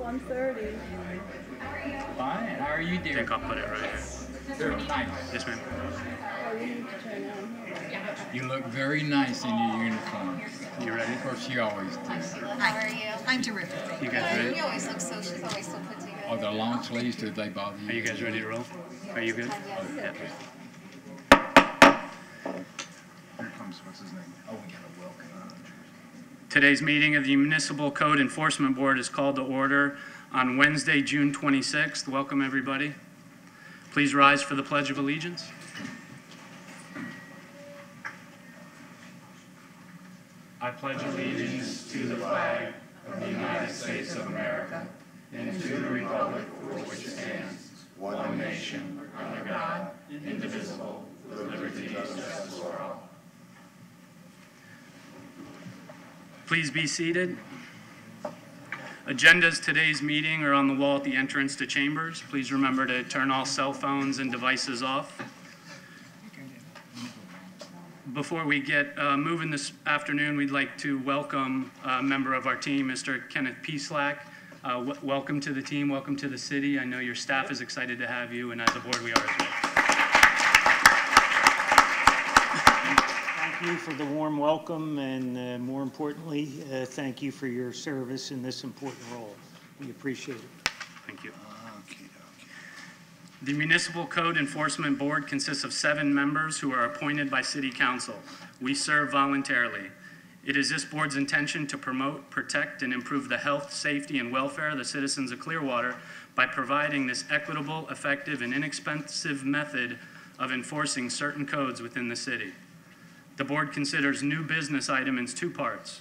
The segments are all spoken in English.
1:30. Fine. How are you, dear? I think I'll put it right here. Very nice. Yes, ma'am. Oh, you need to turn on. You look very nice in your uniform. You ready? Of course, you always do. How are you? I'm terrific. You guys ready? You always look so, she's always so put together. Are the long sleeves, do they bother you? Are you guys ready to roll? Are you good? Yes. Here comes, what's his name? Oh, we got a welcome. Today's meeting of the Municipal Code Enforcement Board is called to order on Wednesday, June 26th. Welcome, everybody. Please rise for the Pledge of Allegiance. I pledge allegiance to the flag of the United States of America and to the republic for which it stands, one nation, under God, indivisible, with liberty and justice for all. Please be seated. Agendas today's meeting are on the wall at the entrance to chambers. Please remember to turn all cell phones and devices off. Before we get moving this afternoon, we'd like to welcome a member of our team, Mr. Kenneth Pieslak. Welcome to the team, welcome to the city. I know your staff is excited to have you, and as a board, we are as well. Thank you for the warm welcome, and more importantly, thank you for your service in this important role. We appreciate it. Thank you. The Municipal Code Enforcement Board consists of 7 members who are appointed by City Council. We serve voluntarily. It is this board's intention to promote, protect, and improve the health, safety, and welfare of the citizens of Clearwater by providing this equitable, effective, and inexpensive method of enforcing certain codes within the city. The board considers new business item in 2 parts.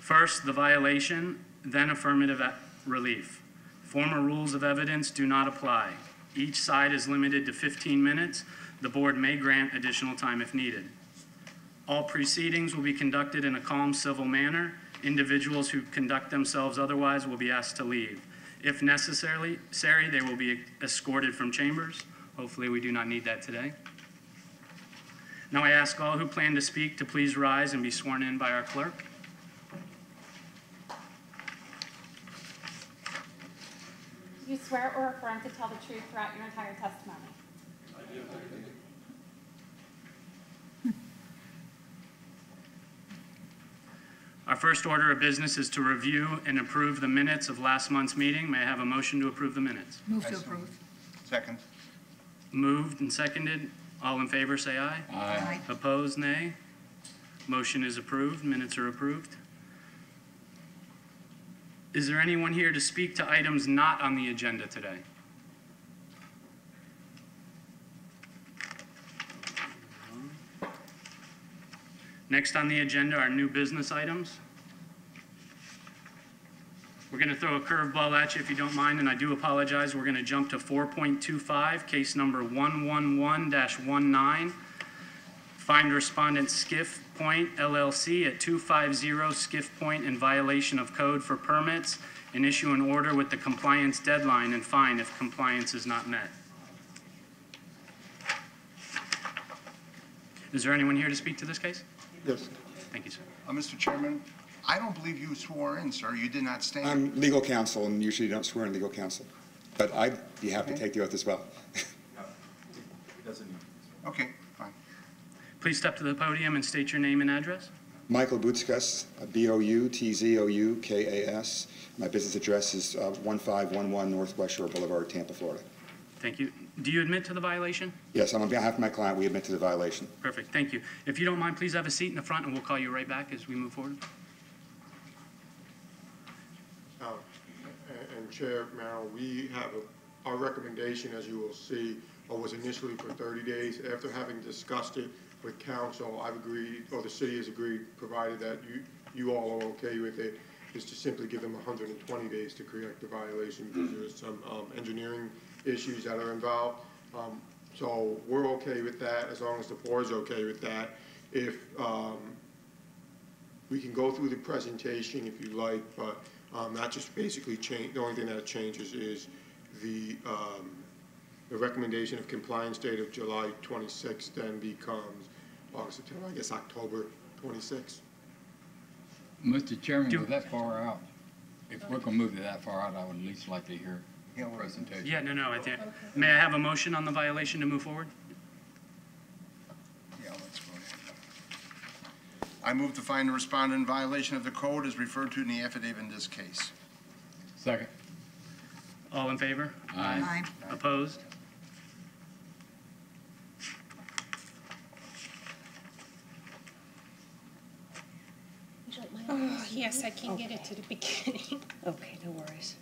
First, the violation, then affirmative relief. Former rules of evidence do not apply. Each side is limited to 15 minutes. The board may grant additional time if needed. All proceedings will be conducted in a calm, civil manner. Individuals who conduct themselves otherwise will be asked to leave. If necessary, they will be escorted from chambers. Hopefully we do not need that today. Now I ask all who plan to speak to please rise and be sworn in by our clerk. Do you swear or affirm to tell the truth throughout your entire testimony? I do. Our first order of business is to review and approve the minutes of last month's meeting. May I have a motion to approve the minutes? Move to approve. Second. Moved and seconded. All in favor say aye. Aye. Opposed, nay. Motion is approved. Minutes are approved. Is there anyone here to speak to items not on the agenda today? Next on the agenda are new business items. We're going to throw a curveball at you if you don't mind, and I do apologize. We're going to jump to 4.25, case number 111-19. Find respondent Skiff Point LLC at 250 Skiff Point in violation of code for permits, and issue an order with the compliance deadline and fine if compliance is not met. Is there anyone here to speak to this case? Yes. Thank you, sir. Mr. Chairman, I don't believe you swore in, sir. You did not stand. I'm legal counsel, and usually don't swear in legal counsel. But I'd be happy to take the oath as well. Okay, fine. Please step to the podium and state your name and address. Michael Boutzkas, Boutzoukas. My business address is 1511 Northwest Shore Boulevard, Tampa, Florida. Thank you. Do you admit to the violation? Yes, on behalf of my client, we admit to the violation. Perfect. Thank you. If you don't mind, please have a seat in the front, and we'll call you right back as we move forward. And Chair Merrill, we have our recommendation, as you will see, was initially for 30 days. After having discussed it with council, I've agreed, or the city has agreed, provided that you all are okay with it, is to simply give them 120 days to correct the violation because there's some engineering issues that are involved. So we're okay with that as long as the board's okay with that. If we can go through the presentation if you like, but that just basically change. The only thing that changes is the recommendation of compliance date of July 26th then becomes August, September, I guess October 26th. Mr. Chairman, was that far out? If we're gonna move it that far out, I would at least like to hear a presentation. Yeah, no, I think, may I have a motion on the violation to move forward? Yeah, let's go ahead. I move to find the respondent in violation of the code as referred to in the affidavit in this case. Second. All in favor? Aye. Opposed? Oh, yes, I can get it to the beginning. Okay, no worries.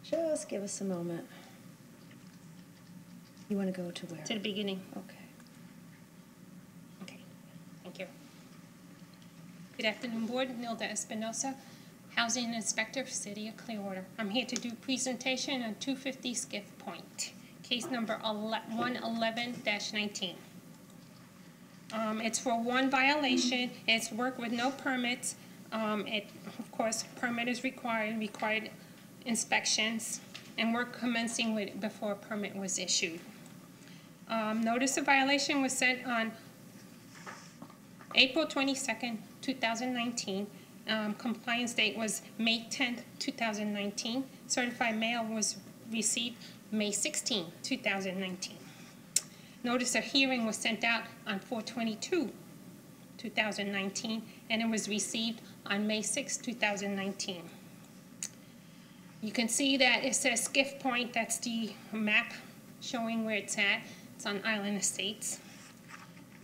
Just give us a moment. You want to go to where? To the beginning. Okay. Okay, thank you. Good afternoon, Board. Nilda Espinosa, Housing Inspector for City of Clearwater. I'm here to do presentation on 250 Skiff Point, case number 111-19. It's for one violation. It's work with no permits. Of course, permit is required inspections, and work commencing with before a permit was issued. Notice of violation was sent on April 22nd, 2019. Compliance date was May 10th, 2019. Certified mail was received May 16th, 2019. Notice of hearing was sent out on 4/22/2019, and it was received on May 6, 2019. You can see that it says Skiff Point. That's the map showing where it's at. It's on Island Estates.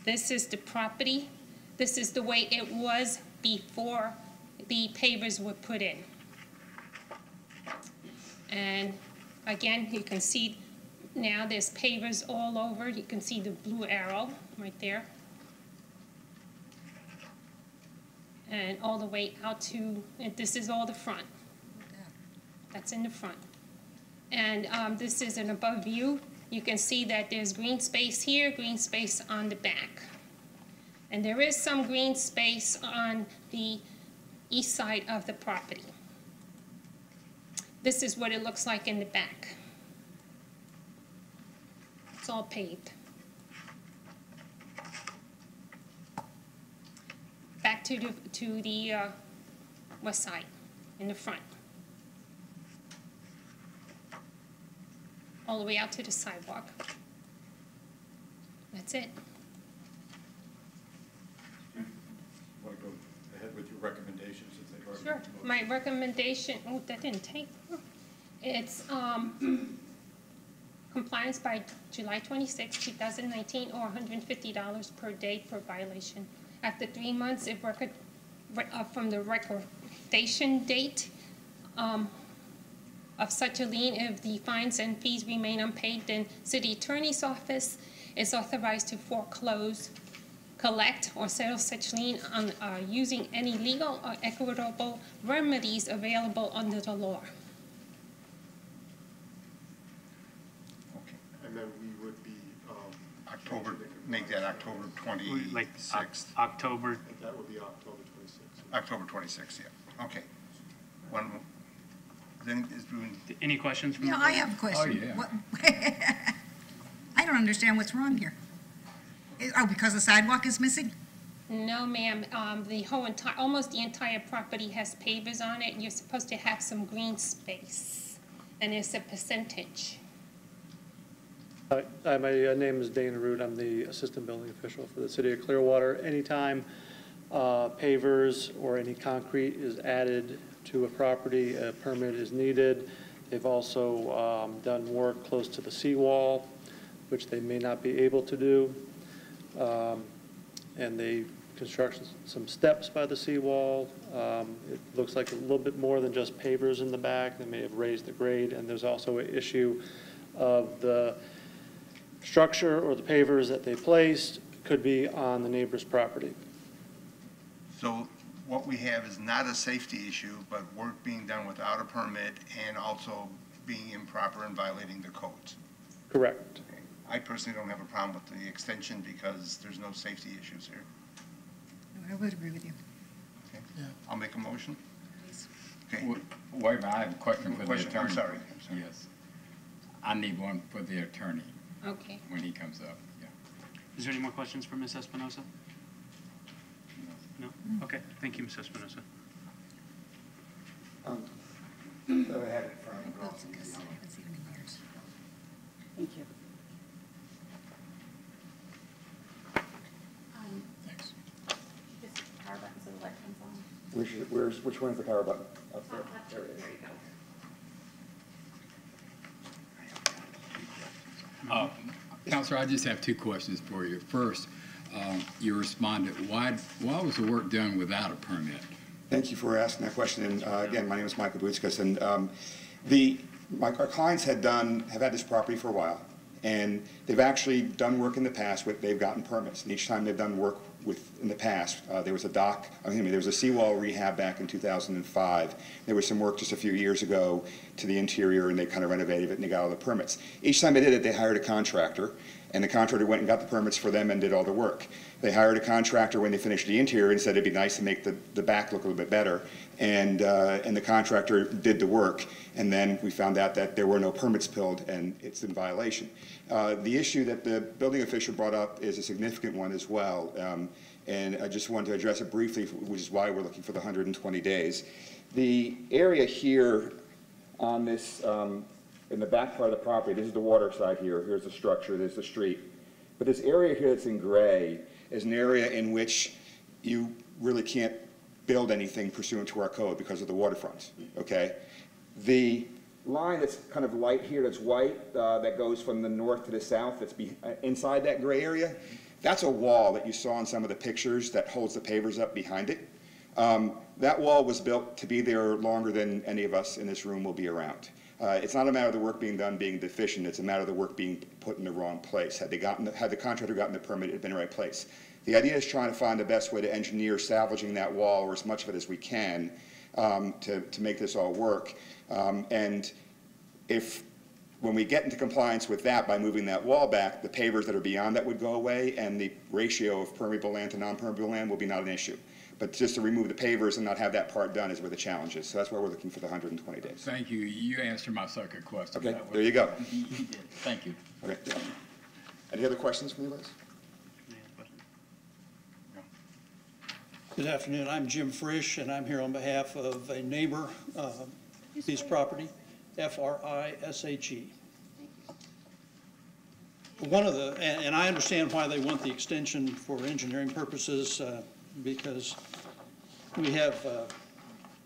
This is the property. This is the way it was before the pavers were put in. And again, you can see now there's pavers all over. You can see the blue arrow right there. And all the way out to, and this is all the front. That's in the front. And this is an above view. You can see that there's green space here, green space on the back. And there is some green space on the east side of the property. This is what it looks like in the back. It's all paved. Back to the west side, in the front. All the way out to the sidewalk. That's it. Want to go ahead with your recommendations since they've already Sure. been promoted? My recommendation, oh, that didn't take, it's compliance by July 26, 2019, or $150 per day per violation. After 3 months, if from the recordation date of such a lien, if the fines and fees remain unpaid, then City Attorney's Office is authorized to foreclose, collect, or settle such lien on using any legal or equitable remedies available under the law. And then we would be, October, make that October 26th. Like October, that would be October 26th. October 26th, yeah. Okay. One more. Then is doing. any questions from the Yeah, board? I have a question. Oh, yeah. What- I don't understand what's wrong here. Oh, because the sidewalk is missing? No, ma'am. The whole entire, almost the entire property has pavers on it. You're supposed to have some green space, and it's a percentage. Hi, my name is Dana Root. I'm the Assistant Building Official for the City of Clearwater. Anytime pavers or any concrete is added to a property, a permit is needed. They've also done work close to the seawall, which they may not be able to do. And they construct some steps by the seawall. It looks like a little bit more than just pavers in the back. They may have raised the grade, and there's also an issue of the structure or the pavers that they placed could be on the neighbor's property. So what we have is not a safety issue, but work being done without a permit and also being improper and violating the codes. Correct. Okay. I personally don't have a problem with the extension because there's no safety issues here. I would agree with you. Okay. I'll make a motion. Please. Okay. Wait a minute, I have a question for the Question. attorney. I'm sorry. Yes. I need one for the attorney Okay. when he comes up, yeah. Is there any more questions for Ms. Espinosa? No? Okay, thank you, Ms. Espinosa. So I have it from. Thank you. Just power button so the light comes on. Which one's the power button? Up there. There you go. Counselor, I just have two questions for you. First, you responded, why was the work done without a permit? Thank you for asking that question. And again, my name is Michael Butskas, and our clients have had this property for a while, and they've actually done work in the past. They've gotten permits, and each time they've done work in the past, there was a seawall rehab back in 2005. There was some work just a few years ago to the interior, and they kind of renovated it, and they got all the permits. Each time they did it, they hired a contractor, and the contractor went and got the permits for them and did all the work. They hired a contractor when they finished the interior and said it'd be nice to make the back look a little bit better, and the contractor did the work, and then we found out that there were no permits pulled, and it's in violation. The issue that the building official brought up is a significant one as well, and I just wanted to address it briefly, which is why we're looking for the 120 days. The area here on this, in the back part of the property, this is the water side here, here's the structure, there's the street. But this area here that's in gray is an area in which you really can't build anything pursuant to our code because of the waterfront, okay? The line that's kind of light here, that's white, that goes from the north to the south, that's inside that gray area, that's a wall that you saw in some of the pictures that holds the pavers up behind it. That wall was built to be there longer than any of us in this room will be around. It's not a matter of the work being done being deficient, it's a matter of the work being put in the wrong place. Had the contractor gotten the permit, it had been in the right place. The idea is trying to find the best way to engineer salvaging that wall, or as much of it as we can, to make this all work. And when we get into compliance with that by moving that wall back, the pavers that are beyond that would go away, and the ratio of permeable land to non-permeable land will be not an issue. But just to remove the pavers and not have that part done is where the challenge is. So that's why we're looking for the 120 days. Thank you. You answered my second question. Okay, there you go. You did. Thank you. Okay. Any other questions from you guys? Good afternoon. I'm Jim Frisch, and I'm here on behalf of a neighbor piece of property, F-R-I-S-H-E. And I understand why they want the extension for engineering purposes, because we have a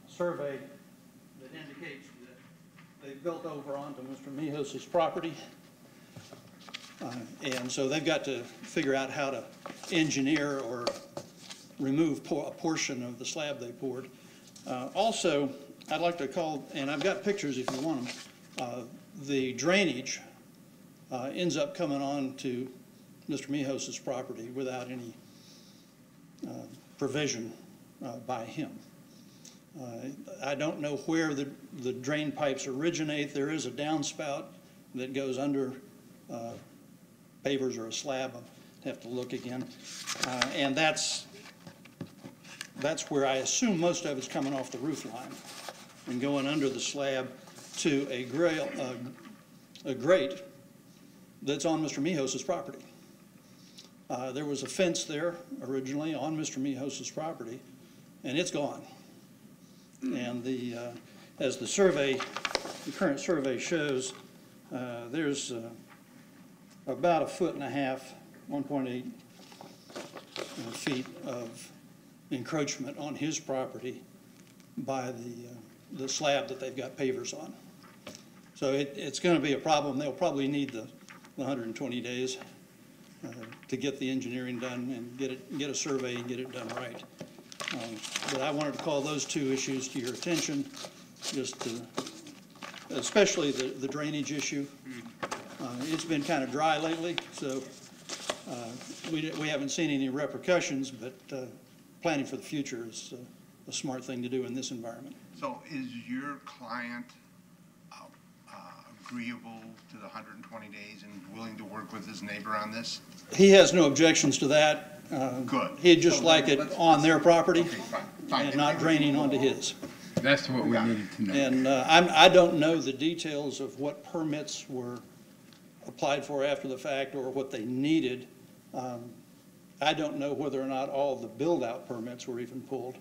survey that indicates that they built over onto Mr. Mijos's property. And so they've got to figure out how to engineer or remove a portion of the slab they poured. Also, I'd like to call, and I've got pictures if you want them, the drainage ends up coming on to Mr. Mijos's property without any provision by him. I don't know where the drain pipes originate. There is a downspout that goes under pavers or a slab. I'll have to look again. And that's where I assume most of it's coming off the roof line and going under the slab to a grate that's on Mr. Mijos's property. There was a fence there originally on Mr. Mijos's property, and it's gone. And as the current survey shows, there's about 1.5 feet, 1.8 feet of encroachment on his property by the slab that they've got pavers on. So it's going to be a problem. They'll probably need the 120 days to get the engineering done and get a survey and get it done right. But I wanted to call those two issues to your attention, especially the drainage issue. It's been kind of dry lately, so we haven't seen any repercussions, but planning for the future is a smart thing to do in this environment. So is your client agreeable to the 120 days and willing to work with his neighbor on this? He has no objections to that. Good. He'd just like it on their property. Okay, fine. And not draining onto his. That's what we needed to know. And I don't know the details of what permits were applied for after the fact or what they needed. I don't know whether or not all the build-out permits were even pulled.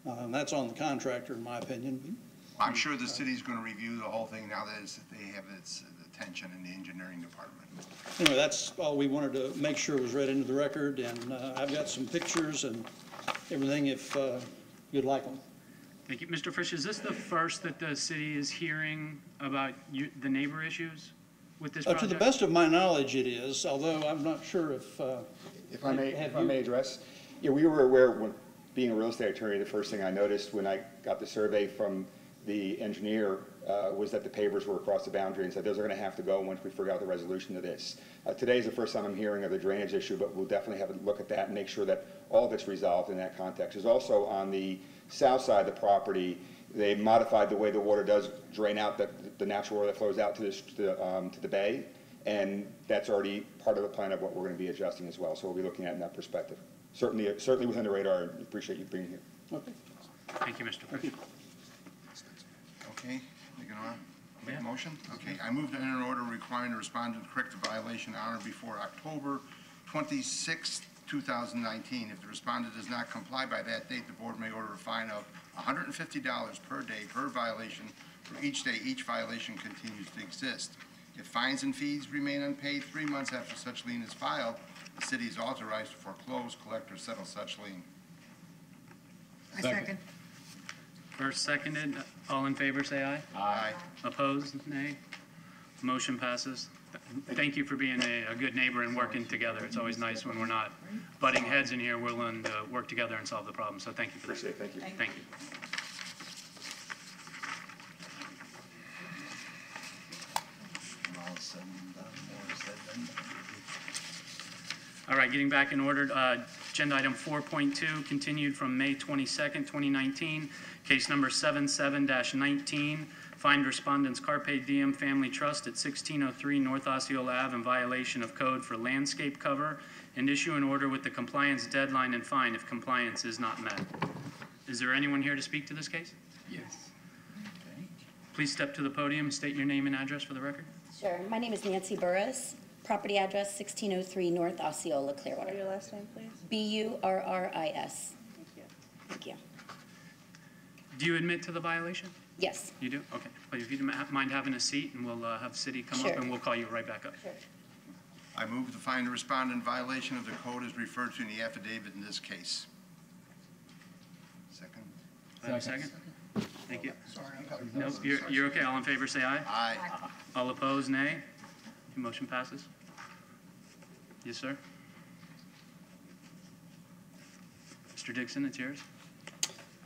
That's on the contractor, in my opinion. I'm sure the city's going to review the whole thing now that they have its attention in the engineering department. Anyway, that's all we wanted to make sure was read into the record, and I've got some pictures and everything if you'd like them. Thank you. Mr. Frisch, is this the first that the city is hearing about the neighbor issues with this project? To the best of my knowledge, it is, although I'm not sure if I may address, yeah, we were aware, when being a real estate attorney, the first thing I noticed when I got the survey from the engineer was that the pavers were across the boundary, and said those are going to have to go once we figure out the resolution of this. Today is the first time I'm hearing of the drainage issue, but we'll definitely have a look at that and make sure that all of it's resolved in that context. There's also on the south side of the property, they modified the way the water does drain out, the natural water that flows out to the bay, and that's already part of the plan of what we're going to be adjusting as well. So we'll be looking at it in that perspective. Certainly within the radar. I appreciate you being here. Okay. Thank you, Mr. Frisch. Okay, you gonna make a motion? Okay, I move to enter an order requiring the respondent to correct the violation on or before October 26, 2019. If the respondent does not comply by that date, the board may order a fine of $150 per day per violation for each day each violation continues to exist. If fines and fees remain unpaid 3 months after such lien is filed, the city is authorized to foreclose, collect, or settle such lien. I second. First, seconded. All in favor, say aye. Aye. Opposed, nay. Motion passes. Thank you for being a good neighbor and working together. It's always nice when we're not butting heads in here. We're willing to work together and solve the problem. So thank you for that. Appreciate it. Thank you. Thank you. All said and done, more said than done. All right, getting back in order. Agenda item 4.2, continued from May 22nd, 2019. Case number 77-19. Find respondents Carpe Diem Family Trust at 1603 North Osceola Ave in violation of code for landscape cover, and issue an order with the compliance deadline and fine if compliance is not met. Is there anyone here to speak to this case? Yes. Please step to the podium and state your name and address for the record. Sure. My name is Nancy Burris. Property address 1603 North Osceola, What Clearwater. your last name, please? Burris. Thank you. Thank you. Do you admit to the violation? Yes. You do? Okay. But if you don't mind having a seat, and we'll have city come Sure. up and we'll call you right back up. Sure. I move to find the respondent in violation of the code as referred to in the affidavit in this case. Second. Have a second? Thank you. No, you're okay. All in favor, say aye. Aye. All opposed, nay. The motion passes. Yes, sir. Mr. Dixon, it's yours.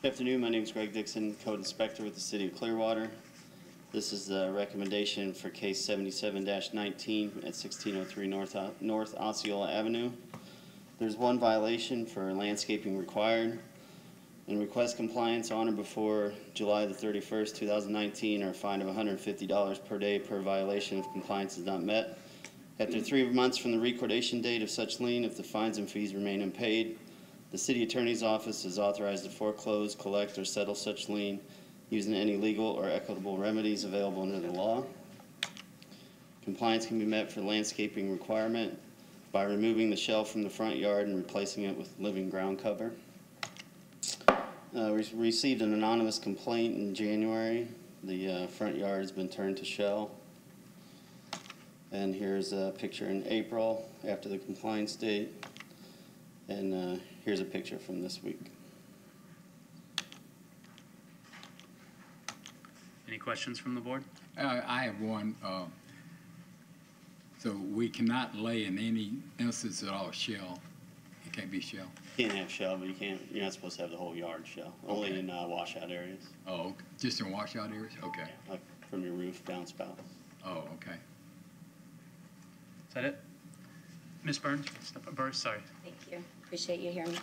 Good afternoon. My name is Greg Dixon, Code Inspector with the City of Clearwater. This is the recommendation for case 77-19 at 1603 North Osceola Avenue. There's one violation for landscaping required. And request compliance on or before July the 31st, 2019, or a fine of $150 per day per violation if compliance is not met. After 3 months from the recordation date of such lien, if the fines and fees remain unpaid, the City Attorney's Office is authorized to foreclose, collect, or settle such lien using any legal or equitable remedies available under the law. Compliance can be met for landscaping requirement by removing the shelf from the front yard and replacing it with living ground cover. We received an anonymous complaint in January. The front yard has been turned to shell. And here's a picture in April after the compliance date. And here's a picture from this week. Any questions from the board? I have one. So we cannot lay in any instance at all shell. It can't be shell. You can't have shell, but you're not supposed to have the whole yard shell. Only Okay. in washout areas. Oh, okay. Just in washout areas? Okay. Like from your roof downspout. Oh, okay. Is that it? Ms. Burns? Burns, sorry. Thank you. Appreciate you hearing me.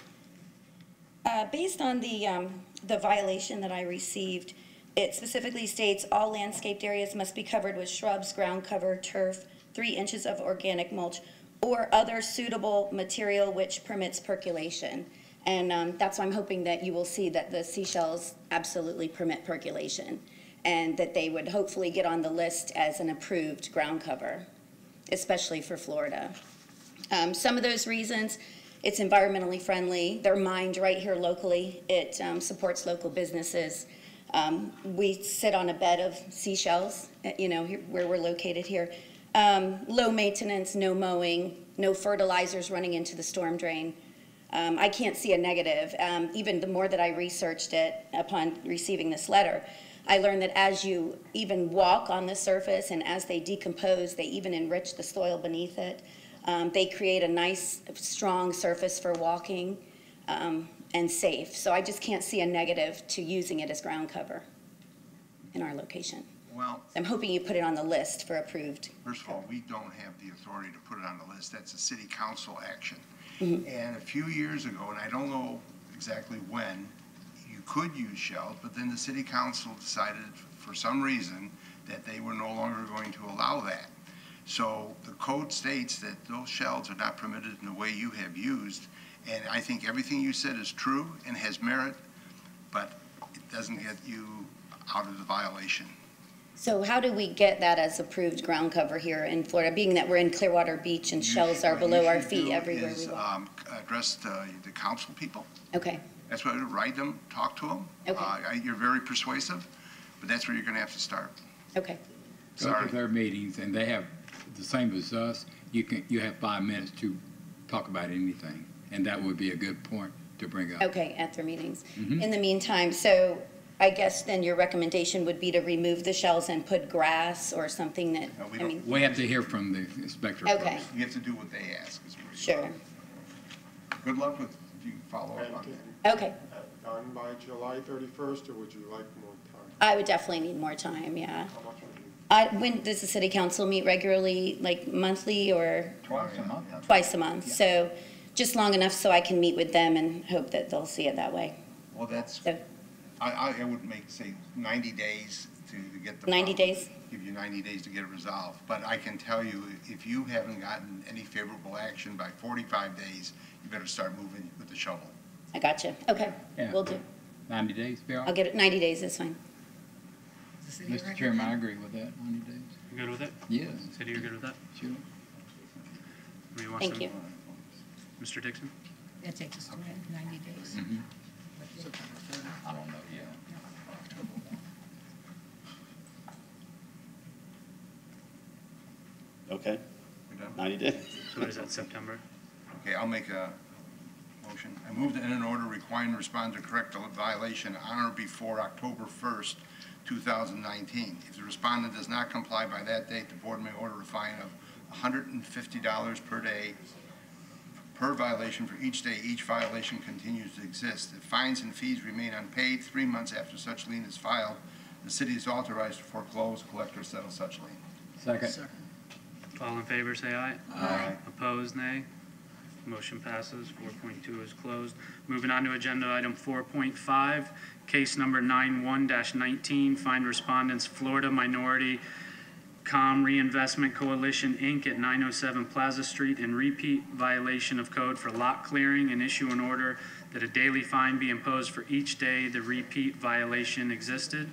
Based on the violation that I received, it specifically states all landscaped areas must be covered with shrubs, ground cover, turf, 3 inches of organic mulch, or other suitable material which permits percolation. And that's why I'm hoping that you will see that the seashells absolutely permit percolation, and that they would hopefully get on the list as an approved ground cover, especially for Florida. Some of those reasons: it's environmentally friendly, they're mined right here locally, it supports local businesses, We sit on a bed of seashells, where we're located here. Low maintenance, no mowing, no fertilizers running into the storm drain. I can't see a negative. Even the more that I researched it upon receiving this letter, I learned that as you even walk on the surface and as they decompose, they even enrich the soil beneath it. They create a nice, strong surface for walking and safe. So I just can't see a negative to using it as ground cover in our location. Well, I'm hoping you put it on the list for approved. first of all, we don't have the authority to put it on the list. That's a city council action. Mhm. And a few years ago, and I don't know exactly when, you could use shells, but then the city council decided for some reason that they were no longer going to allow that. So the code states that those shells are not permitted in the way you have used. And I think everything you said is true and has merit, but it doesn't get you out of the violation. So how do we get that as approved ground cover here in Florida, being that we're in Clearwater Beach and shells are below our feet everywhere we walk? Address the council people. Okay. That's what, write them, talk to them. Okay. You're very persuasive, but that's where you're going to have to start. Okay. Go to their meetings, and they have, the same as us, you have 5 minutes to talk about anything, and that would be a good point to bring up. Okay, at their meetings. Mhm. In the meantime, so I guess then your recommendation would be to remove the shells and put grass or something that, We have to hear from the inspector Okay. first. You have to do what they ask. Sure. Good luck with, if you follow up on that. Okay. Done by July 31st, or would you like more time? I would definitely need more time, yeah. How much would you? When does the city council meet regularly, like monthly or? Twice a month. Twice a month, so just long enough so I can meet with them and hope that they'll see it that way. Well, that's, So, I would say 90 days to get the. 90 days? Give you 90 days to get it resolved. But I can tell you, if you haven't gotten any favorable action by 45 days, you better start moving with the shovel. I got you. Okay, Yeah. will do. 90 days, be all I'll right? get it, 90 days, that's fine. Mr. Chairman, I agree with that, 90 days. You good with it? Yes. City, you're good with that? Sure. We want Thank some- you. Mr. Dixon? That takes us to 90 days. Mhm. I don't know, yeah. Okay, We're done? 90 days. So what is that, September? Okay, I'll make a motion. I move to enter an order requiring the respondent to correct a violation on or before October 1st, 2019. If the respondent does not comply by that date, the board may order a fine of $150 per day per violation for each day each violation continues to exist. If fines and fees remain unpaid 3 months after such lien is filed, the city is authorized to foreclose, collect, or settle such lien. Second. All in favor, say aye. Aye. Opposed, nay. Motion passes. 4.2 is closed. Moving on to agenda item 4.5, case number 91-19, find respondents Florida Minority Com Reinvestment Coalition, Inc. at 907 Plaza Street in repeat violation of code for lot clearing, and issue an order that a daily fine be imposed for each day the repeat violation existed.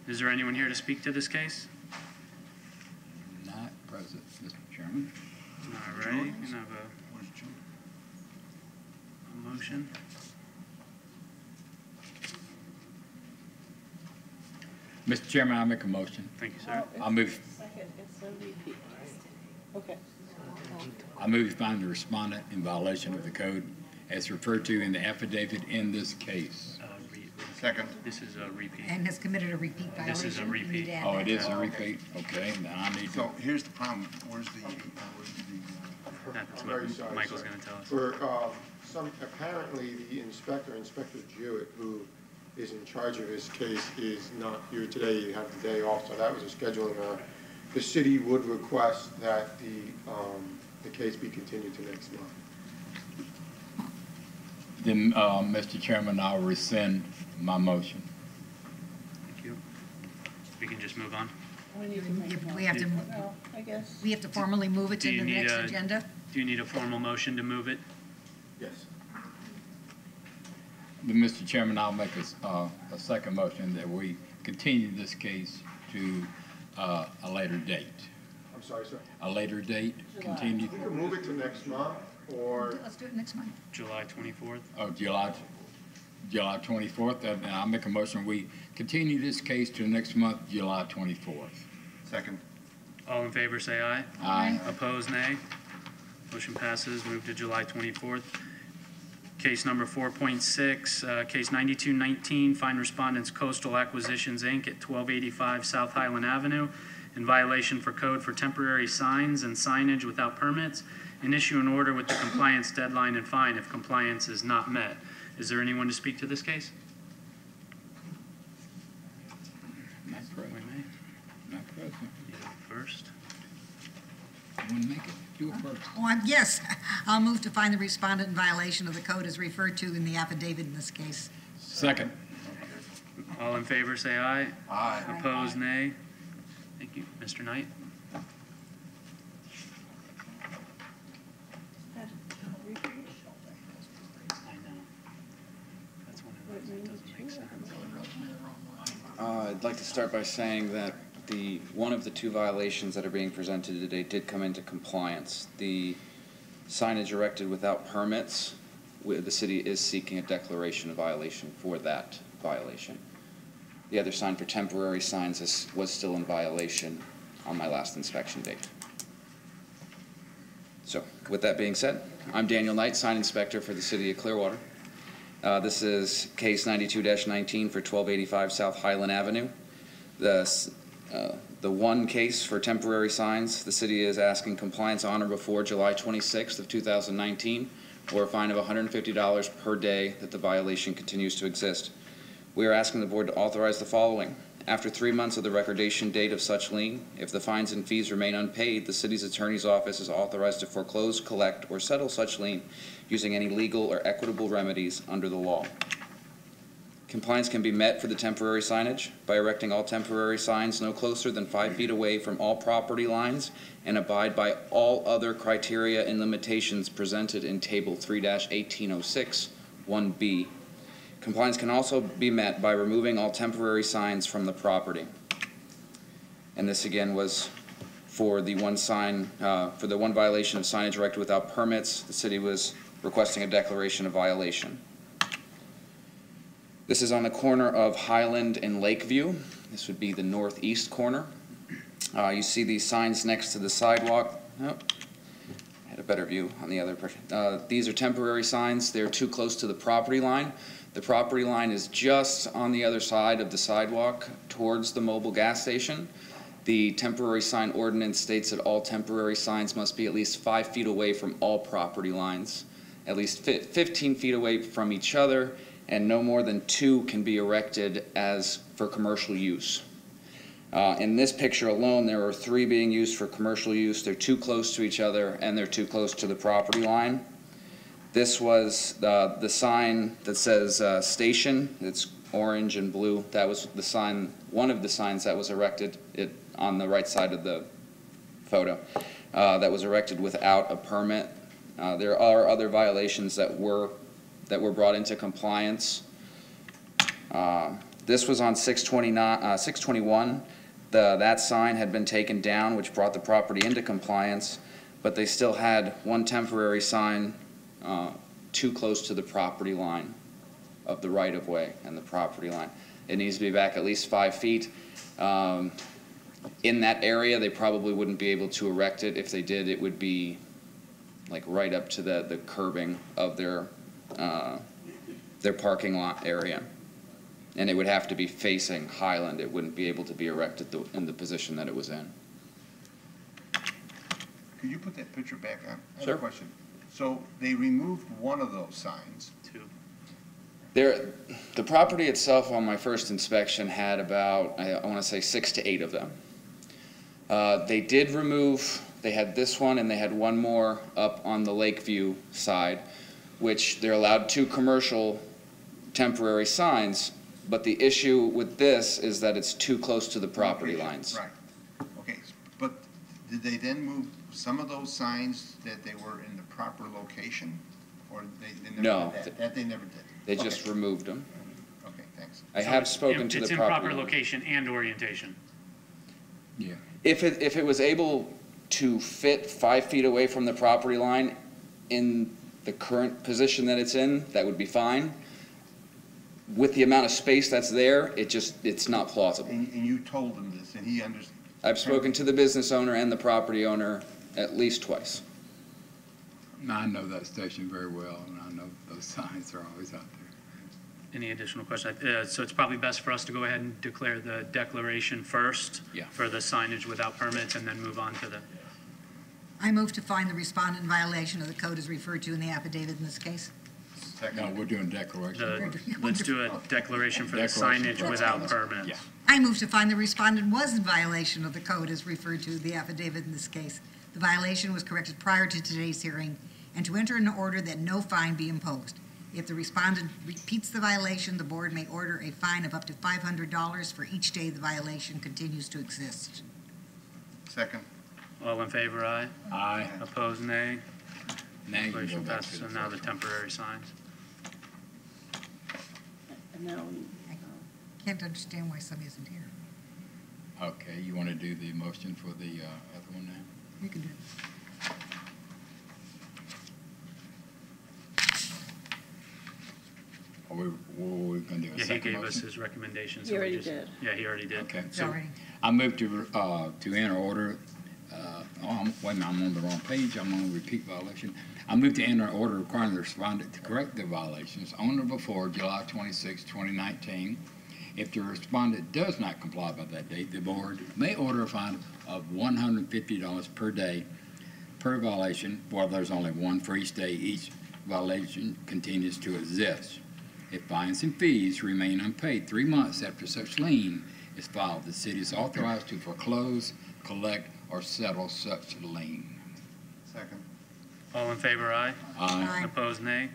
Is there anyone here to speak to this case? Not present, Mr. Chairman. All right, can I have a motion? Mr. Chairman, I make a motion. Thank you, sir. I move, Second, it's a repeat. Okay. I move to find the respondent in violation of the code as referred to in the affidavit in this case. Second. This is a repeat. And has committed a repeat violation. This is a You need repeat. to add Oh, that. it is a repeat? Okay, then I need to. So here's the problem. Where's the That's I'm very what sorry, Michael's sir. going to tell us. For apparently the Inspector Jewett, who is in charge of this case, is not here today. You have the day off, so that was a scheduling error. The city would request that the case be continued to next month. Then, Mr. Chairman, I'll rescind my motion. Thank you. We can just move on. We need to make a We have to, motion. Well, I guess. we have to formally move it Do to you the need next a- agenda? Do you need a formal motion to move it? Yes. Then, Mr. Chairman, I'll make a second motion that we continue this case to a later date. I'm sorry, sir. A later date, continue. We can move it to next month, or Let's do it next month. July 24th? Oh, July. July 24th, and I'll make a motion, we continue this case to next month, July 24th. Second. All in favor, say aye. Aye. Opposed, nay. Motion passes. Move to July 24th. Case number 4.6, case 9219, find respondents Coastal Acquisitions, Inc. at 1285 South Highland Avenue in violation for code for temporary signs and signage without permits, and issue an order with the compliance deadline and fine if compliance is not met. Is there anyone to speak to this case? Not present. Not present. First. Want to make it? Do it first. Oh, yes, I'll move to find the respondent in violation of the code as referred to in the affidavit in this case. Second. All in favor, say aye. Aye. Opposed, nay. Thank you. Mr. Knight? I'd like to start by saying that one of the two violations that are being presented today did come into compliance. The signage erected without permits, the city is seeking a declaration of violation for that violation. The other sign for temporary signs was still in violation on my last inspection date. So, with that being said, I'm Daniel Knight, sign inspector for the city of Clearwater. This is case 92-19 for 1285 South Highland Avenue. The one case for temporary signs, the city is asking compliance on or before July 26th of 2019, or a fine of $150 per day that the violation continues to exist. We are asking the board to authorize the following. After 3 months of the recordation date of such lien, if the fines and fees remain unpaid, the city's attorney's office is authorized to foreclose, collect, or settle such lien using any legal or equitable remedies under the law. Compliance can be met for the temporary signage by erecting all temporary signs no closer than 5 feet away from all property lines and abide by all other criteria and limitations presented in Table 3-1806, 1B. Compliance can also be met by removing all temporary signs from the property. And this again was for the one sign, for the one violation of signage erected without permits. The city was requesting a declaration of violation. This is on the corner of Highland and Lakeview. This would be the northeast corner. You see these signs next to the sidewalk. Oh, I had a better view on the other person. These are temporary signs. They're too close to the property line. The property line is just on the other side of the sidewalk towards the mobile gas station. The temporary sign ordinance states that all temporary signs must be at least 5 feet away from all property lines, at least 15 feet away from each other, and no more than 2 can be erected as for commercial use. In this picture alone, there are 3 being used for commercial use. They're too close to each other, and they're too close to the property line. This was the sign that says station. It's orange and blue. That was the sign, one of the signs that was erected on the right side of the photo, that was erected without a permit. There are other violations that were brought into compliance. This was on 621. That sign had been taken down, which brought the property into compliance, but they still had one temporary sign too close to the property line of the right-of-way and the property line. It needs to be back at least 5 feet. In that area, they probably wouldn't be able to erect it. If they did, it would be like right up to the curbing of their parking lot area. And it would have to be facing Highland. It wouldn't be able to be erected in the position that it was in. Could you put that picture back on? I have Sure. a question. So they removed one of those signs. 2. The property itself on my first inspection had about, I want to say 6 to 8 of them. They did remove, they had this one and they had one more up on the Lakeview side, which they're allowed 2 commercial temporary signs, but the issue with this is that it's too close to the property lines. Right. Okay, but did they then move some of those signs that they were in the proper location? Or they never No. did that? That they never did? They just removed them. Okay, thanks. I have spoken to the It's in property proper owner. location and orientation. Yeah. If it was able to fit 5 feet away from the property line in the current position that it's in, that would be fine. with the amount of space that's there, it's not plausible. And you told him this, and he understood? I've spoken to the business owner and the property owner at least twice. I know that station very well, and I know those signs are always out there. Any additional questions? So it's probably best for us to go ahead and declare the declaration first for the signage without permits and then move on to the... I move to find the respondent in violation of the code as referred to in the affidavit in this case. No, we're doing declaration. Let's do a declaration for the signage without permits. Yeah. I move to find the respondent was in violation of the code as referred to in the affidavit in this case. The violation was corrected prior to today's hearing, and to enter an order that no fine be imposed. If the respondent repeats the violation, the board may order a fine of up to $500 for each day the violation continues to exist. Second. All in favor, aye? Aye. Opposed, nay? Now you can go Declaration back passes. to the So now the first temporary signs. And now, Can't understand why some isn't here. Okay, you want to do the motion for the other one now? You can do it. Or we going to do a Yeah, he second gave us motion? his recommendations. He already did. Yeah, he already did. Okay, It's so already. I move to enter order, wait a minute, I'm on the wrong page, I'm on repeat violation. I move to enter order requiring the respondent to correct the violations on or before July 26, 2019. If the respondent does not comply by that date, the board may order a fine of $150 per day per violation, while there's only one for each day each violation continues to exist. If fines and fees remain unpaid 3 months after such lien is filed, the city is authorized to foreclose, collect, or settle such lien. Second. All in favor, aye? Aye. Opposed, nay?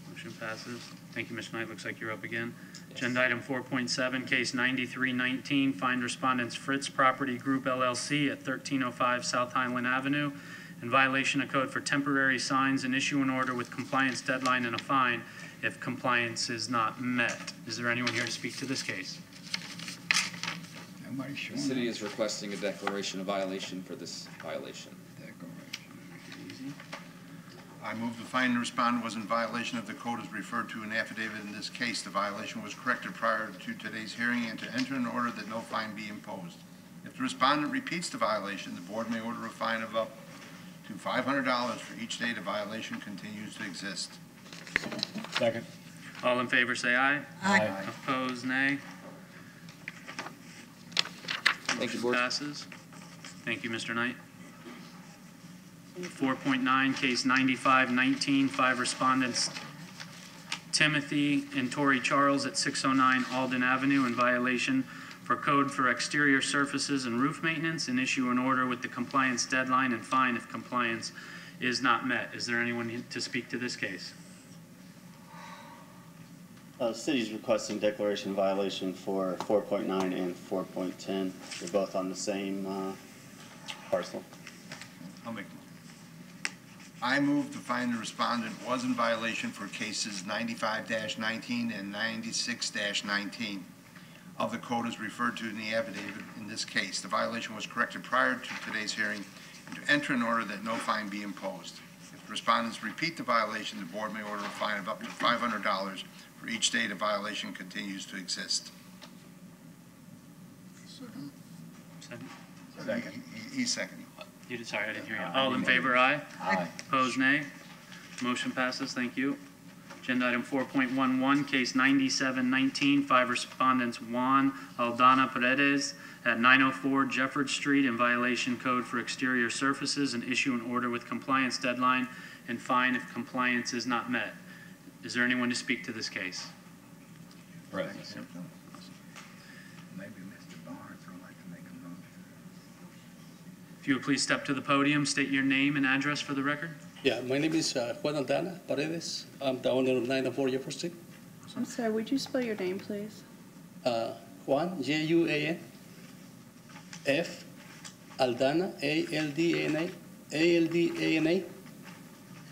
Motion passes. Thank you, Mr. Knight. Looks like you're up again. Agenda item 4.7, case 9319, find respondents Fritz Property Group LLC at 1305 South Highland Avenue in violation of code for temporary signs and issue an order with compliance deadline and a fine if compliance is not met. Is there anyone here to speak to this case? Nobody's The showing city up. is requesting a declaration of violation for this violation. I move the fine the respondent was in violation of the code as referred to in the affidavit in this case. The violation was corrected prior to today's hearing, and to enter an order that no fine be imposed. If the respondent repeats the violation, the board may order a fine of up to $500 for each day the violation continues to exist. Second. All in favor, say aye. Aye. Opposed, nay? Thank you, Motion board. passes. Thank you, Mr. Knight. 4.9, case 9519, 5 respondents, Timothy and Tori Charles at 609 Alden Avenue in violation for code for exterior surfaces and roof maintenance, and issue an order with the compliance deadline and fine if compliance is not met. Is there anyone to speak to this case? The city's requesting declaration violation for 4.9 and 4.10. They're both on the same parcel. I'll make the motion. I move to find the respondent was in violation for cases 95-19 and 96-19 of the code as referred to in the affidavit in this case. The violation was corrected prior to today's hearing, and to enter an order that no fine be imposed. If the respondents repeat the violation, the board may order a fine of up to $500 for each day the violation continues to exist. Second. Second. He's second. You did, sorry, I didn't hear you. All in favor, aye. Aye. Opposed, nay. Motion passes, thank you. Agenda item 4.11, case 9719, 5 respondents Juan Aldana Paredes at 904 Jefford Street in violation code for exterior surfaces, and issue an order with compliance deadline and fine if compliance is not met. Is there anyone to speak to this case? Present. Maybe Mr. Barnes would like to make a motion. If you would please step to the podium, state your name and address for the record. Yeah, my name is Juan Aldana Paredes. I'm the owner of 904 Jefford Street. I'm sorry, would you spell your name, please? Juan, Juan, F, Aldana, Aldana,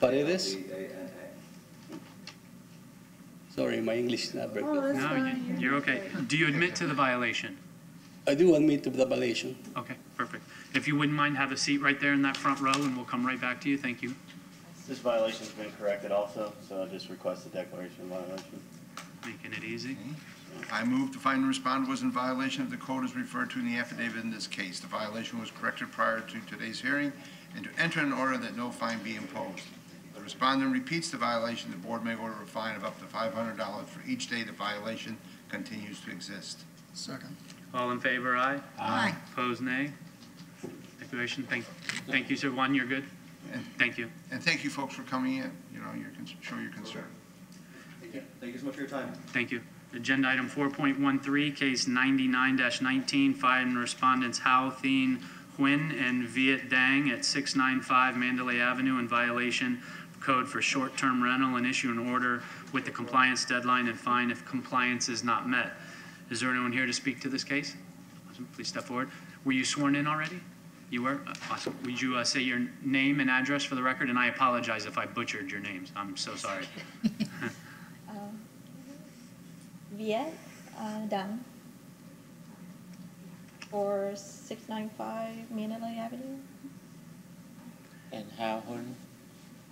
Paredes. Sorry, my English is not very Oh, good. that's No, fine. you're okay. Do you admit to the violation? I do admit to the violation. Okay, perfect. If you wouldn't mind, have a seat right there in that front row, and we'll come right back to you. Thank you. This violation's been corrected also, so I just request a declaration of violation. Making it easy. I move to find the respondent was in violation of the code as referred to in the affidavit in this case. The violation was corrected prior to today's hearing, and to enter an order that no fine be imposed. If the respondent repeats the violation, the board may order a fine of up to $500 for each day the violation continues to exist. Second. All in favor, aye? Aye. Opposed, nay? Declaration, thank you, sir. One, you're good? Thank you. And thank you folks for coming in. You know, show your concern. Thank you so much for your time. Thank you. Agenda item 4.13, case 99-19, find respondents Hao Thien Huynh and Viet Dang at 695 Mandalay Avenue in violation of code for short-term rental, and issue an order with the compliance deadline and fine if compliance is not met. Is there anyone here to speak to this case? Awesome. Please step forward. Were you sworn in already? You were? Awesome. Would you say your name and address for the record? And I apologize if I butchered your names. I'm so sorry. Viet Dang for 695 Mandalay Avenue. And Hao Huynh,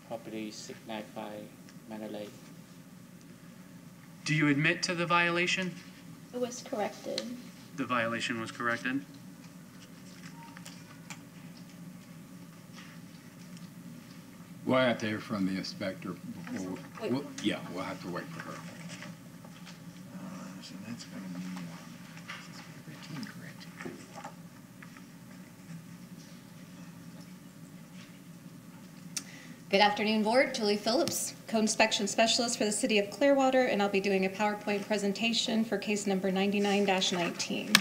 property 695 Mandalay. Do you admit to the violation? It was corrected. The violation was corrected? We'll have to hear from the inspector before. Yeah, we'll have to wait for her. So that's going to be Good afternoon, Board. Julie Phillips, Code Inspection Specialist for the City of Clearwater, and I'll be doing a PowerPoint presentation for case number 99-19.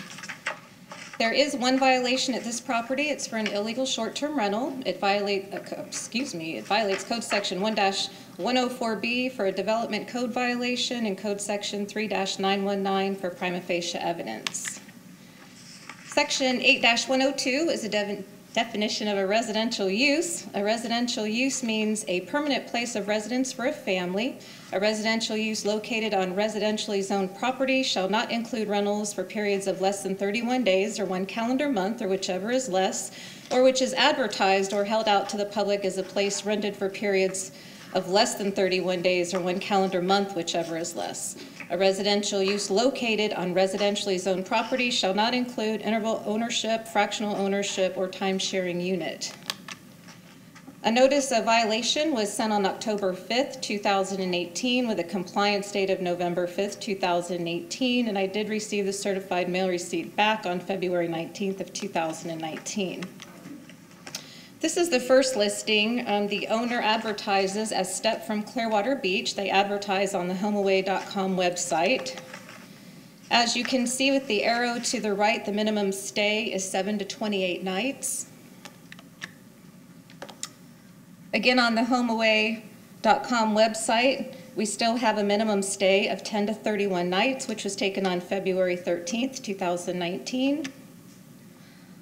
There is one violation at this property. It's for an illegal short-term rental. It violates Code Section 1-104B for a development code violation and Code Section 3-919 for prima facie evidence. Section 8-102 is a definition of a residential use. A residential use means a permanent place of residence for a family. A residential use located on residentially zoned property shall not include rentals for periods of less than 31 days or 1 calendar month, or whichever is less, or which is advertised or held out to the public as a place rented for periods of less than 31 days or 1 calendar month, whichever is less. A residential use located on residentially zoned property shall not include interval ownership, fractional ownership, or time-sharing unit. A notice of violation was sent on October 5th, 2018, with a compliance date of November 5th, 2018, and I did receive the certified mail receipt back on February 19th of 2019. This is the first listing. The owner advertises as Step from Clearwater Beach. They advertise on the homeaway.com website. As you can see with the arrow to the right, the minimum stay is 7 to 28 nights. Again, on the homeaway.com website, we still have a minimum stay of 10 to 31 nights, which was taken on February 13th, 2019.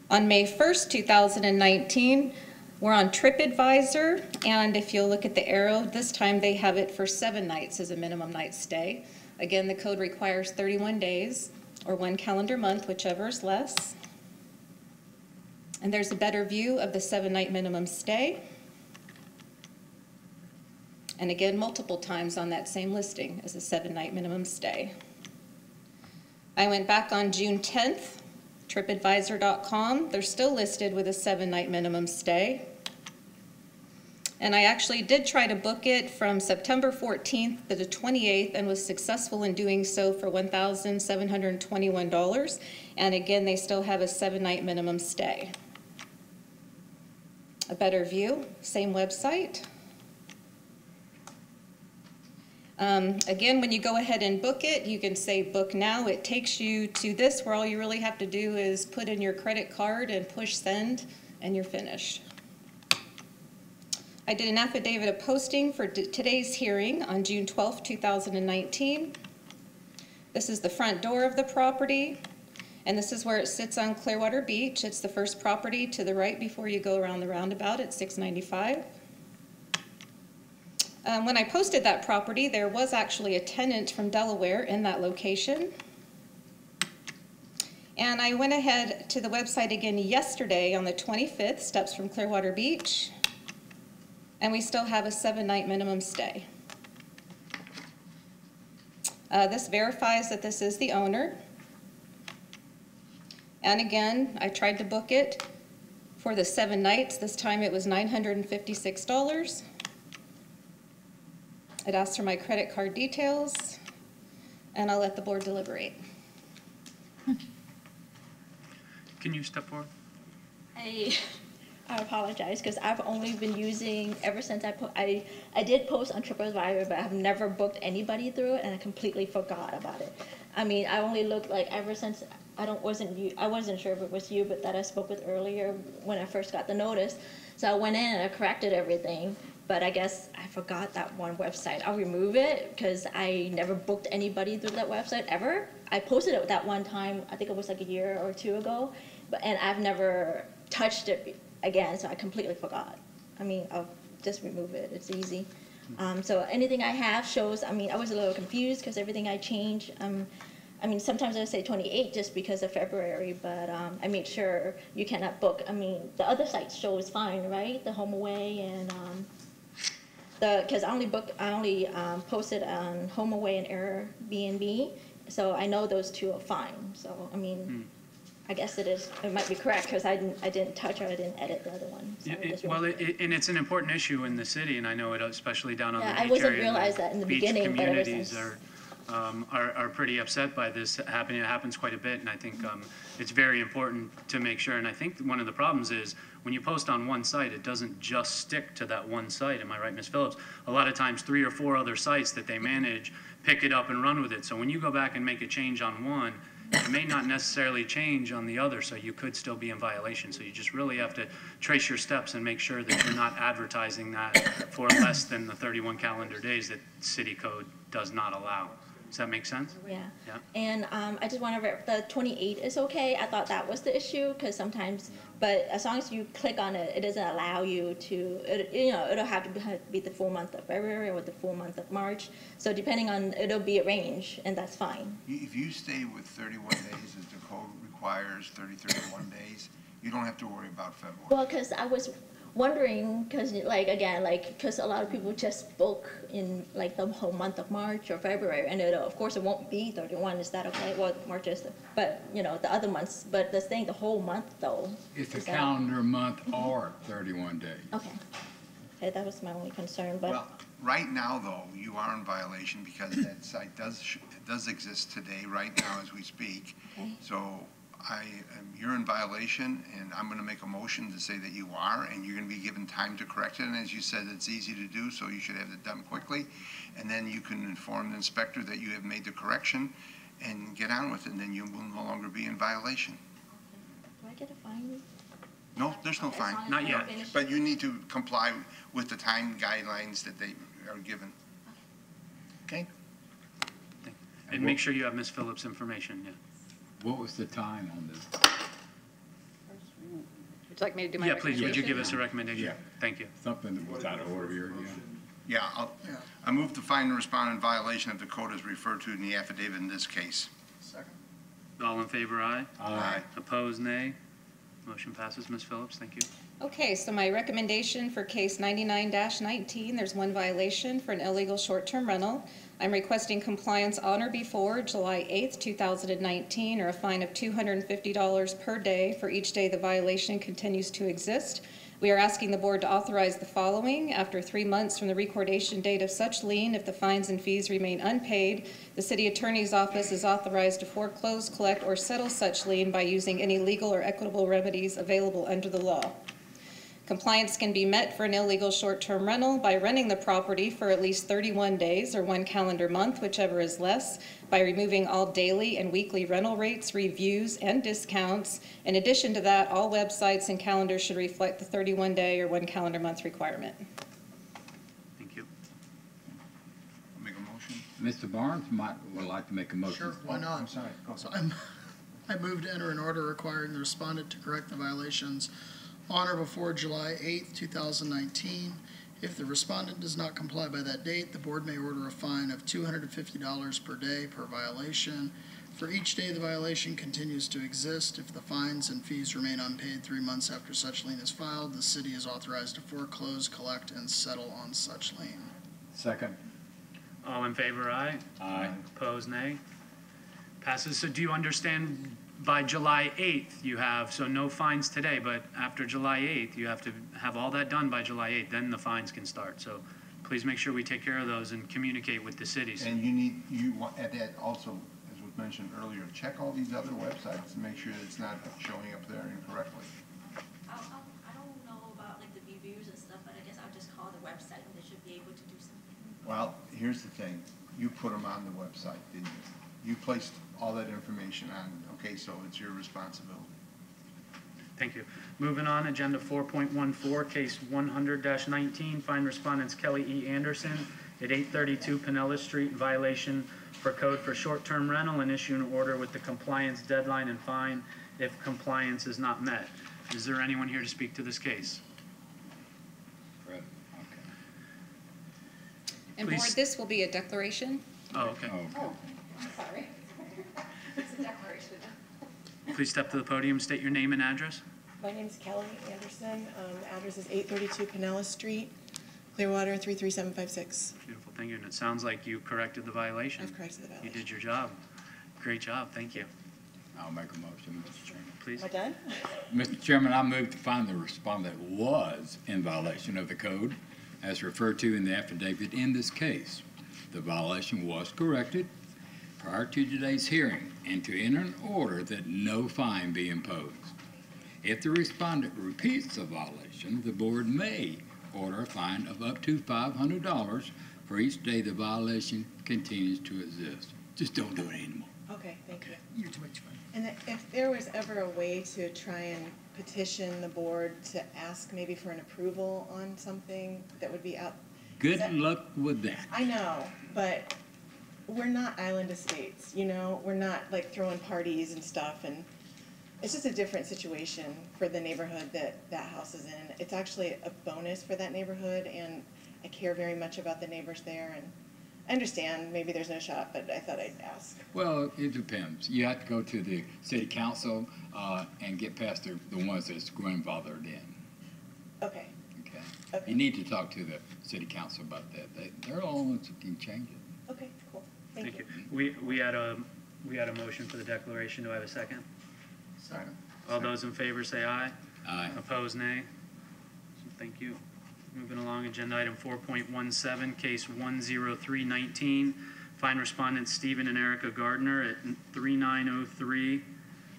On May 1st, 2019, we're on TripAdvisor, and if you'll look at the arrow, this time they have it for 7 nights as a minimum night stay. Again, the code requires 31 days or 1 calendar month, whichever is less. And there's a better view of the 7-night minimum stay. And again, multiple times on that same listing as a 7-night minimum stay. I went back on June 10th. TripAdvisor.com, they're still listed with a 7-night minimum stay. And I actually did try to book it from September 14th to the 28th and was successful in doing so for $1,721. And again, they still have a 7-night minimum stay. A better view, same website. Again, when you go ahead and book it, you can say book now. It takes you to this where all you really have to do is put in your credit card and push send, and you're finished. I did an affidavit of posting for today's hearing on June 12th, 2019. This is the front door of the property, and this is where it sits on Clearwater Beach. It's the first property to the right before you go around the roundabout at 695. When I posted that property, there was actually a tenant from Delaware in that location. And I went ahead to the website again yesterday on the 25th, Steps from Clearwater Beach, and we still have a 7-night minimum stay. This verifies that this is the owner. And again, I tried to book it for the 7 nights. This time it was $956. It asks for my credit card details, and I'll let the board deliberate. Can you step forward? I apologize because I've only been using ever since I did post on TripAdvisor, but I've never booked anybody through it, and I completely forgot about it. I mean, I only looked like ever since I wasn't sure if it was you, but that I spoke with earlier when I first got the notice. So I went in and I corrected everything, but I guess I forgot that one website. I'll remove it because I never booked anybody through that website ever. I posted it that one time, I think it was like a year or 2 ago, and I've never touched it again, so I completely forgot. I mean, I'll just remove it, it's easy. So anything I have shows, I mean, I was a little confused because everything I changed, I mean, sometimes I say 28 just because of February, but I made sure you cannot book. I mean, the other sites show is fine, right? The HomeAway and because I only posted on HomeAway and Airbnb, so I know those 2 are fine. So I mean, I guess it might be correct because I didn't touch or I didn't edit the other one. So And it's an important issue in the city, and I know it especially down on the beach I wasn't area. realize that in the beginning, but ever since. Are pretty upset by this happening. It happens quite a bit, and I think it's very important to make sure. And I think one of the problems is when you post on one site, it doesn't just stick to that one site. Am I right, Ms. Phillips? A lot of times 3 or 4 other sites that they manage pick it up and run with it. So when you go back and make a change on one, it may not necessarily change on the other, so you could still be in violation. So you just really have to trace your steps and make sure that you're not advertising that for less than the 31 calendar days that city code does not allow. Does that make sense? Yeah. Yeah. And I just want to the 28 is okay. I thought that was the issue because sometimes, but as long as you click on it, it doesn't allow you to, it'll have to be the full month of February or the full month of March. So depending on, it'll be a range, and that's fine. If you stay with 31 days, as the code requires, 31 days, you don't have to worry about February. Well, because I was wondering, because because a lot of people just book in like the whole month of March or February, and of course it won't be 31. Is that okay? Well, March is, but the other months. But the whole month though. It's a calendar month or 31 days. Okay. Okay, that was my only concern. But Well, right now though, you are in violation because that site does exist today, right now as we speak. Okay. So you're in violation, and I'm going to make a motion to say that you are, and you're going to be given time to correct it. And as you said, it's easy to do, so you should have it done quickly. And then you can inform the inspector that you have made the correction and get on with it, and then you will no longer be in violation. do I get a fine? No, there's no fine. Not yet. But you need to comply with the time guidelines that they are given. Okay? And make sure you have Ms. Phillips' information, yeah. What was the time on this? Would you like me to do my Yeah, please, would you recommendation? give us a recommendation? Yeah. Thank you. Something that was out of order here, yeah. Yeah, I move to find the respondent in violation of the code as referred to in the affidavit in this case. Second. All in favor, aye? Aye. Opposed, nay? Motion passes. Ms. Phillips, thank you. Okay, so my recommendation for case 99-19, there's one violation for an illegal short-term rental. I'm requesting compliance on or before July 8th, 2019, or a fine of $250 per day for each day the violation continues to exist. We are asking the board to authorize the following. After 3 months from the recordation date of such lien, if the fines and fees remain unpaid, the city attorney's office is authorized to foreclose, collect, or settle such lien by using any legal or equitable remedies available under the law. Compliance can be met for an illegal short-term rental by renting the property for at least 31 days or 1 calendar month, whichever is less, by removing all daily and weekly rental rates, reviews, and discounts. In addition to that, all websites and calendars should reflect the 31-day or 1 calendar month requirement. Thank you. I'll make a motion. Mr. Barnes would like to make a motion. Sure, why not? I'm sorry. So I move to enter an order requiring the respondent to correct the violations on or before July 8th, 2019. If the respondent does not comply by that date, the board may order a fine of $250 per day per violation. For each day the violation continues to exist, if the fines and fees remain unpaid 3 months after such lien is filed, the city is authorized to foreclose, collect, and settle on such lien. Second. All in favor, aye. Aye. Opposed, nay. Passes. So do you understand by July 8th you have, so no fines today, but after July 8th, you have to have all that done by July 8th, then the fines can start. So please make sure we take care of those and communicate with the cities. And you want, at that also, as was mentioned earlier, check all these other websites to make sure that it's not showing up there incorrectly. I don't know about like the reviews and stuff, but I guess I'll just call the website and they should be able to do something. Well, here's the thing. You put them on the website, didn't you? You placed all that information on, okay, so it's your responsibility. Thank you. Moving on, agenda 4.14, case 100-19, find respondents Kelly E. Anderson at 832 Pinellas Street in violation for code for short-term rental and issue an order with the compliance deadline and fine if compliance is not met. Is there anyone here to speak to this case? Fred, And Please. board, this will be a declaration. Oh, okay. Oh, I'm sorry. It's a declaration. Please step to the podium, state your name and address. My name's Kelly Anderson. The address is 832 Pinellas Street, Clearwater 33756. Beautiful, thank you. And it sounds like you corrected the violation. I've corrected the violation. You did your job. Great job, thank you. I'll make a motion, Mr. Chairman. Please. Am I done? Mr. Chairman, I move to find the respondent was in violation of the code as referred to in the affidavit in this case. The violation was corrected prior to today's hearing and to enter an order that no fine be imposed. If the respondent repeats the violation, the board may order a fine of up to $500 for each day the violation continues to exist. Just don't do it anymore. Okay, thank you. You're too much fun. And if there was ever a way to try and petition the board to ask maybe for an approval on something that would be out. Good luck with that. I know, but we're not island estates, you know? We're not like throwing parties and stuff, and it's just a different situation for the neighborhood that that house is in. It's actually a bonus for that neighborhood, and I care very much about the neighbors there, and I understand maybe there's no shot, but I thought I'd ask. Well, it depends. You have to go to the city council and get past the ones that's grandfathered in. Okay. Okay. You need to talk to the city council about that. They're the only ones who can change it. Okay, cool. Thank you. We had a motion for the declaration. Do I have a second? Second. All those in favor say aye. Aye. Opposed, nay. Thank you. Moving along, agenda item 4.17, case 10319. Find respondents Stephen and Erica Gardner at 3903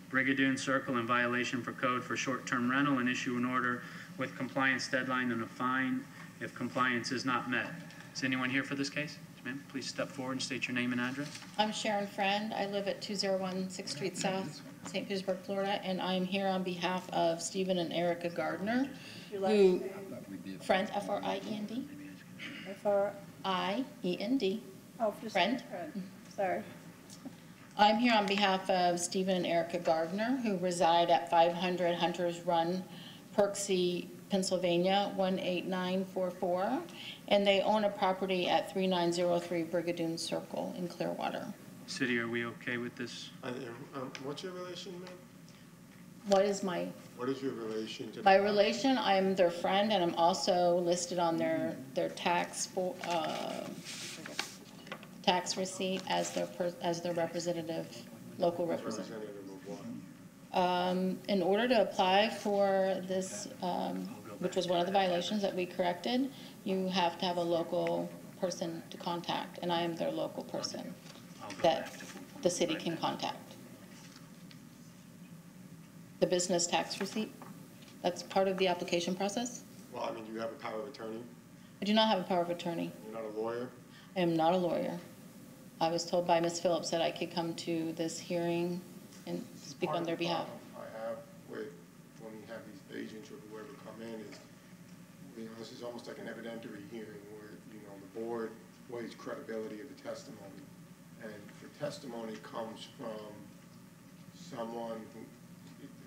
Brigadoon Circle in violation for code for short-term rental and issue an order with compliance deadline and a fine if compliance is not met. Is anyone here for this case? Ma'am, please step forward and state your name and address. I'm Sharon Friend. I live at 201 6th Street South, St. Petersburg, Florida, and I'm here on behalf of Stephen and Erica Gardner, who, Friend, F-R-I-E-N-D? F-R-I-E-N-D. Oh, just Friend. Sorry. I'm here on behalf of Stephen and Erica Gardner, who reside at 500 Hunters Run, Perksey, Pennsylvania, 18944, and they own a property at 3903 Brigadoon Circle in Clearwater. City, are we okay with this? What's your relation, ma'am? What is my... What is your relation to? My relation, I'm their friend, and I'm also listed on their tax receipt as their representative, local representative. In order to apply for this, which was one of the violations that we corrected, you have to have a local person to contact, and I am their local person that the city can contact. The business tax receipt, that's part of the application process. Well, I mean, you have a power of attorney? I do not have a power of attorney. You're not a lawyer? I am not a lawyer. I was told by Ms. Phillips that I could come to this hearing and speak on their behalf. I have with, when we have these agents or whoever come in, is, you know, this is almost like an evidentiary hearing where, you know, the board weighs credibility of the testimony. And the testimony comes from someone who,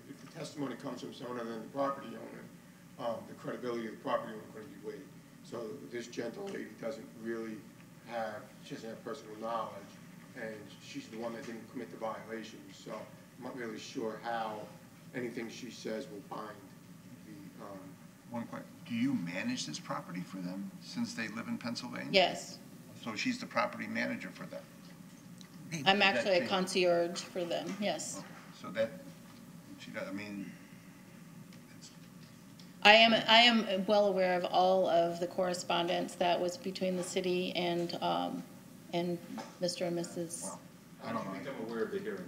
if the testimony comes from someone other than the property owner, the credibility of the property owner is going to be weighed. So this gentle lady doesn't really have, she doesn't have personal knowledge, and she's the one that didn't commit the violation. So I'm not really sure how anything she says will bind the. One question: do you manage this property for them since they live in Pennsylvania? Yes. So she's the property manager for them. I'm actually a concierge for them, yes. So that, she does, I mean, I am well aware of all of the correspondence that was between the city and Mr. and Mrs. I don't know. Become aware of the hearing today.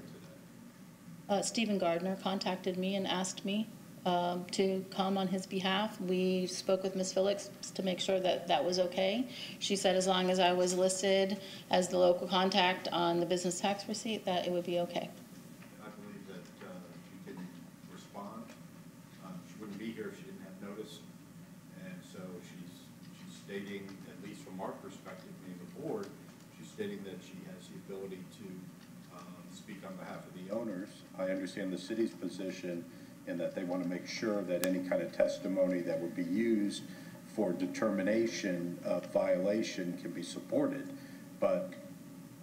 Stephen Gardner contacted me and asked me to come on his behalf. We spoke with Ms. Phillips to make sure that that was okay. She said as long as I was listed as the local contact on the business tax receipt, that it would be okay. I believe that she can respond. She wouldn't be here if she didn't have notice. And so she's stating, at least from our perspective, being the board, she's stating that she has the ability to speak on behalf of the owners. I understand the city's position in that they want to make sure that any kind of testimony that would be used for determination of violation can be supported. But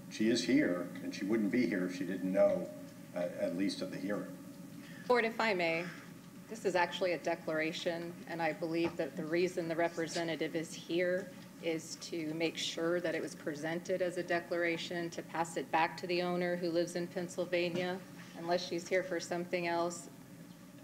she is here, and she wouldn't be here if she didn't know, at least at the hearing. Board, if I may, this is actually a declaration, and I believe that the reason the representative is here is to make sure that it was presented as a declaration, to pass it back to the owner who lives in Pennsylvania, unless she's here for something else.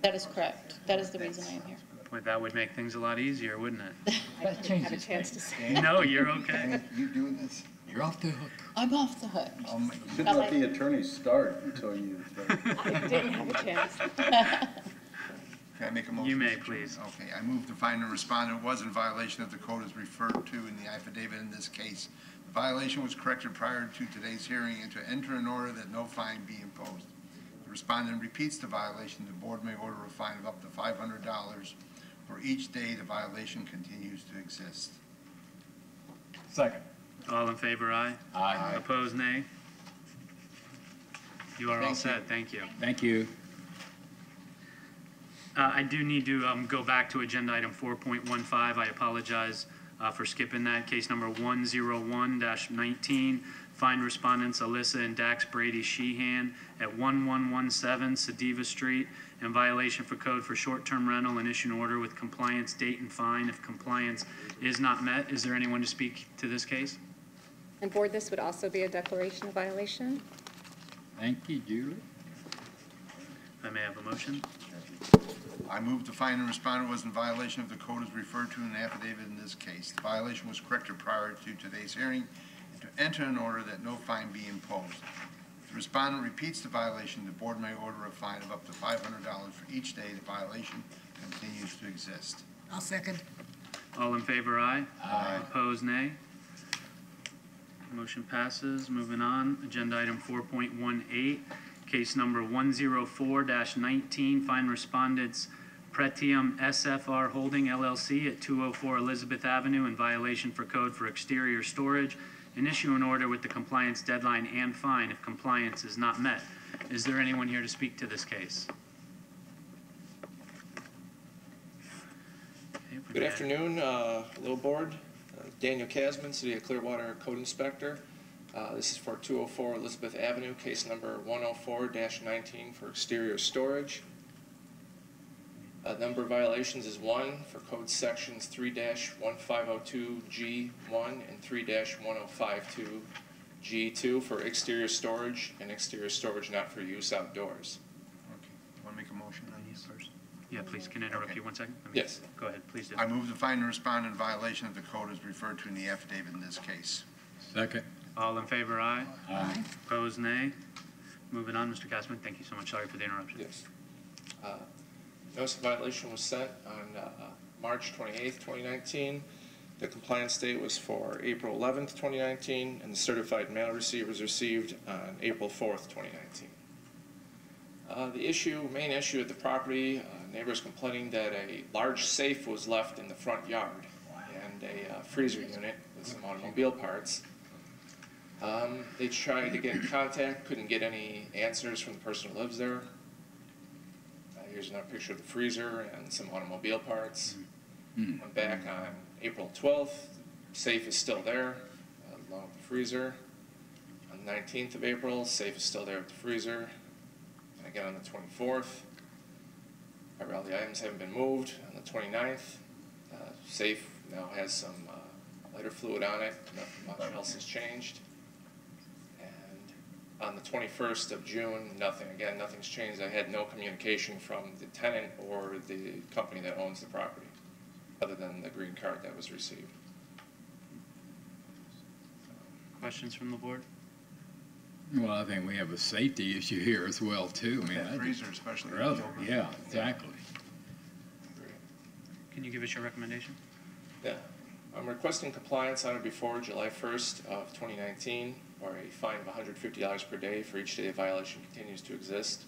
That is correct. That is the reason I am here. Boy, that would make things a lot easier, wouldn't it? I didn't have a chance to say. No, you're okay. You doing this? You're off the hook. I'm off the hook. You shouldn't let the attorney start until you. I didn't have a chance. Can I make a motion? You may, Mr. Chairman? please. Okay, I move to find the respondent was in violation of the code as referred to in the affidavit in this case. The violation was corrected prior to today's hearing and to enter an order that no fine be imposed. The respondent repeats the violation, the board may order a fine of up to $500 for each day the violation continues to exist. Second. All in favor, aye? Aye. Opposed, nay? You are all Thank you. set, thank you. Thank you. I do need to go back to agenda item 4.15. I apologize for skipping that. Case number 101-19. Find respondents Alyssa and Dax Brady Sheehan at 1117 Sediva Street in violation for code for short-term rental and issue an order with compliance date and fine if compliance is not met. Is there anyone to speak to this case? And board, this would also be a declaration of violation. Thank you, Julie. If I may have a motion. I move to find the respondent was in violation of the code as referred to in the affidavit in this case. The violation was corrected prior to today's hearing and to enter an order that no fine be imposed. If the respondent repeats the violation, the board may order a fine of up to $500 for each day the violation continues to exist. I'll second. All in favor, aye? Aye. Opposed, nay? Motion passes. Moving on, agenda item 4.18, case number 104-19, find respondents Pretium SFR Holding LLC at 204 Elizabeth Avenue in violation for code for exterior storage and issue an order with the compliance deadline and fine if compliance is not met. Is there anyone here to speak to this case? Okay, Good afternoon, Little Board. Daniel Kasman, City of Clearwater Code Inspector. This is for 204 Elizabeth Avenue, case number 104-19 for exterior storage. Number of violations is 1 for code sections 3-1502G1 and 3-1052G2 for exterior storage and exterior storage not for use outdoors. Okay. Want to make a motion on these first? Yeah, please, can I interrupt you 1 second? Yes. Go ahead, please do. I move to find the respondent in violation of the code as referred to in the affidavit in this case. Second. All in favor, aye? Aye. Opposed, nay? Moving on, Mr. Kasman, thank you so much. Sorry for the interruption. Yes. Notice of violation was sent on March 28th, 2019. The compliance date was for April 11th, 2019, and the certified mail receipt was received on April 4th, 2019. The main issue at the property, neighbors complaining that a large safe was left in the front yard and a freezer unit with some automobile parts. They tried to get in contact, couldn't get any answers from the person who lives there. Here's another picture of the freezer and some automobile parts. Went back on April 12th. Safe is still there, along with the freezer. On the 19th of April, safe is still there with the freezer. And again on the 24th. All the items haven't been moved. On the 29th, safe now has some lighter fluid on it, nothing much else has changed. And on the 21st of June, nothing's changed. I had no communication from the tenant or the company that owns the property, other than the green card that was received. Questions from the board? Well, I think we have a safety issue here as well, too. I mean, That freezer especially. for Really? children. Yeah, exactly. Can you give us your recommendation? Yeah. I'm requesting compliance on or before July 1st of 2019, or a fine of $150 per day for each day a violation continues to exist.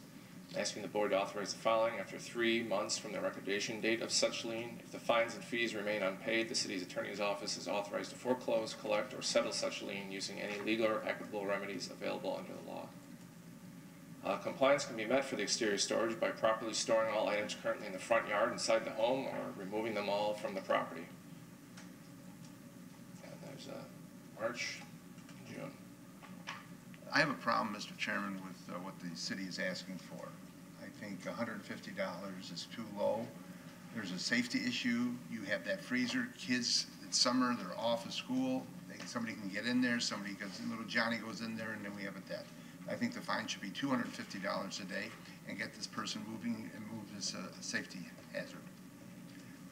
I'm asking the board to authorize the following. After 3 months from the recordation date of such lien, if the fines and fees remain unpaid, the city's attorney's office is authorized to foreclose, collect, or settle such lien using any legal or equitable remedies available under the law. Compliance can be met for the exterior storage by properly storing all items currently in the front yard inside the home, or removing them all from the property. And there's March, June. I have a problem, Mr. Chairman, with what the city is asking for. I think $150 is too low. There's a safety issue. You have that freezer. Kids, it's summer, they're off of school. Somebody can get in there, little Johnny goes in there, and then we have a death. I think the fine should be $250 a day and get this person moving and move this safety hazard.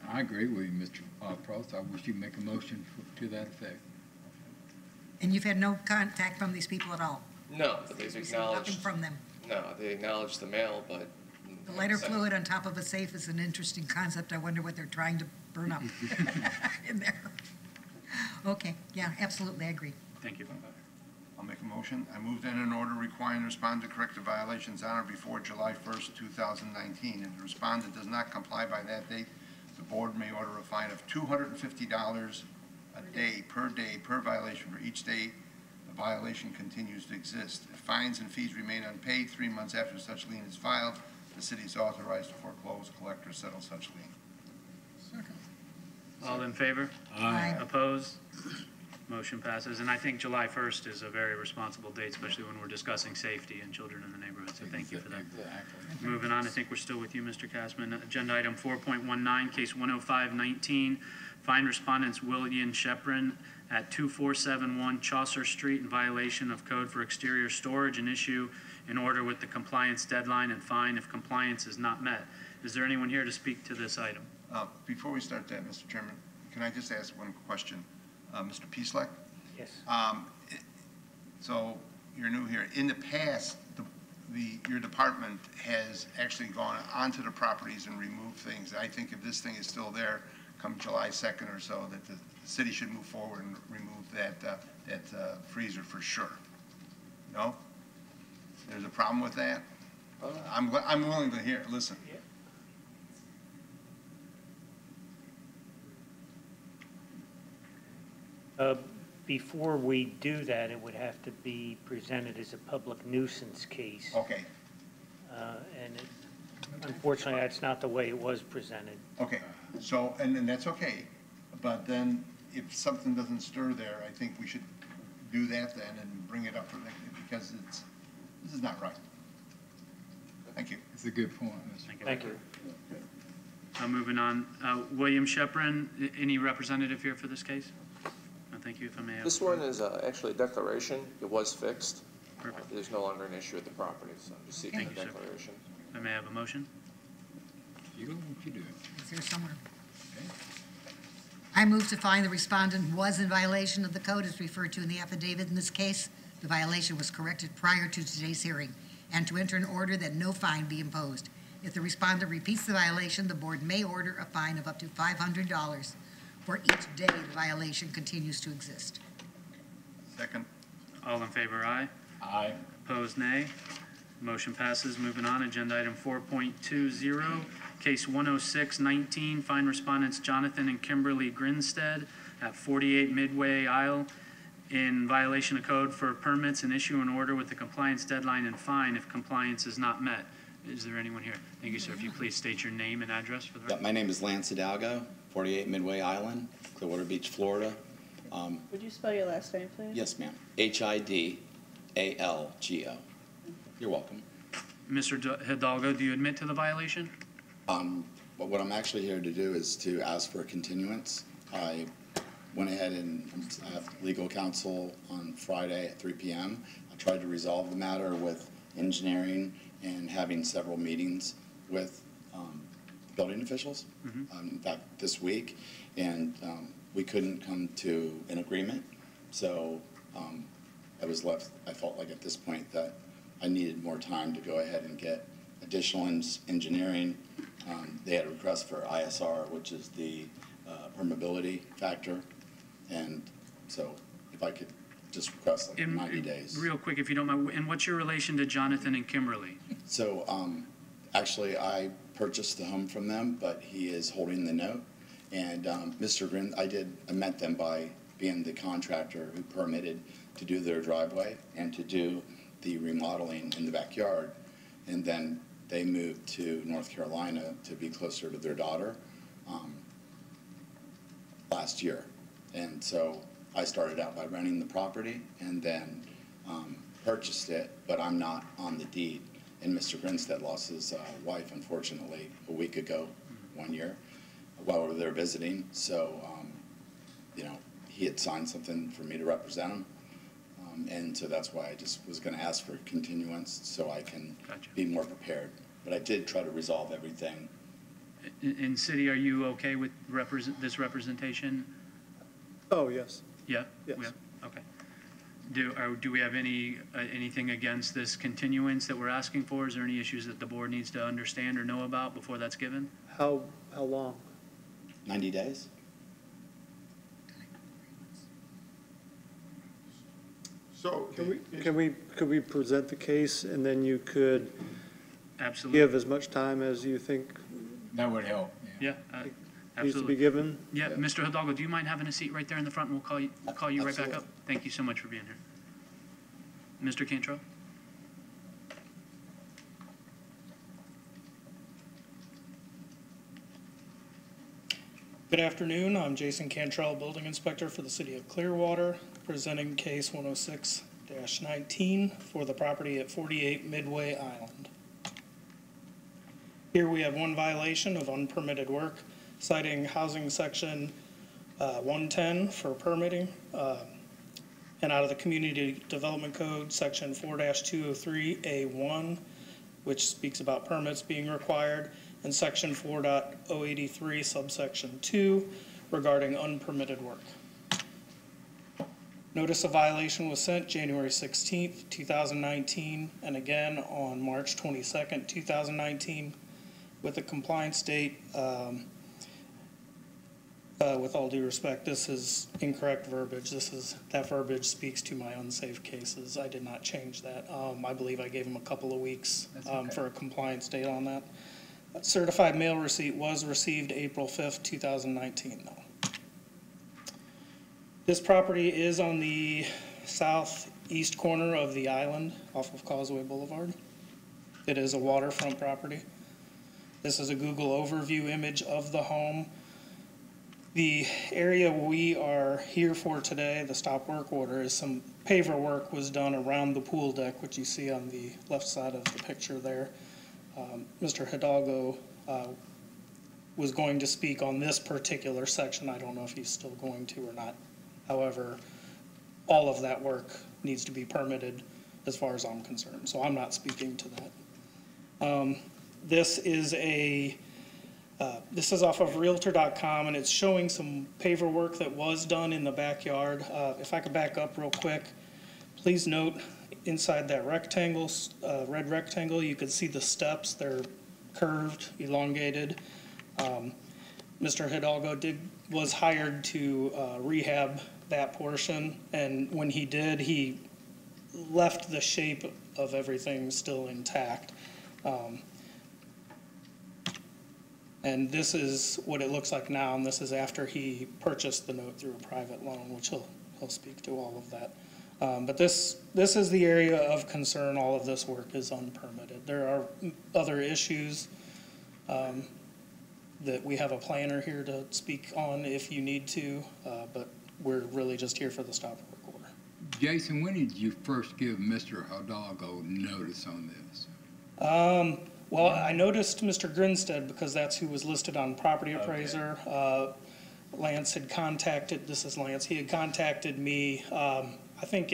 I agree with you, Mr. Prost. I wish you'd make a motion to that effect. And you've had no contact from these people at all? No, but they've acknowledged. Nothing from them? No, they acknowledged the mail, but. The lighter fluid on top of a safe is an interesting concept. I wonder what they're trying to burn up in there. Okay, yeah, absolutely, I agree. Thank you. I'll make a motion. I move to enter an order requiring the respondent to correct the violations on or before July 1st, 2019. If the respondent does not comply by that date, the board may order a fine of $250 a day per violation for each day the violation continues to exist. If fines and fees remain unpaid 3 months after such lien is filed, the city is authorized to foreclose, collect, or settle such lien. Second. All in favor? Aye. Opposed? Motion passes. And I think July 1st is a very responsible date, especially when we're discussing safety and children in the neighborhood. So thank you for that. Exactly. Moving on, I think we're still with you, Mr. Cashman. Agenda item 4.19, case 10519, fine respondents William Shepron at 2471 Chaucer Street in violation of code for exterior storage, and issue an order with the compliance deadline and fine if compliance is not met. Is there anyone here to speak to this item? Before we start that, Mr. Chairman, can I just ask one question? Mr. Pieslek? Yes. So you're new here. In the past, your department has actually gone onto the properties and removed things. I think if this thing is still there come July 2nd or so, that the city should move forward and remove that freezer for sure. No? There's a problem with that? I'm willing to hear. Listen. Before we do that, it would have to be presented as a public nuisance case. Okay. Unfortunately, that's not the way it was presented. Okay. So, and then that's okay. But then if something doesn't stir there, I think we should do that then and bring it up for because this is not right. Thank you. It's a good point. Thank you. Moving on, William Shepron, any representative here for this case? Thank you, if I may have. This one is actually a declaration. It was fixed. Perfect. There's no longer an issue with the property, so I'm just seeking a Thank you, sir. declaration. If I may have a motion? You don't want you do it. Is there somewhere? I move to find the respondent was in violation of the code as referred to in the affidavit in this case. The violation was corrected prior to today's hearing, and to enter an order that no fine be imposed. If the respondent repeats the violation, the board may order a fine of up to $500 for each day the violation continues to exist. Second. All in favor, aye. Aye. Opposed, nay. Motion passes. Moving on, agenda item 4.20, case 10619, fine respondents Jonathan and Kimberly Grinstead at 48 Midway Isle in violation of code for permits, and issue an order with the compliance deadline and fine if compliance is not met. Is there anyone here? Thank you, sir. If you please state your name and address for the record. My name is Lance Hidalgo, 48 Midway Island, Clearwater Beach, Florida. Would you spell your last name, please? Yes, ma'am. Hidalgo. You're welcome. Mr. Hidalgo, do you admit to the violation? But what I'm actually here to do is to ask for a continuance. I went ahead and have legal counsel on Friday at 3 p.m. I tried to resolve the matter with engineering and having several meetings with building officials, in fact, this week, and we couldn't come to an agreement. So I felt like at this point that I needed more time to go ahead and get additional engineering. They had a request for ISR, which is the permeability factor. And so if I could just request like 90 days. Real quick, if you don't mind, and what's your relation to Jonathan and Kimberly? So actually, I purchased the home from them, but he is holding the note. And Mr. Grin, I met them by being the contractor who permitted to do their driveway and to do the remodeling in the backyard. And then they moved to North Carolina to be closer to their daughter last year. And so I started out by renting the property and then purchased it, but I'm not on the deed. And Mr. Grinstead lost his wife, unfortunately, a week ago, 1 year, while we were there visiting. So, you know, he had signed something for me to represent him. And so that's why I just was going to ask for continuance so I can be more prepared. But I did try to resolve everything. In city, are you okay with this representation? Oh, yes. Yeah? Yes. Yeah? Okay. Do we have anything against this continuance that we're asking for? Is there any issues that the board needs to understand or know about before that's given? How long? 90 days. So could we present the case and then you could absolutely give as much time as you think that would help? Yeah, needs to be given? Yeah, Mr. Hidalgo, do you mind having a seat right there in the front, and we'll call you right back up? Thank you so much for being here. Mr. Cantrell? Good afternoon. I'm Jason Cantrell, Building Inspector for the City of Clearwater, presenting case 106-19 for the property at 48 Midway Island. Here we have one violation of unpermitted work, citing Housing Section 110 for permitting, and out of the Community Development Code, Section 4-203A1, which speaks about permits being required, and Section 4.083, subsection 2, regarding unpermitted work. Notice of violation was sent January 16th, 2019, and again on March 22nd, 2019, with a compliance date. With all due respect, this is incorrect verbiage. That verbiage speaks to my unsafe cases. I did not change that. I believe I gave him a couple of weeks for a compliance date on that. Certified mail receipt was received April 5th, 2019, though. This property is on the southeast corner of the island off of Causeway Boulevard. It is a waterfront property. This is a Google overview image of the home. The area we are here for today, the stop work order, is some paver work was done around the pool deck, which you see on the left side of the picture there. Mr. Hidalgo was going to speak on this particular section. I don't know if he's still going to or not. However, all of that work needs to be permitted as far as I'm concerned, so I'm not speaking to that. This is off of Realtor.com, and it's showing some paver work that was done in the backyard. If I could back up real quick, please note inside that rectangle, red rectangle, you can see the steps. They're curved, elongated. Mr. Hidalgo was hired to rehab that portion, and when he did, he left the shape of everything still intact. And this is what it looks like now, and this is after he purchased the note through a private loan, which he'll speak to all of that. But this is the area of concern. All of this work is unpermitted. There are other issues that we have a planner here to speak on if you need to, but we're really just here for the stop work order. Jason, when did you first give Mr. Hidalgo notice on this? Well, I noticed Mr. Grinstead because that's who was listed on property appraiser. Lance had contacted, this is Lance, he had contacted me, I think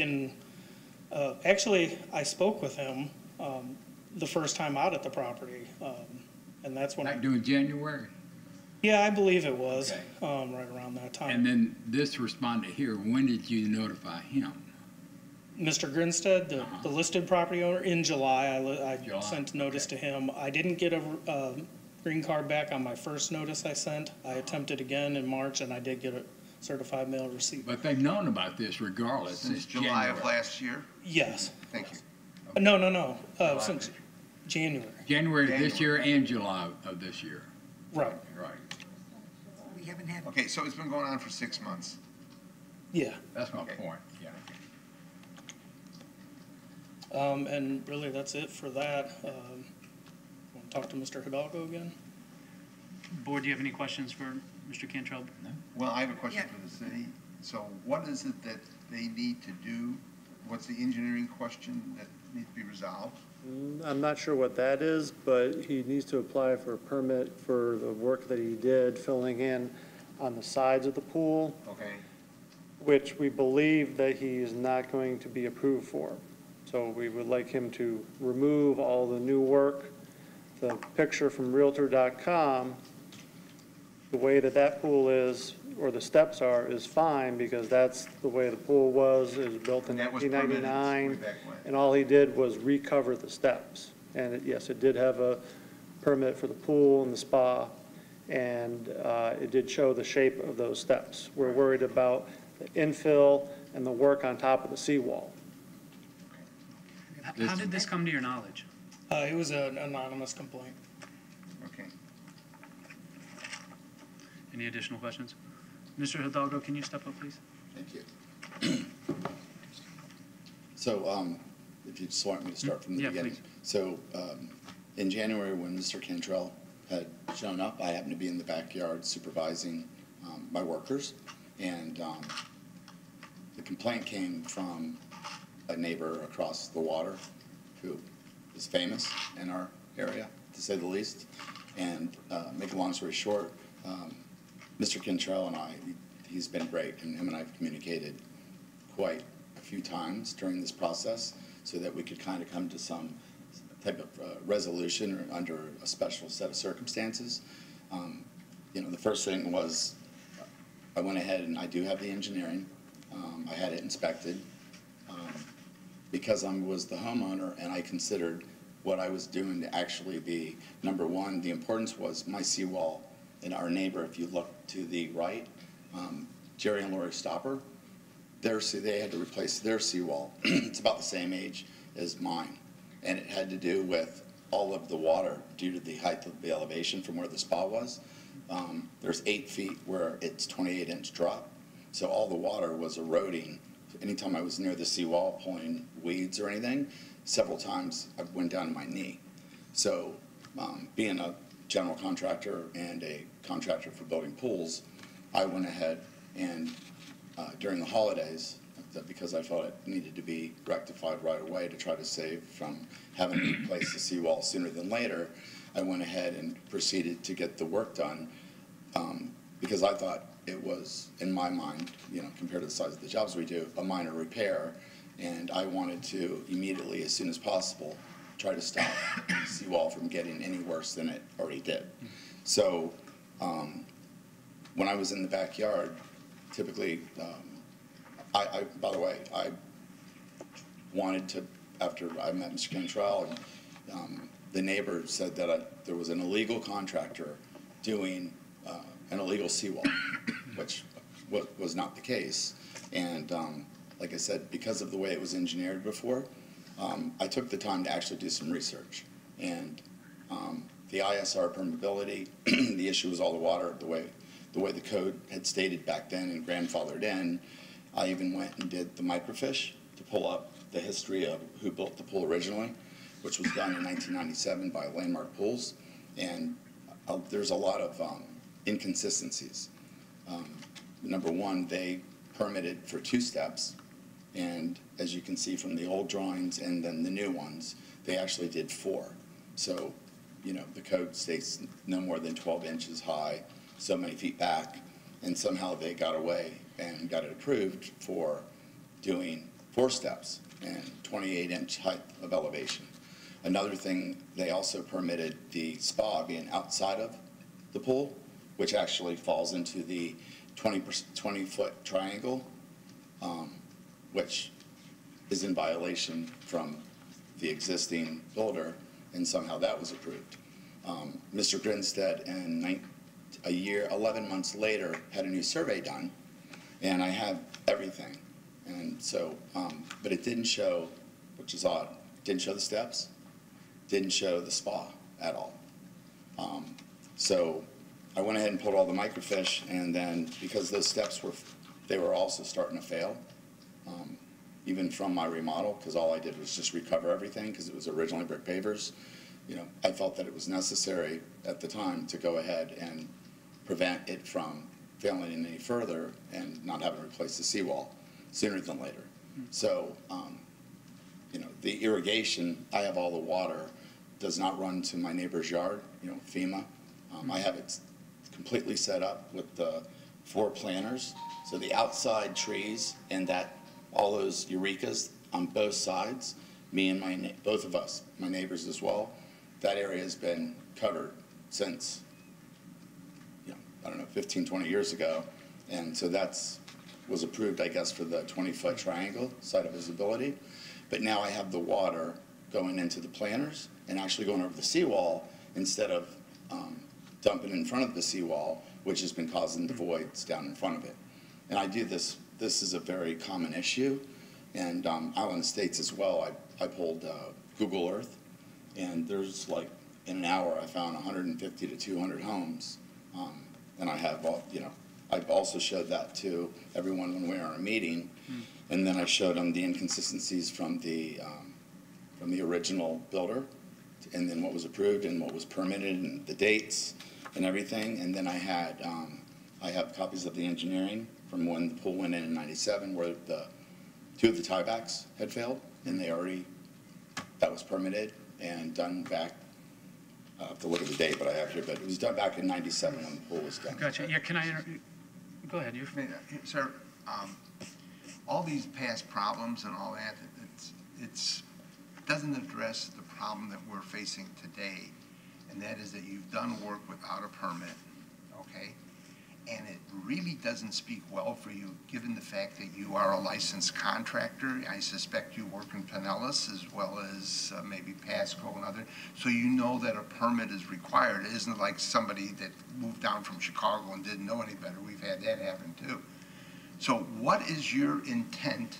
actually, I spoke with him the first time out at the property, and that's when. Like doing January? Yeah, I believe it was, Okay. right around that time. And then this respondent here, when did you notify him? Mr. Grinstead, the listed property owner, in July, I July, sent notice to him. I didn't get a green card back on my first notice I sent. I attempted again in March, and I did get a certified mail receipt. But they've known about this regardless. Since July of last year? Yes. Thank you. No, since January. January of this year and July of this year. Right. Right. We haven't had. Okay, so it's been going on for 6 months. Yeah. That's my point, yeah. And really, that's it for that. Want to talk to Mr. Hidalgo again? Board, do you have any questions for Mr. Cantrell? No. Well, I have a question for the city. So what is it that they need to do? What's the engineering question that needs to be resolved? I'm not sure what that is, but he needs to apply for a permit for the work that he did filling in on the sides of the pool. Okay. Which we believe that he is not going to be approved for. So we would like him to remove all the new work. The picture from Realtor.com, the way that pool is, or the steps are, is fine, because that's the way the pool was. It was built in 1999, and all he did was recover the steps. And yes, it did have a permit for the pool and the spa, and it did show the shape of those steps. We're worried about the infill and the work on top of the seawall. How did this come to your knowledge? It was an anonymous complaint. Okay. Any additional questions? Mr. Hidalgo, can you step up, please? Thank you. So, if you just want me to start from the beginning. Please. So, in January, when Mr. Cantrell had shown up, I happened to be in the backyard supervising my workers, and the complaint came from a neighbor across the water who is famous in our area, to say the least. And make a long story short, Mr. Cantrell and I, he's been great, and him and I have communicated quite a few times during this process so that we could kind of come to some type of resolution or under a special set of circumstances. The first thing was I went ahead and I do have the engineering. I had it inspected. Because I was the homeowner and I considered what I was doing to actually be, number one, the importance was my seawall and our neighbor, if you look to the right, Jerry and Lori Stopper, they had to replace their seawall. It's about the same age as mine. And it had to do with all of the water due to the height of the elevation from where the spa was. There's 8 feet where it's 28-inch drop. So all the water was eroding. Anytime I was near the seawall pulling weeds or anything, several times I went down to my knee. So being a general contractor and a contractor for building pools, I went ahead and during the holidays, because I felt it needed to be rectified right away to try to save from having to replace the seawall sooner than later, I went ahead and proceeded to get the work done because I thought it was, in my mind, compared to the size of the jobs we do, a minor repair, and I wanted to immediately, as soon as possible, try to stop the seawall from getting any worse than it already did. So when I was in the backyard, typically, by the way, I wanted to, after I met Mr. Cantrell, and the neighbor said that there was an illegal contractor doing an illegal seawall, which was not the case. And like I said, because of the way it was engineered before, I took the time to actually do some research. And the ISR permeability, the issue was all the water, the way the code had stated back then and grandfathered in. I even went and did the microfiche to pull up the history of who built the pool originally, which was done in 1997 by Landmark Pools. And there's a lot of inconsistencies. Number one, they permitted for 2 steps, and as you can see from the old drawings and then the new ones, they actually did 4. So, the code states no more than 12 inches high, so many feet back, and somehow they got away and got it approved for doing 4 steps and 28-inch height of elevation. Another thing, they also permitted the spa being outside of the pool, which actually falls into the 20-foot triangle, which is in violation from the existing builder, and somehow that was approved. Mr. Grinstead, in 11 months later, had a new survey done, and I have everything. And so, but it didn't show, which is odd, didn't show the steps, didn't show the spa at all. So I went ahead and pulled all the microfiche, and then because those steps they were also starting to fail, even from my remodel, because all I did was just recover everything because it was originally brick pavers. You know, I felt that it was necessary at the time to go ahead and prevent it from failing any further and not having to replace the seawall sooner than later. So, you know, the irrigation, I have all the water, does not run to my neighbor's yard, you know, FEMA. I have it completely set up with the 4 planters. So the outside trees and all those eurekas on both sides, me and both of us, my neighbors as well, that area has been covered since, you know, I don't know, 15, 20 years ago. And so was approved, I guess, for the 20-foot triangle site of visibility. But now I have the water going into the planters and actually going over the seawall instead of dumping in front of the seawall, which has been causing the voids down in front of it. And I do this is a very common issue. And Island Estates as well, I pulled Google Earth, and there's like, in an hour, I found 150 to 200 homes. And I have, you know, I've also showed that to everyone when we were in a meeting. And then I showed them the inconsistencies from the original builder, and then what was approved and what was permitted and the dates and everything. And then I have copies of the engineering from when the pool went in 97, where 2 of the tiebacks had failed, and that was permitted and done back, I have to look at the date, but I have here, but it was done back in 97 when the pool was done. Gotcha. Yeah, can I, go ahead. Sir, all these past problems and all that, it doesn't address the problem that we're facing today, and that is that you've done work without a permit, okay? And it really doesn't speak well for you, given the fact that you are a licensed contractor. I suspect you work in Pinellas as well as maybe Pasco and other, so you know that a permit is required. It isn't like somebody that moved down from Chicago and didn't know any better. We've had that happen too. So what is your intent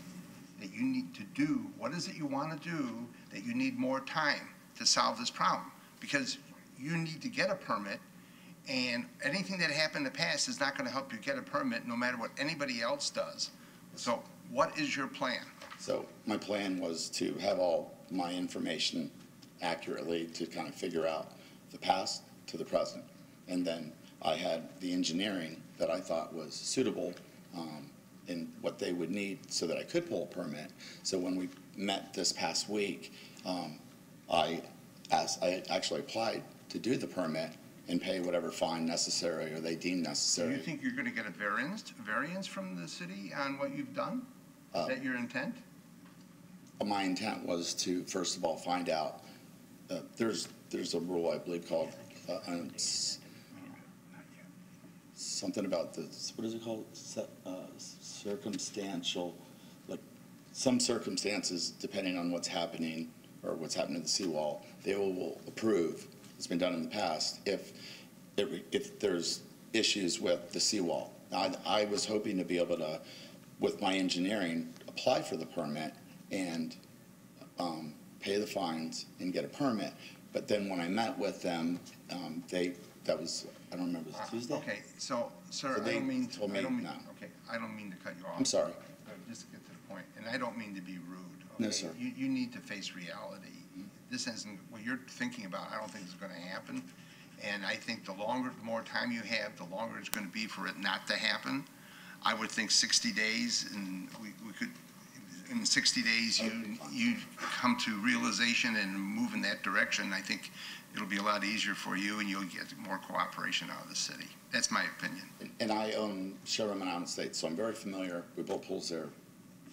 that you need to do? What is it you want to do that you need more time to solve this problem? Because you need to get a permit, and anything that happened in the past is not going to help you get a permit no matter what anybody else does. So what is your plan? So my plan was to have all my information accurately to kind of figure out the past to the present. And then I had the engineering that I thought was suitable in what they would need so that I could pull a permit. So when we met this past week, I actually applied to do the permit and pay whatever fine necessary or they deem necessary. Do you think you're going to get a variance from the city on what you've done? Is that your intent? My intent was to, first of all, find out, there's a rule, I believe, called something about what is it called? Circumstantial, like some circumstances, depending on what's happening or what's happening to the seawall, they will approve. It's been done in the past if there's issues with the seawall. I was hoping to be able to, with my engineering, apply for the permit and pay the fines and get a permit. But then when I met with them, that was, I don't remember, it was Tuesday? Okay, so, sir, So I don't mean to cut you off. I'm sorry. Just to get to the point, and I don't mean to be rude. Okay? No, sir. You need to face reality. This isn't, what you're thinking about, I don't think is going to happen. And I think the more time you have, the longer it's going to be for it not to happen. I would think 60 days, and we could, in 60 days, you come to realization and move in that direction, I think it'll be a lot easier for you and you'll get more cooperation out of the city. That's my opinion. And I own showroom in Island State, so I'm very familiar. We build pools there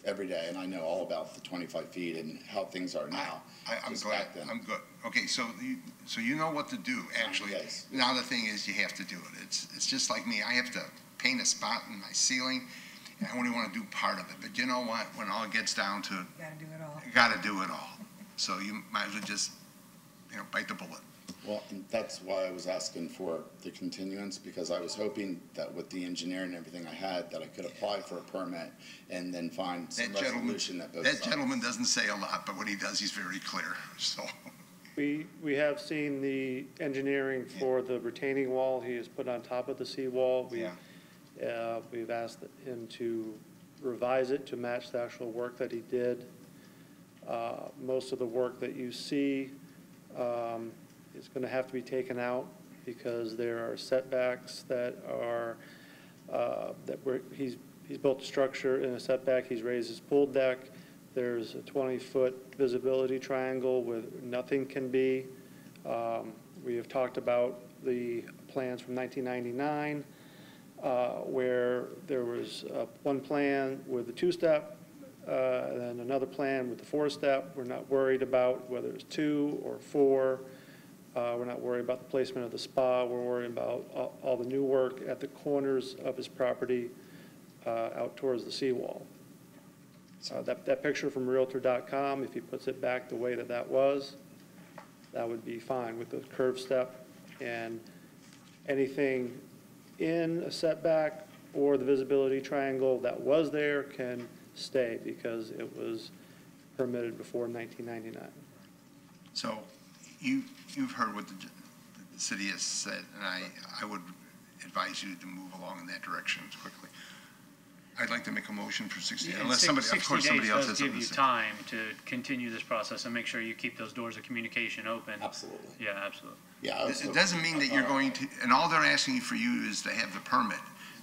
every day, and I know all about the 25 feet and how things are now. I'm glad. I'm good. Okay, so you know what to do, actually. Yes. Now the thing is, you have to do it. It's just like me. I have to paint a spot in my ceiling, and I only want to do part of it. But you know what? When all gets down to it, Gotta do it all. you got to do it all. So you might as well just, bite the bullet. Well, and that's why I was asking for the continuance, because I was hoping that with the engineering and everything I had, that I could apply for a permit and then find some resolution that both sides. That gentleman doesn't say a lot, but when he does, he's very clear, so. We have seen the engineering for the retaining wall he has put on top of the seawall. We've asked him to revise it to match the actual work that he did. Most of the work that you see is going to have to be taken out because there are setbacks that are, he's built a structure in a setback, he's raised his pool deck, there's a 20-foot visibility triangle where nothing can be. We have talked about the plans from 1999 where there was one plan with the two-step, then another plan with the four-step. We're not worried about whether it's 2 or 4. We're not worried about the placement of the spa. We're worried about all the new work at the corners of his property out towards the seawall. That picture from Realtor.com, if he puts it back the way that was, that would be fine with the curved step, and anything in a setback or the visibility triangle that was there can stay because it was permitted before 1999. So you've heard what the city has said, and I would advise you to move along in that direction quickly. I'd like to make a motion for 60, unless somebody, of course, somebody else has something to say. 60 days does give you time to continue this process and make sure you keep those doors of communication open. Absolutely. Yeah, absolutely. Yeah. It doesn't mean that you're going to, and all they're asking for you is to have the permit.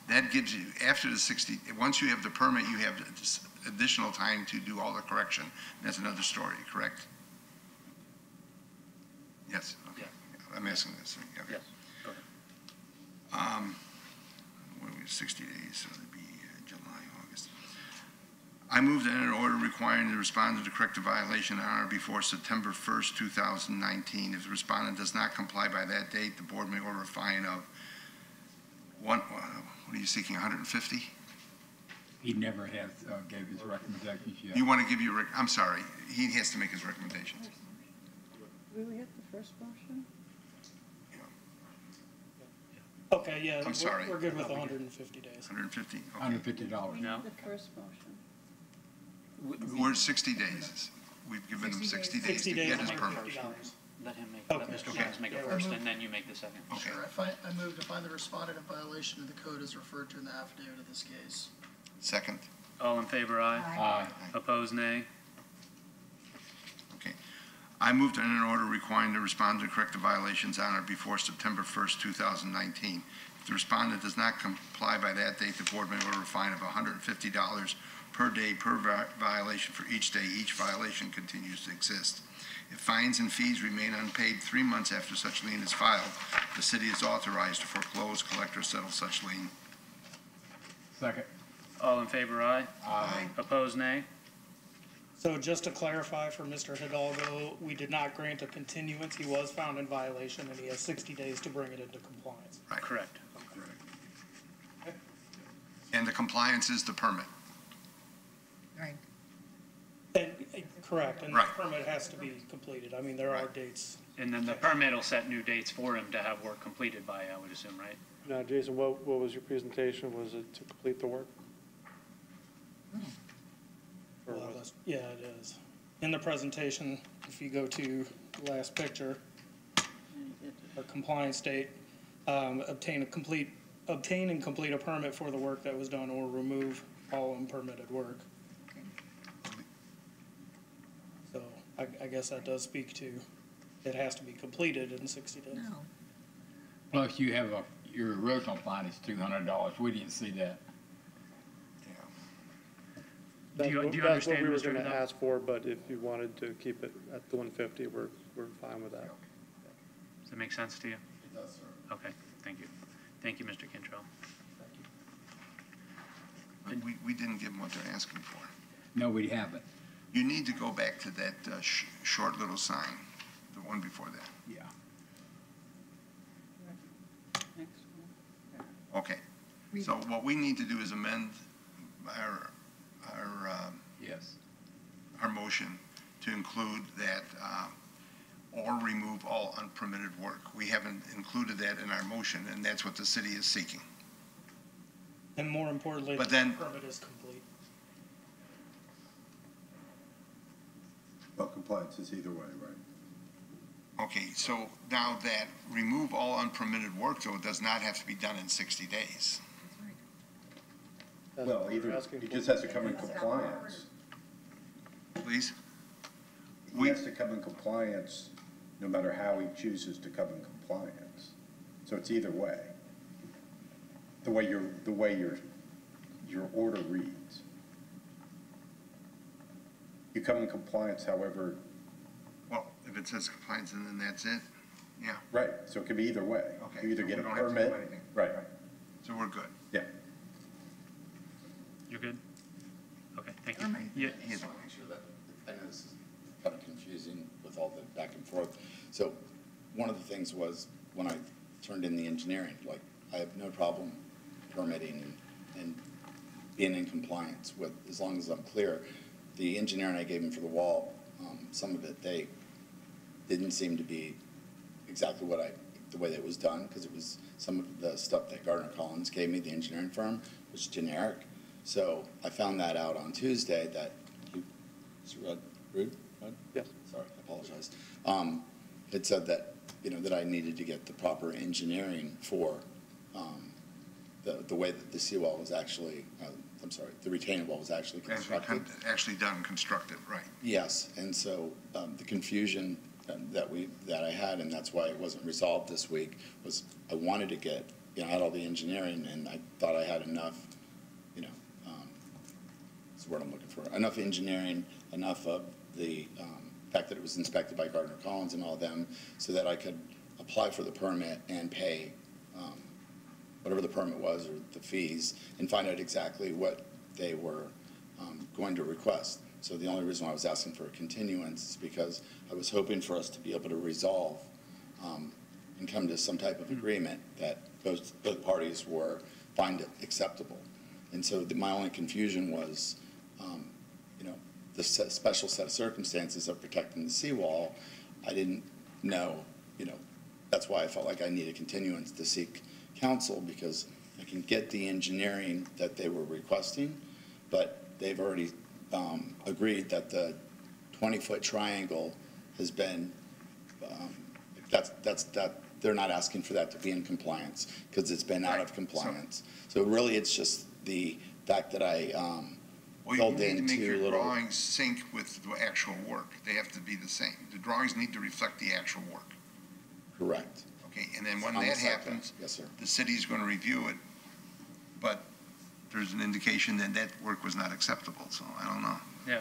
That gives you, after the 60, once you have the permit, you have additional time to do all the correction. That's another story, correct? Yes, okay. Yeah. I'm asking this. Okay. Yes, go ahead. What are we, 60 days, so it'd be July, August. I move to enter an order requiring the respondent to correct a violation on or before September 1st, 2019. If the respondent does not comply by that date, the board may order a fine of what are you seeking, 150? He never has gave his recommendations yet. You want to give your, I'm sorry, he has to make his recommendations. Did we get the first motion? Okay, yeah. I'm sorry. We're good with 150 days. 150? Okay. $150. We No. need the first motion. We're 60 days. We've given him 60 days 60 to days get his to permit. make $50. Let him make, Okay. let Mr. Gaines make it Yeah, first, and then you make the second. Okay. Sure, I move to find the respondent in violation of the code as referred to in the affidavit of this case. Second. All in favor, aye. Aye. Opposed, nay. Okay. I move to enter an order requiring the respondent to correct the violations on or before September 1st, 2019. If the respondent does not comply by that date, the board may order a fine of $150 per day per violation for each day each violation continues to exist. If fines and fees remain unpaid 3 months after such lien is filed, the city is authorized to foreclose, collect, or settle such lien. Second. All in favor, aye. Aye. Opposed, nay. So just to clarify for Mr. Hidalgo, we did not grant a continuance. He was found in violation, and he has 60 days to bring it into compliance. Right. Correct. And the compliance is the permit. Right. And, correct, and the Right. permit has to be completed. I mean, there are dates. And then the permit will set new dates for him to have work completed by, I would assume, right? Now, Jason, what was your presentation? Was it to complete the work? Or Well, was- that's- yeah, it is. In the presentation, if you go to the last picture, a compliance date, obtain and complete a permit for the work that was done or remove all unpermitted work. So I guess that does speak to, it has to be completed in 60 days. No. Plus you have your original fine is $200. We didn't see that. That's you what we understand, were Mr. going to Vidal? ask for, but if you wanted to keep it at the 150, we're fine with that. Does that make sense to you? It does, sir. Okay, thank you. Thank you, Mr. Cantrell. We didn't give them what they're asking for. No, we haven't. You need to go back to that short little sign, the one before that. Yeah. Okay. So what we need to do is amend our Yes. our motion to include that, or remove all unpermitted work. We haven't included that in our motion, and that's what the city is seeking. And more importantly, But the then- permit is complete. Well, compliance is either way, right? Okay, so now that remove all unpermitted work, though, does not have to be done in 60 days. That's Well, what we're either, asking it for. just has to come in compliance. Please? He has to come in compliance, no matter how he chooses to come in compliance. So it's either way. The way your order reads. You come in compliance, however. Well, if it says compliance, and then that's it? Yeah. Right, so it could be either way. Okay, You either so get we a don't have to do permit. anything. Right, So we're good. yeah. You're good? Okay, thank Am you. I? Yeah, I just want to make sure that, I know this is kind of confusing with all the back and forth. So one of the things was, when I turned in the engineering, like, I have no problem permitting and being in compliance with, as long as I'm clear. The engineering I gave him for the wall, some of it, they didn't seem to be exactly the way that it was done, because it was, some of the stuff that Gardner Collins gave me, the engineering firm, was generic. So I found that out on Tuesday that Rude? Yes. Sorry, I apologize. It said that, that I needed to get the proper engineering for the way that the seawall was actually, the retaining wall was actually constructed. Actually done and constructed, right. Yes, and so the confusion that I had, and that's why it wasn't resolved this week, was I wanted to get, I had all the engineering, and I thought I had enough, that's the word I'm looking for, enough engineering, enough of the fact that it was inspected by Gardner Collins and all of them, so that I could apply for the permit and pay whatever the permit was or the fees, and find out exactly what they were going to request. So the only reason why I was asking for a continuance is because I was hoping for us to be able to resolve and come to some type of agreement that both parties find it acceptable. And so my only confusion was, the special set of circumstances of protecting the seawall. I didn't know, that's why I felt like I needed continuance to seek counsel, because I can get the engineering that they were requesting, but they've already agreed that the 20-foot triangle has been, they're not asking for that to be in compliance, because it's been out of compliance. So really, it's just the fact that I Well, you filled need in to make two your little. drawings sync with the actual work. They have to be the same. The drawings need to reflect the actual work. Correct. Okay, and then when On the that site plan. happens, Yes, sir. the city's going to review it, but there's an indication that that work was not acceptable, so I don't know. yeah.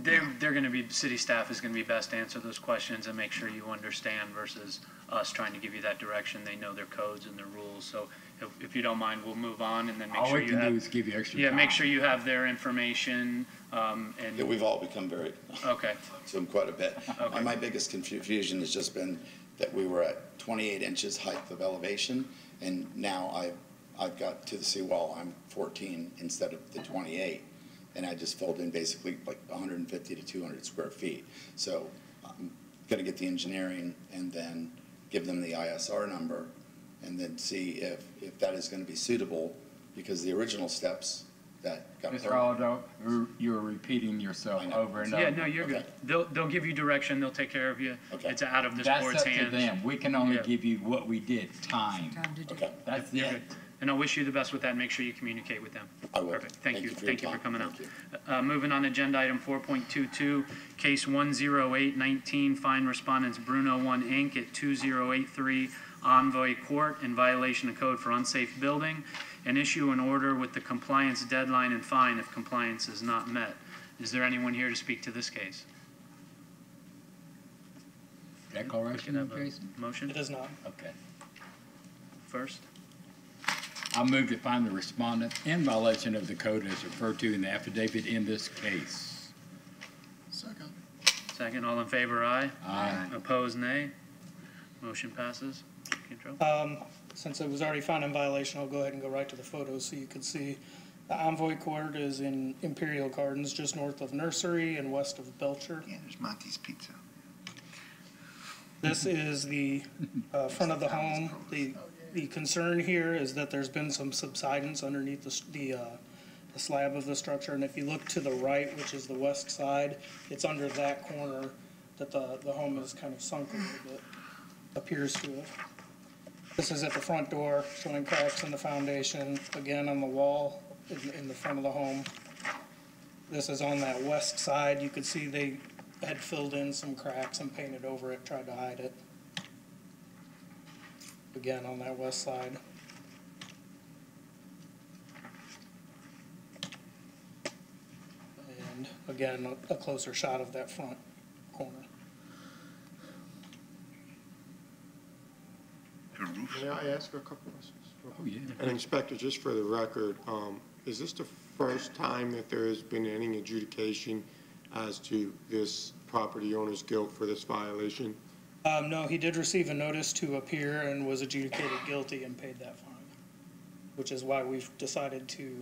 They're going to be, city staff is going to be best to answer those questions and make sure you understand, versus us trying to give you that direction. They know their codes and their rules. So if you don't mind, we'll move on, and then make All sure we you can have. do is give you extra Yeah, time. make sure you have their information, and. Yeah, we've all become very. Okay. To them quite a bit. Okay. My biggest confusion has just been that we were at 28 inches height of elevation, and now I've got to the seawall, I'm 14 instead of the 28. And I just filled in basically like 150 to 200 square feet. So I'm gonna get the engineering and then give them the ISR number, and then see if that is gonna be suitable, because the original steps that got. Mr. Aldo, you're repeating yourself over and over. Yeah, no, you're good. They'll give you direction. They'll take care of you. Okay. It's out of this That's board's up to hands. them. We can only Yeah. give you what we did, time. Okay. That's You're it. good. And I'll wish you the best with that. Make sure you communicate with them. I will. Perfect. Thank you. for your Thank you for time. coming out. Thank you. Moving on, agenda item 4.22, case 10819, fine respondents Bruno 1 Inc. at 2083 Envoy Court in violation of code for unsafe building, and issue an order with the compliance deadline and fine if compliance is not met. Is there anyone here to speak to this case? Declaration of case? Motion? It is not. Okay. First? I'll move to find the respondent in violation of the code as referred to in the affidavit in this case. Second. Second, all in favor, aye. Aye. Opposed, nay. Motion passes. Control. Since it was already found in violation, I'll go ahead and go right to the photos so you can see. The Envoy Court is in Imperial Gardens, just north of Nursery and west of Belcher. Yeah, there's Monty's Pizza. This is the front of the home. The concern here is that there's been some subsidence underneath the slab of the structure, and if you look to the right, which is the west side, it's under that corner that the home is kind of sunk a little bit, appears to have. This is at the front door, showing cracks in the foundation, again on the wall in the front of the home. This is on that west side. You could see they had filled in some cracks and painted over it, tried to hide it. Again, on that west side. And again, a closer shot of that front corner. May I ask a couple questions? Oh, yeah. And Inspector, just for the record, is this the first time that there has been any adjudication as to this property owner's guilt for this violation? No, he did receive a notice to appear and was adjudicated guilty and paid that fine, which is why we've decided to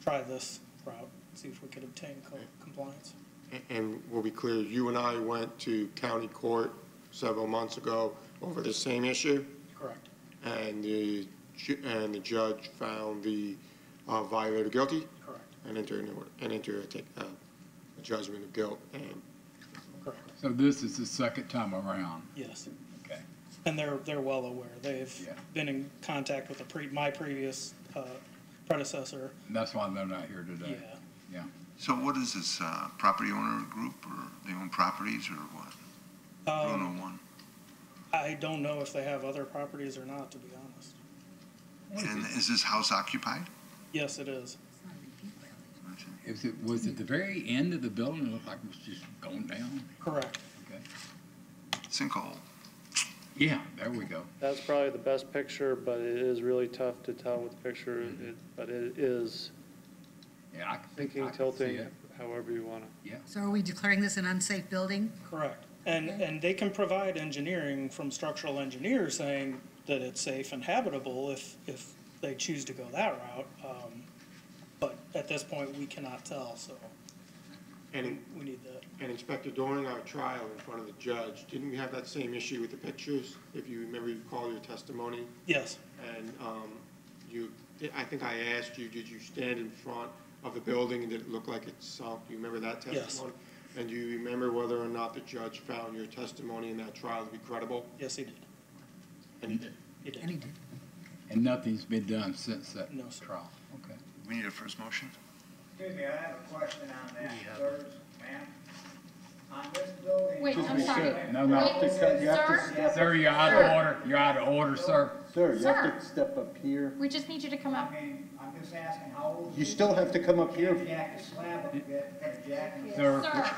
try this route, see if we could obtain compliance. And we'll be clear, you and I went to county court several months ago over the same issue? Correct. And the judge found the violator guilty? Correct. And entered a judgment of guilt. And correct. So this is the second time around? Yes. Okay. And they're well aware. They've been in contact with my previous predecessor. And that's why they're not here today? Yeah. Yeah. So what is this, property owner group, or they own properties, or what? Bruno One. I don't know if they have other properties or not, to be honest. And is this house occupied? Yes, it is. Was it the very end of the building? It looked like it was just going down? Correct. Okay. Sinkhole. Yeah, there we go. That's probably the best picture, but it is really tough to tell with the picture. But it is Yeah, I thinking, can see tilting, it. however you want to. Yeah. So are we declaring this an unsafe building? Correct. And they can provide engineering from structural engineers saying that it's safe and habitable if they choose to go that route. But at this point, we cannot tell, so And we need that. And Inspector, during our trial in front of the judge, didn't we have that same issue with the pictures? If you remember, you called your testimony. Yes. And I think I asked you, did you stand in front of the building and did it look like it sunk? Do you remember that testimony? Yes. And do you remember whether or not the judge found your testimony in that trial to be credible? Yes, he did. And he did? He did. And he did. And nothing's been done since that No, sir. trial? Okay. We need a first motion. Excuse me, I have a question on that, sirs, ma'am. On this building. Wait, I'm sorry. No, no. Wait, sir? Sir, you're out of order. You're out of order, sir. Sir, you have to step up here. We just need you to come up. I mean, I'm just asking, how old? You still have to come up here. Jack the slab up a bit, kind of jacking it. Sir.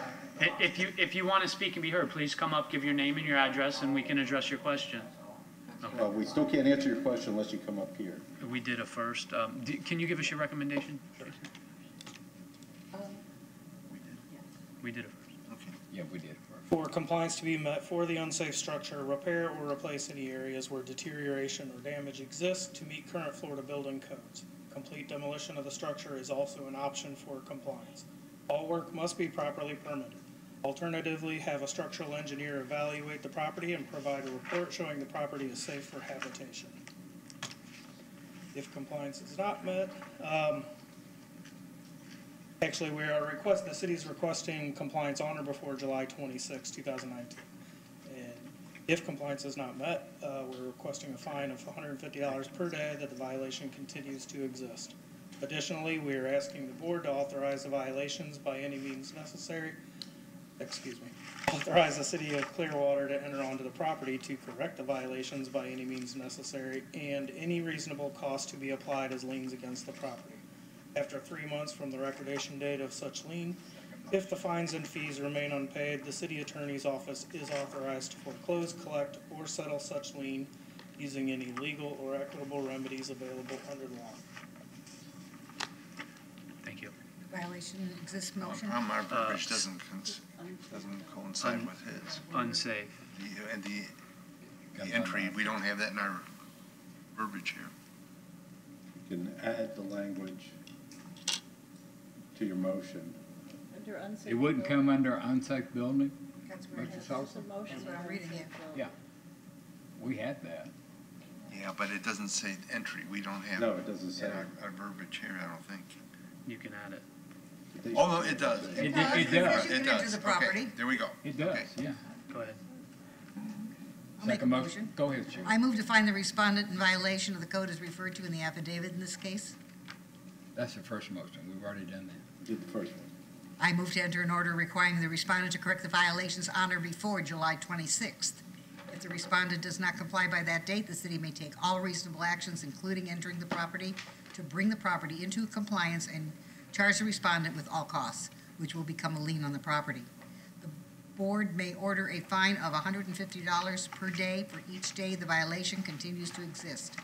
If you want to speak and be heard, please come up, give your name and your address, and we can address your question. Well, we still can't answer your question unless you come up here. We did a first. Can you give us your recommendation? We did it first. Okay. Yeah, we did it first. For compliance to be met for the unsafe structure, repair or replace any areas where deterioration or damage exists to meet current Florida building codes. Complete demolition of the structure is also an option for compliance. All work must be properly permitted. Alternatively, have a structural engineer evaluate the property and provide a report showing the property is safe for habitation. If compliance is not met, actually, the city's requesting compliance on or before July 26, 2019. And If compliance is not met, we're requesting a fine of $150 per day that the violation continues to exist. Additionally, we are asking the board to authorize the violations by any means necessary, authorize the city of Clearwater to enter onto the property to correct the violations by any means necessary, and any reasonable cost to be applied as liens against the property. After 3 months from the recordation date of such lien, if the fines and fees remain unpaid, the city attorney's office is authorized to foreclose, collect, or settle such lien using any legal or equitable remedies available under the law. Thank you. Violation exists motion. Our verbiage doesn't coincide with his. Unsafe. And the entry, we don't have that in our verbiage here. You can add the language to your motion. Under unsafe. It wouldn't come under unsafe building? That's where it Mr. is. Salsa? That's what I'm reading it. Yeah. We had that. Yeah, but it doesn't say entry. We don't have. No, it doesn't say. Our verbiage here, I don't think. You can add it. Oh, no, it does. It does. does. You can It enter does. the property. Okay, there we go. It does, Okay. yeah. Go ahead. I'll make a Second motion. Go ahead, Chief. I move to find the respondent in violation of the code as referred to in the affidavit in this case. That's the first motion. We've already done that. Did the first one. I move to enter an order requiring the respondent to correct the violations on or before July 26th. If the respondent does not comply by that date, the city may take all reasonable actions, including entering the property, to bring the property into compliance and charge the respondent with all costs, which will become a lien on the property. The board may order a fine of $150 per day for each day the violation continues to exist.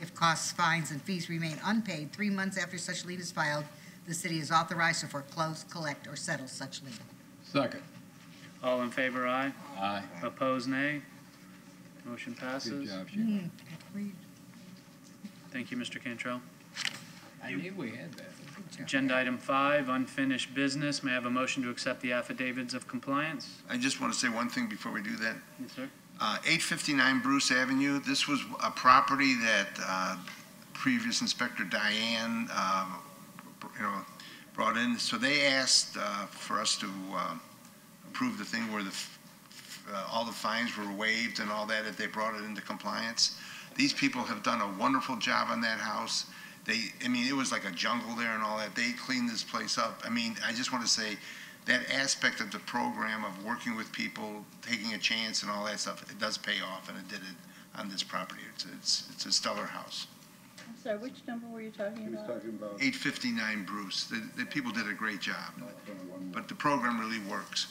If costs, fines, and fees remain unpaid 3 months after such lien is filed, the city is authorized to foreclose, collect, or settle such lien. Second. All in favor, aye. Aye. Opposed, nay. Motion Good passes. job, Chief. Thank you, Mr. Cantrell. I knew we had that. Agenda item 5, unfinished business. May I have a motion to accept the affidavits of compliance? I just want to say one thing before we do that. Yes, sir. 859 Bruce Avenue, this was a property that previous Inspector Diane, brought in. So they asked for us to approve the thing where all the fines were waived and all that, if they brought it into compliance. These people have done a wonderful job on that house. It was like a jungle there and all that. They cleaned this place up. I just want to say, that aspect of the program of working with people, taking a chance and all that stuff, it does pay off, and it did it on this property. It's a stellar house. I'm sorry, which number were you talking He was about? talking about. 859 Bruce. The people did a great job, but the program really works.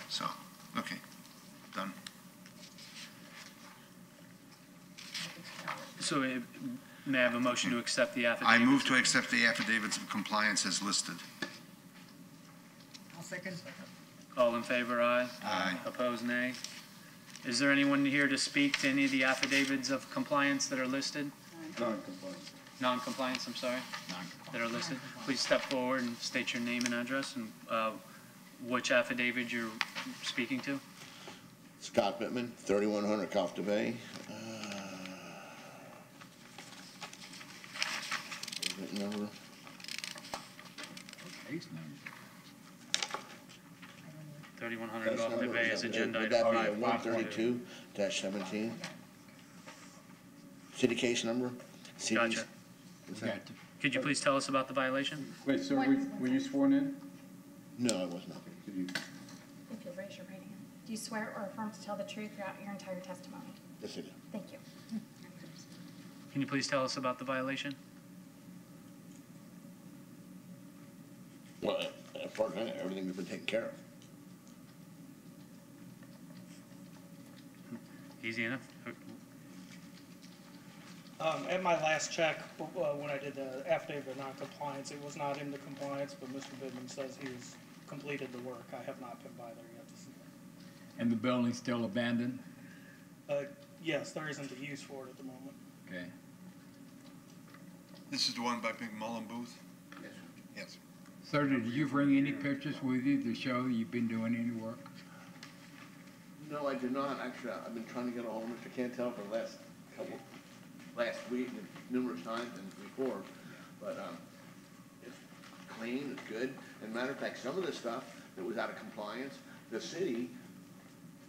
So, okay, done. So may I have a motion to accept the I affidavits? move to accept the affidavits of compliance as listed. I'll second. All in favor, aye. Aye. Opposed, nay. Is there anyone here to speak to any of the affidavits of compliance that are listed? Non-compliant. Non-compliance, I'm sorry, that are listed? Please step forward and state your name and address and which affidavit you're speaking to. Scott Pittman, 3100 Cofta Bay. Number? Case number. 3100 off the bay is agenda Would item that be 5. 132-17? City case number? Gotcha. Could you please tell us about the violation? Wait, sir, were you sworn in? No, I was not. Could you? If you'll raise your right hand. Do you swear or affirm to tell the truth throughout your entire testimony? Yes, I do. Thank you. Can you please tell us about the violation? Well, as far as I know, everything's been taken care of. Easy enough. At my last check, when I did the affidavit of non-compliance, it was not into compliance, but Mr. Bidman says he has completed the work. I have not been by there yet to see it. And the building's still abandoned? Yes, there isn't a use for it at the moment. Okay. This is the one by McMullen Booth? Yes. Yes. Sir, did you bring any pictures with you to show you've been doing any work? No, I did not. Actually, I've been trying to get a hold of Mr. Cantel for the last week and numerous times and before. But it's clean, it's good. And matter of fact, some of the stuff that was out of compliance, the city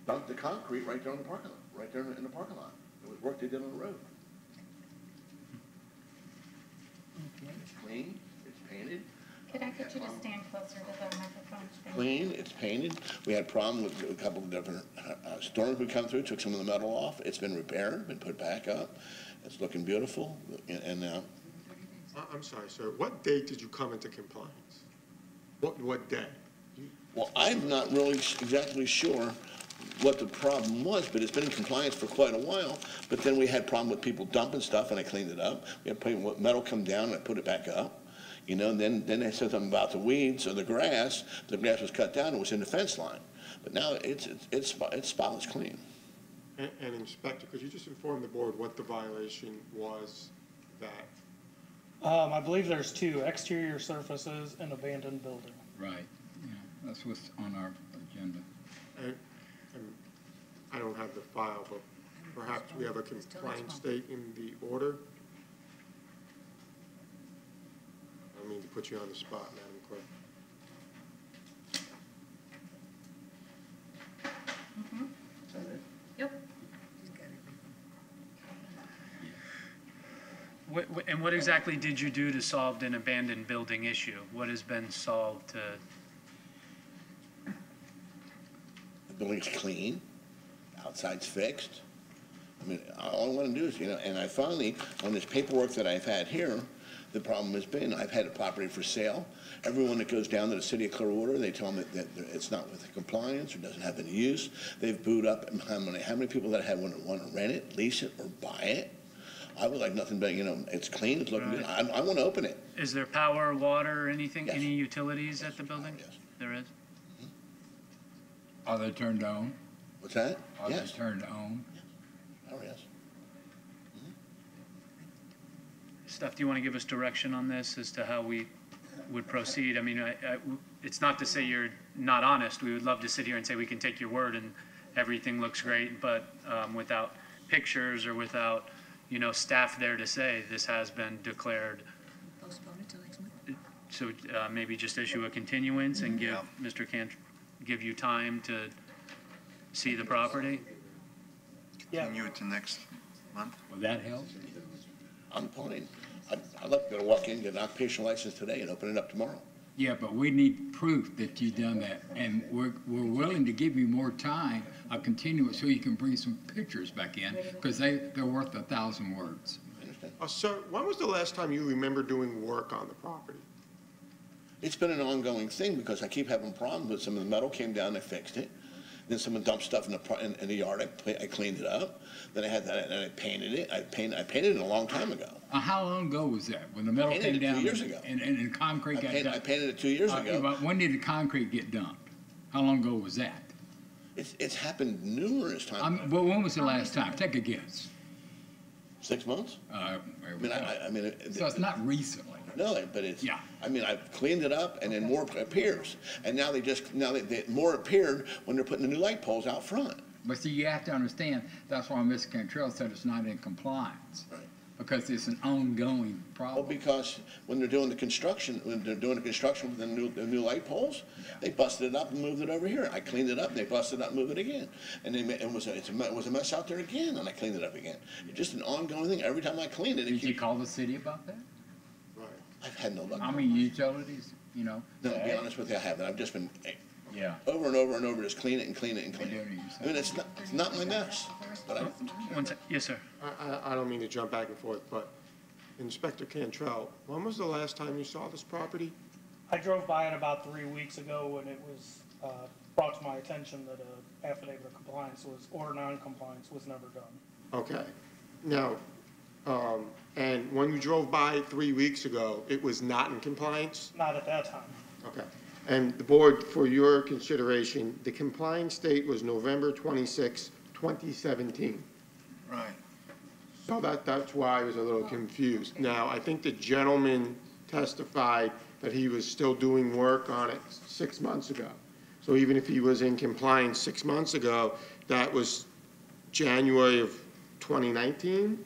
dumped the concrete right there on the parking lot, right there in the parking lot. It was work they did on the road. It's clean, it's painted, Could I get you to stand closer to the microphone? Thank you. clean, it's painted. We had a problem with a couple of different storms we come through, took some of the metal off. It's been repaired, been put back up. It's looking beautiful, and I'm sorry, sir, what date did you come into compliance? What day? well, I'm not really exactly sure what the problem was, but it's been in compliance for quite a while. But then we had problem with people dumping stuff, and I cleaned it up. We had people with metal come down, and I put it back up. You know, and then they said something about the weeds or the grass. The grass was cut down, it was in the fence line. But now it's spotless clean. And Inspector, could you just inform the board what the violation was that? I believe there's two, exterior surfaces and abandoned building. Right, yeah, that's what's on our agenda. And I don't have the file, but perhaps we have a compliance date in the order? I don't mean to put you on the spot, Madam Clerk. Yep. And what exactly did you do to solve an abandoned building issue? What has been solved to? The building's clean, outside's fixed. I mean, all I want to do is, you know, and I finally, on this paperwork that I've had here, the problem has been, I've had a property for sale. Everyone that goes down to the city of Clearwater, they tell me that it's not with compliance or doesn't have any use. They've booed up how many people that have want to rent it, lease it, or buy it. I would like nothing but, you know, it's clean, it's looking good. I want to open it. Is there power, water, anything, Yes. any utilities at the building? Yes. There is? Are they turned on? What's that? Are they Yes. turned on? Oh, yes. Steph, do you want to give us direction on this as to how we would proceed? I mean, it's not to say you're not honest. We would love to sit here and say we can take your word and everything looks great, but without pictures or without, you know, staff there to say this has been declared. Postpone it till next month. So maybe just issue a continuance and give Mr. Cant, give you time to see the property? Continue it to next month? Will that help? I'm fine. I'd like to be able to walk in, get an occupational license today and open it up tomorrow. Yeah, but we need proof that you've done that, and we're willing to give you more time, a continuance, so you can bring some pictures back in, because they're worth 1,000 words. Sir, when was the last time you remember doing work on the property? It's been an ongoing thing because I keep having problems with some of the metal came down, I fixed it. Then someone dumped stuff in the yard, I cleaned it up. Then I had that, and I painted it. I painted it a long time ago. How long ago was that, when the metal Painted came it 2 down? years ago. And the concrete got dumped? I painted it 2 years ago. But when did the concrete get dumped? How long ago was that? It's happened numerous times. But when was the last time? Take a guess. 6 months? So it's not recently. No, but it's, yeah. I mean, I've cleaned it up and then more appears. And now more appeared when they're putting the new light poles out front. But see, you have to understand, that's why Mr. Cantrell said it's not in compliance. Right. Because it's an ongoing problem. Well, because when they're doing the construction, with the new light poles, they busted it up and moved it over here. I cleaned it up, and they busted it up and moved it again. And it was a mess out there again, and I cleaned it up again. It's just an ongoing thing. Every time I clean it, Did you call the city about that? Right. I've had no luck. I mean, utilities, you know? No, to be honest with you, I haven't. I've just been over and over and over, just clean it and clean it and clean it. I mean, it's not my mess. But Yes, sir. I don't mean to jump back and forth, but Inspector Cantrell, when was the last time you saw this property? I drove by it about 3 weeks ago when it was brought to my attention that an affidavit of compliance or non-compliance was never done. Okay. Now, and when you drove by 3 weeks ago, it was not in compliance? Not at that time. Okay. And the board, for your consideration, the compliance date was November 26, 2017. Right. So that's why I was a little confused. Now, I think the gentleman testified that he was still doing work on it 6 months ago. So even if he was in compliance 6 months ago, that was January of 2019,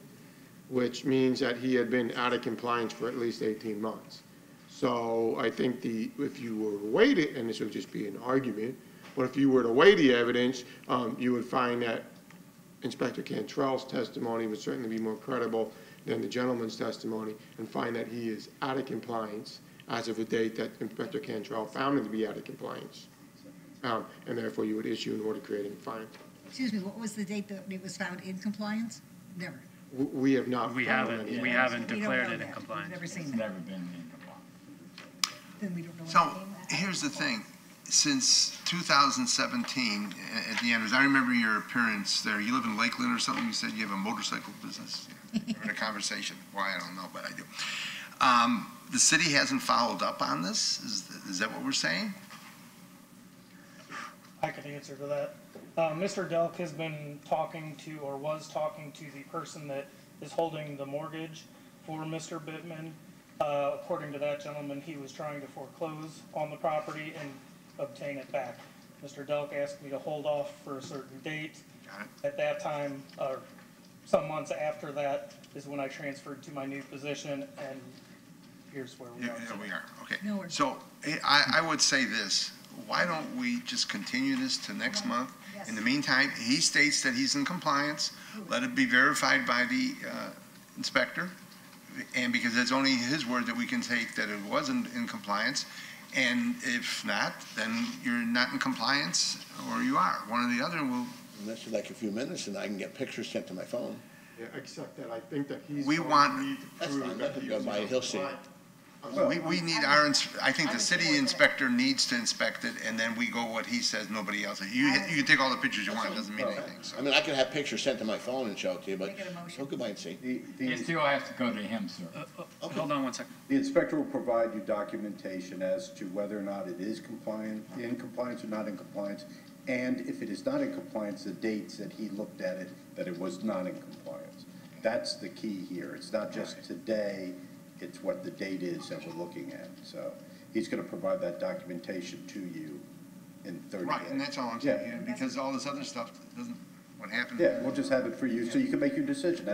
which means that he had been out of compliance for at least 18 months. So I think if you were to weigh it, and this would just be an argument, but if you were to weigh the evidence, you would find that Inspector Cantrell's testimony would certainly be more credible than the gentleman's testimony, and find that he is out of compliance as of the date that Inspector Cantrell found him to be out of compliance. And therefore, you would issue an order creating a fine. Excuse me, what was the date that it was found in compliance? Never. We have not. We found haven't, any. we haven't We don't declared know it in that. compliance. We've never seen It's that. never been in compliance. Then we don't know. So, here's the thing. Since 2017, at the end, as I remember your appearance there, you live in Lakeland or something, you said you have a motorcycle business? We're in a conversation. Why, I don't know, but I do. The city hasn't followed up on this? Is that what we're saying? I could answer to that. Mr. Delk has been talking to, or was talking to the person that is holding the mortgage for Mr. Bittman. According to that gentleman, he was trying to foreclose on the property and obtain it back. Mr. Delk asked me to hold off for a certain date. At that time, or some months after that, is when I transferred to my new position, and here's where we are. Yeah, we are, okay. No, we're- So, I would say this, why don't we just continue this to next month? Yes. In the meantime, he states that he's in compliance, let it be verified by the inspector, and because it's only his word that we can take that it wasn't in compliance, and if not, then you're not in compliance, or you are, one or the other will. Unless you like a few minutes and I can get pictures sent to my phone. Yeah, except that I think that he's. We going want- to need to That's prove fine, that let him he go was by it, he'll see it. compliant. We need our, I think the city inspector needs to inspect it, and then we go what he says, nobody else. You can take all the pictures you want, it doesn't mean anything, so. I mean, I can have pictures sent to my phone and show it to you, but Make it a motion. he'll go by and see. It still has to go to him, sir. Hold on one second. The inspector will provide you documentation as to whether or not it is compliant, in compliance or not in compliance, and if it is not in compliance, the dates that he looked at it, that it was not in compliance. That's the key here. It's not just today, it's what the date is that we're looking at. So he's going to provide that documentation to you in 30 days. Right, and that's all I'm saying, here, because all this other stuff doesn't, what happened. Yeah, we'll just have it for you, so you can make your decision.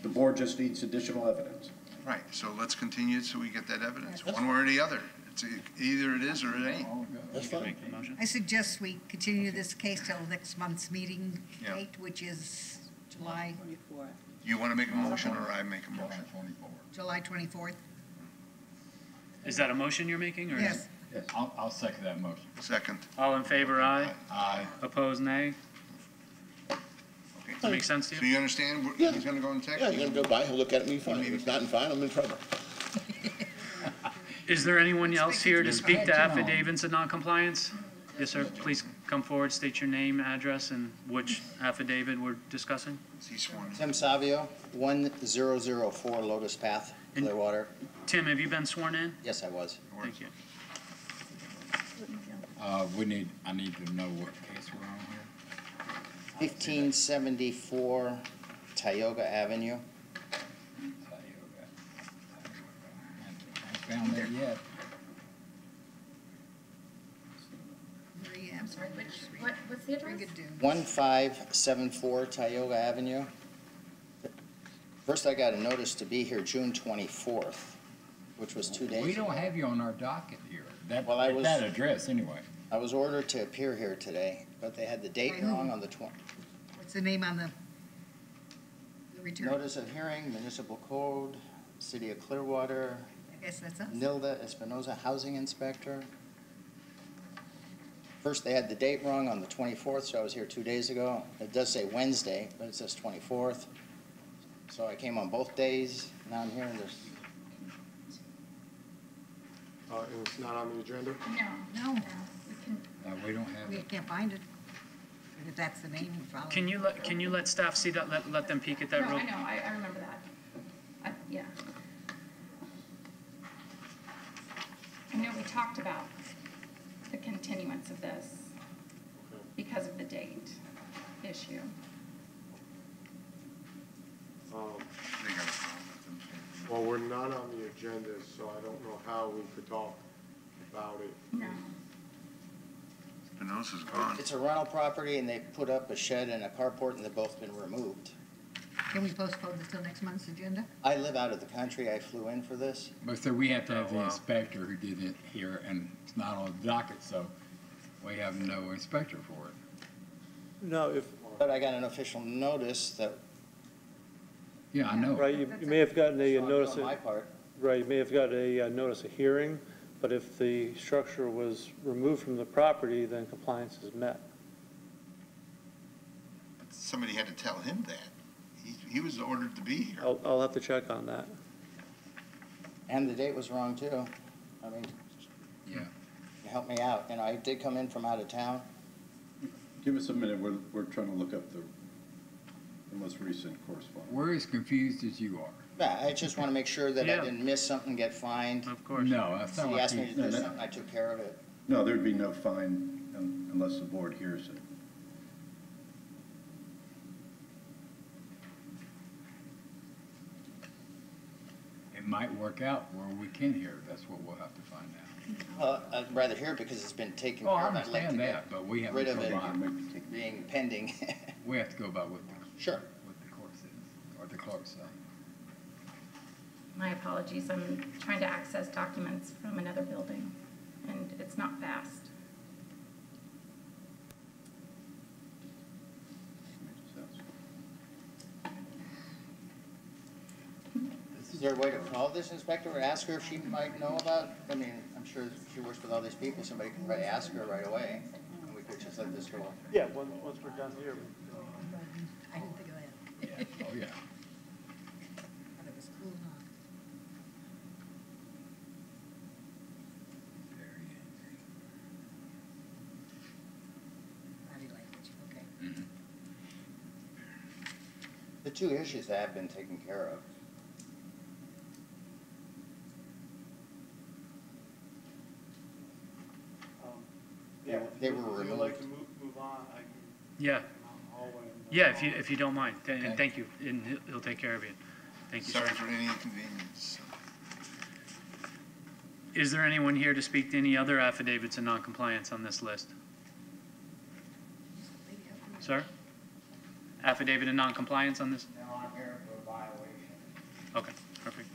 The board just needs additional evidence. Right, so let's continue so we get that evidence, one way or the other. It's either it is or it ain't. That's fine. I suggest we continue this case till next month's meeting Yeah. date, which is July You want to make a motion or I make a motion? July 24th. Is that a motion you're making, or? Yes. I'll second that motion. Second. All in favor, aye? Aye. Opposed, nay? Does that make sense to So you? you understand, Yeah. he's gonna go and check? Yeah, you're gonna go by, he'll look at it and be fine. If it's not in fine, I'm in trouble. Is there anyone else here to speak to affidavits of noncompliance? Yes, sir. Please come forward, state your name, address, and which affidavit we're discussing. Is he sworn? Tim Savio, 1004 Lotus Path, Clearwater. Tim, have you been sworn in? Yes, I was. Thank you. I need to know what case we're on here. 1574 Tioga Avenue. I haven't found that yet. I'm sorry, what's the address? 1574 Tioga Avenue. First, I got a notice to be here June 24th, which was 2 days We ago. don't have you on our docket here. Well, I At was- that address, anyway. I was ordered to appear here today, but they had the date By whom? wrong on the What's the name on the return? notice of hearing, Municipal Code, City of Clearwater, I guess that's us. Nilda Espinoza, Housing Inspector. First, they had the date wrong on the 24th, so I was here 2 days ago. It does say Wednesday, but it says 24th. So I came on both days. Now I'm here and there's, And it's not on the agenda? No, We don't have we it. can't find it. But if that's the name, we follow. Can you let staff see that, let them peek at that No, real? I know, I remember that. Yeah. I know we talked about the continuance of this because of the date issue. Well, we're not on the agenda, so I don't know how we could talk about it. No. Espinoza's gone. it's a rental property and they put up a shed and a carport and they've both been removed. Can we postpone this till next month's agenda? I live out of the country. I flew in for this. But sir, we have to have the inspector who did it here, and it's not on the docket, so we have no inspector for it. No, if, But I got an official notice that. Yeah, I know. Right, you may have gotten a notice. On my part. Right, you may have got a notice of hearing, but if the structure was removed from the property, then compliance is met. But somebody had to tell him that. He was ordered to be here. I'll have to check on that. And the date was wrong too. I mean, Yeah. help me out. You know, I did come in from out of town. Give us a minute, we're trying to look up the most recent correspondence. We're as confused as you are. Yeah, I just want to make sure that Yeah. I didn't miss something, get fined. Of course. No, that's not He like asked me to do No, no. something, I took care of it. No, there'd be no fine unless the board hears it. It might work out where we can hear it. That's what we'll have to find out. I'd rather hear it because it's been taken Oh, care I of. I'd like to understand get that, but we have rid to of go it by, being pending. we have to go by what the, Sure. what the court says, or the clerk say. My apologies, I'm trying to access documents from another building, and it's not fast. Is there a way to call this inspector or ask her if she might know about, I mean, I'm sure she works with all these people, somebody can probably ask her right away, and we could just let this go. Yeah, once we're done here. I didn't think of that. Yeah, oh, yeah. But it was cool enough. Body language, okay. Mm-hmm. The two issues that have been taken care of. Yeah, They were if you'd like removed. to move on, I can. Yeah. Hallway. Yeah, if you don't mind, and thank you, and he'll take care of you. Thank you, sir. Sorry for any inconvenience. Is there anyone here to speak to any other affidavits of noncompliance on this list? Sir? Affidavit of noncompliance on this? No, I'm here for a violation. Okay, perfect.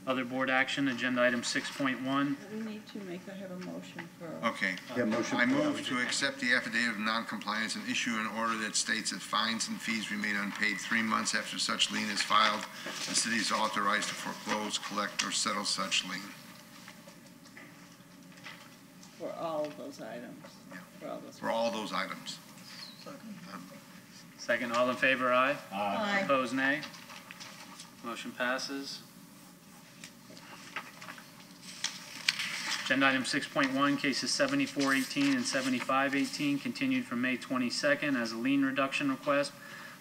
Other board action, agenda item 6.1. We need to have a motion for. Okay. Yeah, motion. I move to accept the affidavit of noncompliance and issue an order that states that fines and fees remain unpaid 3 months after such lien is filed. The city is authorized to foreclose, collect, or settle such lien. For all of those items. Yeah. For all those. For all those items. Second, all in favor, aye. Aye. Opposed, nay. Motion passes. Agenda item 6.1, cases 7418 and 7518, continued from May 22nd as a lien reduction request,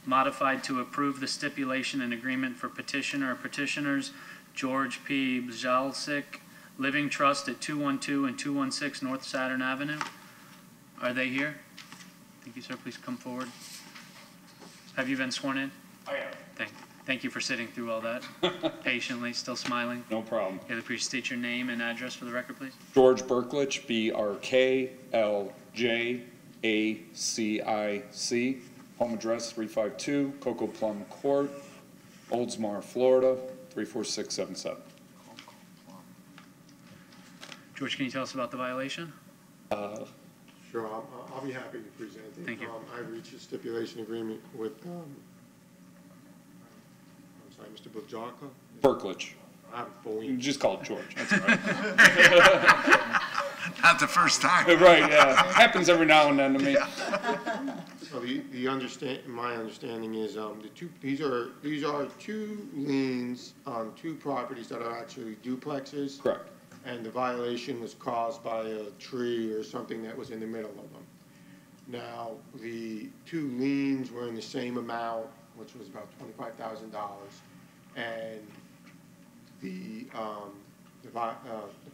modified to approve the stipulation and agreement for petitioner or petitioners George P. Bjalsik, Living Trust at 212 and 216 North Saturn Avenue. Are they here? Thank you, sir. Please come forward. Have you been sworn in? I am. Thank you for sitting through all that patiently, still smiling. No problem. Yeah, please state your name and address for the record, please. George Berklich, BRKLJACIC. Home address 352 Cocoa Plum Court, Oldsmar, Florida 34677. George, can you tell us about the violation? Sure, I'll be happy to present it. Thank you. I reached a stipulation agreement with, I'm sorry, Mr. Bojaka? Berklich. I'm Boeing. You just call it George. That's all right. Not the first time. Right, yeah. Happens every now and then to me. So my understanding is, these are two liens on two properties that are actually duplexes. Correct. And the violation was caused by a tree or something that was in the middle of them. Now, the two liens were in the same amount, which was about $25,000, and the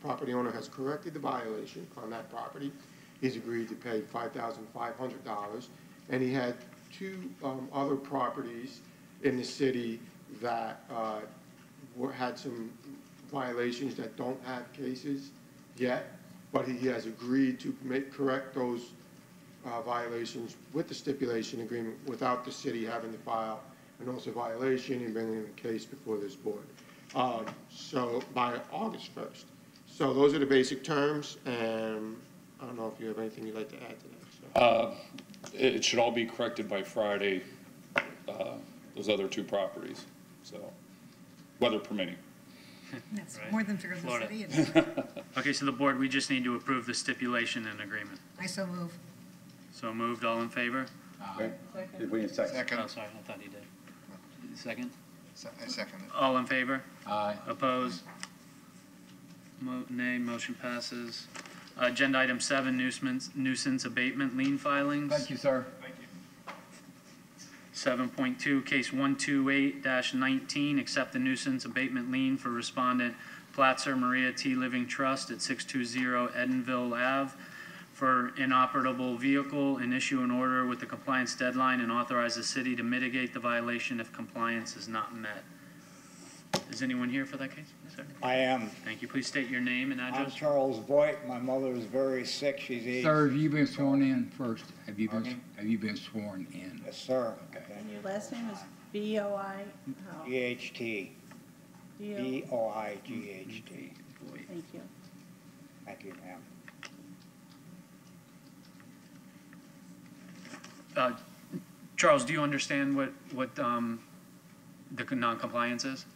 property owner has corrected the violation on that property. He's agreed to pay $5,500, and he had two other properties in the city that had some violations that don't have cases yet, but he has agreed to correct those violations with the stipulation agreement without the city having to file a notice of violation and bringing the case before this board. So by August 1st. So those are the basic terms, and I don't know if you have anything you'd like to add to that. So. It should all be corrected by Friday, those other two properties, so, weather permitting. That's Right. more than fair to the Florida. city. And Okay, so the board, we just need to approve the stipulation and agreement. I so move. So moved, all in favor? Did we second? Oh, sorry, I thought he did. Second? I second it. All in favor? Aye. Opposed? Nay, motion passes. Agenda item 7, nuisance abatement lien filings. Thank you, sir. 7.2, case 128-19, accept the nuisance abatement lien for respondent Platzer Maria T. Living Trust at 620 Edenville Ave for inoperable vehicle, and issue an order with the compliance deadline and authorize the city to mitigate the violation if compliance is not met. Is anyone here for that case? Yes, sir. I am. Thank you. Please state your name and I'm address. Charles Voigt. My mother is very sick. She's 80. Sir, have you been sworn in first? Have you been sworn in? Yes, sir. And your last name is B-O-I? how? G-H-T. B-O- B-O-I-G-H-T. Thank you. Thank you, ma'am. Charles, do you understand what the non-compliance is?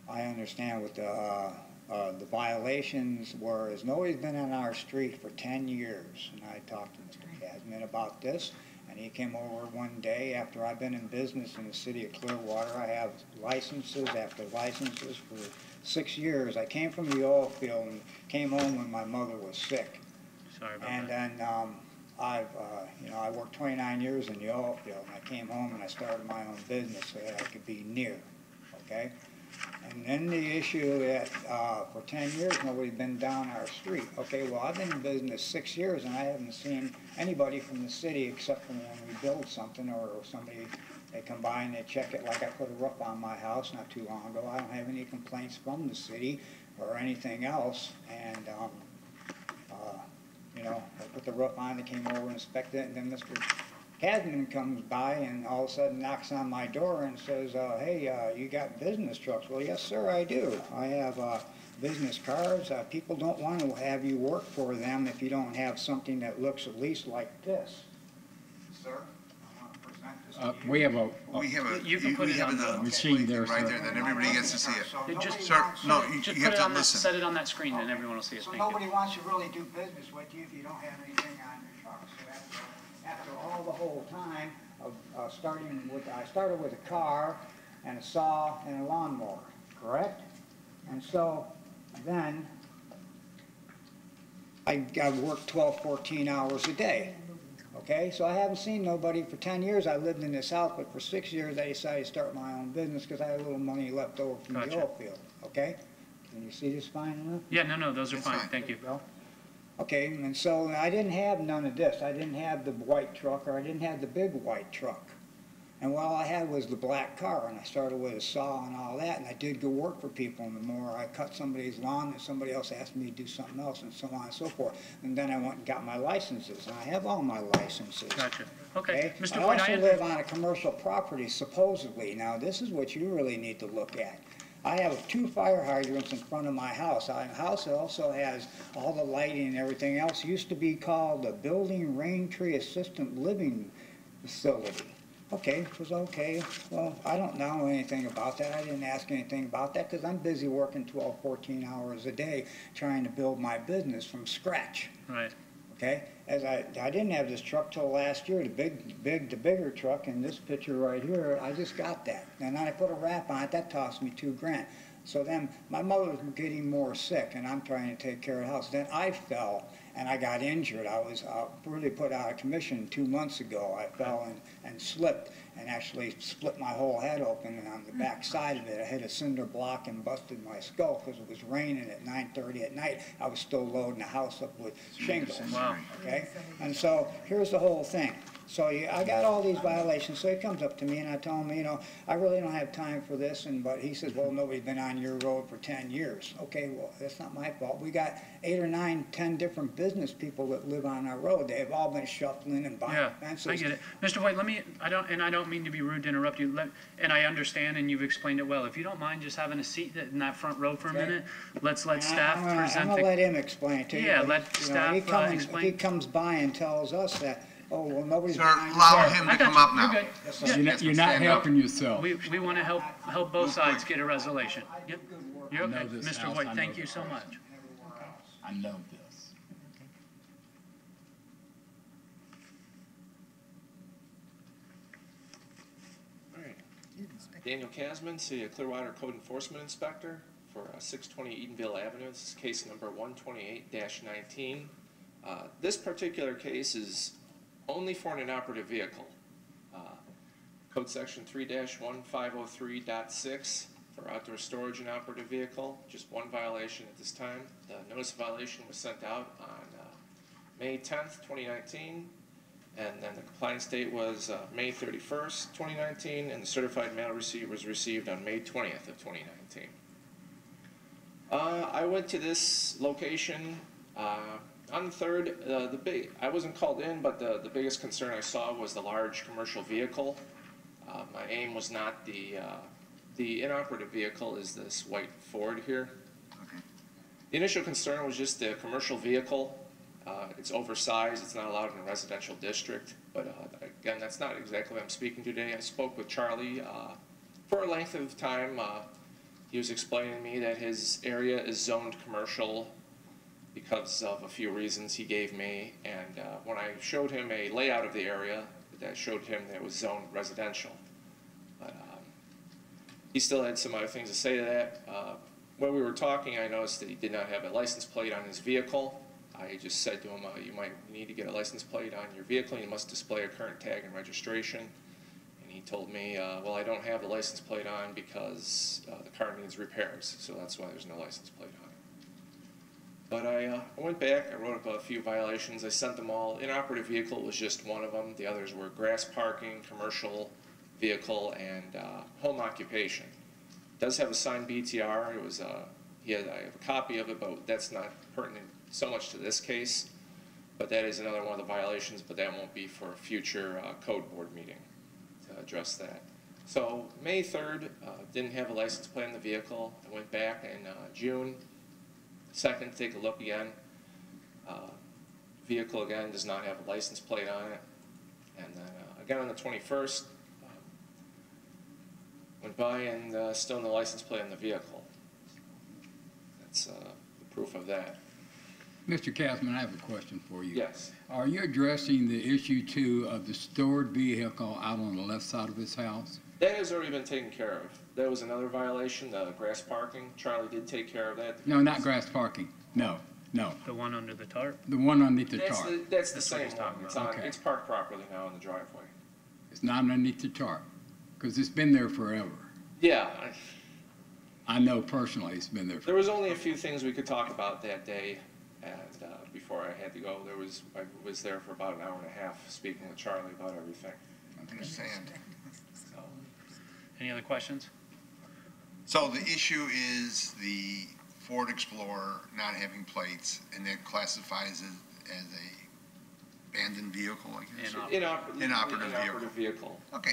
I understand what the violations were, is nobody's been on our street for 10 years. And I talked to Mr. Casman about this, and he came over one day after I've been in business in the city of Clearwater. I have licenses after licenses for 6 years. I came from the oil field and came home when my mother was sick. Sorry about And that. then I worked 29 years in the oil field, and I came home and I started my own business so that I could be near, okay? And then the issue that for 10 years, nobody's been down our street. Okay, well, I've been in business 6 years, and I haven't seen anybody from the city except for when we build something or somebody, they come by and they check it, like I put a roof on my house not too long ago. I don't have any complaints from the city or anything else, and I put the roof on, they came over and inspected it, and then Mr. Cadman comes by and all of a sudden knocks on my door and says, hey, you got business trucks? Well, yes, sir, I do. I have business cards. People don't want to have you work for them if you don't have something that looks at least like this. Sir, I want to present this to you. We have a You can put it on the machine there, Right sir. there, then everybody gets to see it. Just- Sir, no, Just you put have it to on that, listen. set it on that screen, and everyone will see it. So Thank you. nobody wants to really do business with you if you don't have anything on your truck. So after all the whole time of I started with a car and a saw and a lawnmower, correct? And so then I worked 12, 14 hours a day. Okay, so I haven't seen nobody for 10 years. I lived in this house, but for 6 years I decided to start my own business because I had a little money left over from the Gotcha. oil field. Okay, can you see this fine enough? Yeah, no, those are fine. Thank you. Okay, and so I didn't have none of this. I didn't have the white truck, or I didn't have the big white truck. And what all I had was the black car, and I started with a saw and all that, and I did go work for people, and the more I cut somebody's lawn, and somebody else asked me to do something else, and so on and so forth. And then I went and got my licenses, and I have all my licenses. Gotcha. Okay, Mr. I Boyd, also live on a commercial property, supposedly. Now, this is what you really need to look at. I have 2 fire hydrants in front of my house. My house also has all the lighting and everything else. It used to be called the Building Rain Tree Assistant Living Facility. Okay, it was okay. Well, I don't know anything about that. I didn't ask anything about that because I'm busy working 12, 14 hours a day trying to build my business from scratch. Right. Okay, as I didn't have this truck till last year, the bigger truck in this picture right here, I just got that. And then I put a wrap on it, that cost me $2,000. So then my mother was getting more sick and I'm trying to take care of the house. Then I fell and I got injured. I was really put out of commission 2 months ago. I fell and slipped and actually split my whole head open, and on the back side of it I hit a cinder block and busted my skull because it was raining at 9:30 at night. I was still loading the house up with shingles. Wow. Okay, and so here's the whole thing. So I got all these violations. So he comes up to me and I tell him, I really don't have time for this. But he says, well, nobody's been on your road for 10 years. Okay, well, that's not my fault. We got 8 or 9, 10 different business people that live on our road. They've all been shuffling and buying fences. I get it. Mr. White, I don't mean to be rude to interrupt you, and I understand and you've explained it well. If you don't mind just having a seat in that front row for a minute, let's let staff present I'm going to let him explain it to you. Yeah, let staff explain. He comes by and tells us that Oh, well, nobody's. Sir, allow him I to got come you. up now. You're good. Yes, Yeah. You're not Stand up. helping yourself. We want to help both sides get a resolution. Yep. You're I know okay. this Mr. house, I White, know thank you this so house. much. I know this. All right. Daniel Kasman, City of Clearwater Code Enforcement Inspector for 620 Edenville Avenue. This is case number 128-19. This particular case is only for an inoperative vehicle. Code section 3-1503.6 for outdoor storage inoperative vehicle. Just one violation at this time. The notice of violation was sent out on May 10th, 2019. And then the compliance date was May 31st, 2019, and the certified mail receipt was received on May 20th of 2019. I went to this location on the 3rd. I wasn't called in, but the biggest concern I saw was the large commercial vehicle. My aim was not the inoperative vehicle is this white Ford here. Okay. The initial concern was just the commercial vehicle. It's oversized, it's not allowed in a residential district, but again, that's not exactly what I'm speaking to today. I spoke with Charlie for a length of time. He was explaining to me that his area is zoned commercial because of a few reasons he gave me, and when I showed him a layout of the area, that showed him that it was zoned residential. But he still had some other things to say to that. When we were talking, I noticed that he did not have a license plate on his vehicle. I just said to him, you might need to get a license plate on your vehicle. You must display a current tag and registration. And he told me, well, I don't have the license plate on because the car needs repairs, so that's why there's no license plate on it. But I went back, I wrote up a few violations, I sent them all. Inoperative vehicle was just one of them. The others were grass parking, commercial vehicle, and home occupation. It does have a signed BTR. It was, I have a copy of it, but that's not pertinent so much to this case. But that is another one of the violations, but that won't be for a future code board meeting to address that. So May 3rd, didn't have a license plate on the vehicle. I went back in June 2nd, take a look again. Vehicle again does not have a license plate on it. And then again on the 21st, went by and still no license plate on the vehicle. That's the proof of that. Mr. Kasman, I have a question for you. Yes. Are you addressing the issue too of the stored vehicle out on the left side of his house? That has already been taken care of. That was another violation, the grass parking. Charlie did take care of that. No, not grass parking. No. The one under the tarp? The one underneath the That's tarp. that's the same one. It's Okay. it's parked properly now in the driveway. It's not underneath the tarp, because it's been there forever. Yeah. I know personally it's been there. There was only a few things we could talk about that day, and before I had to go, I was there for about an hour and a half speaking with Charlie about everything. I understand. So, Any other questions? So the issue is the Ford Explorer not having plates, and that classifies it as a abandoned vehicle, I guess? Inoperative vehicle. Okay.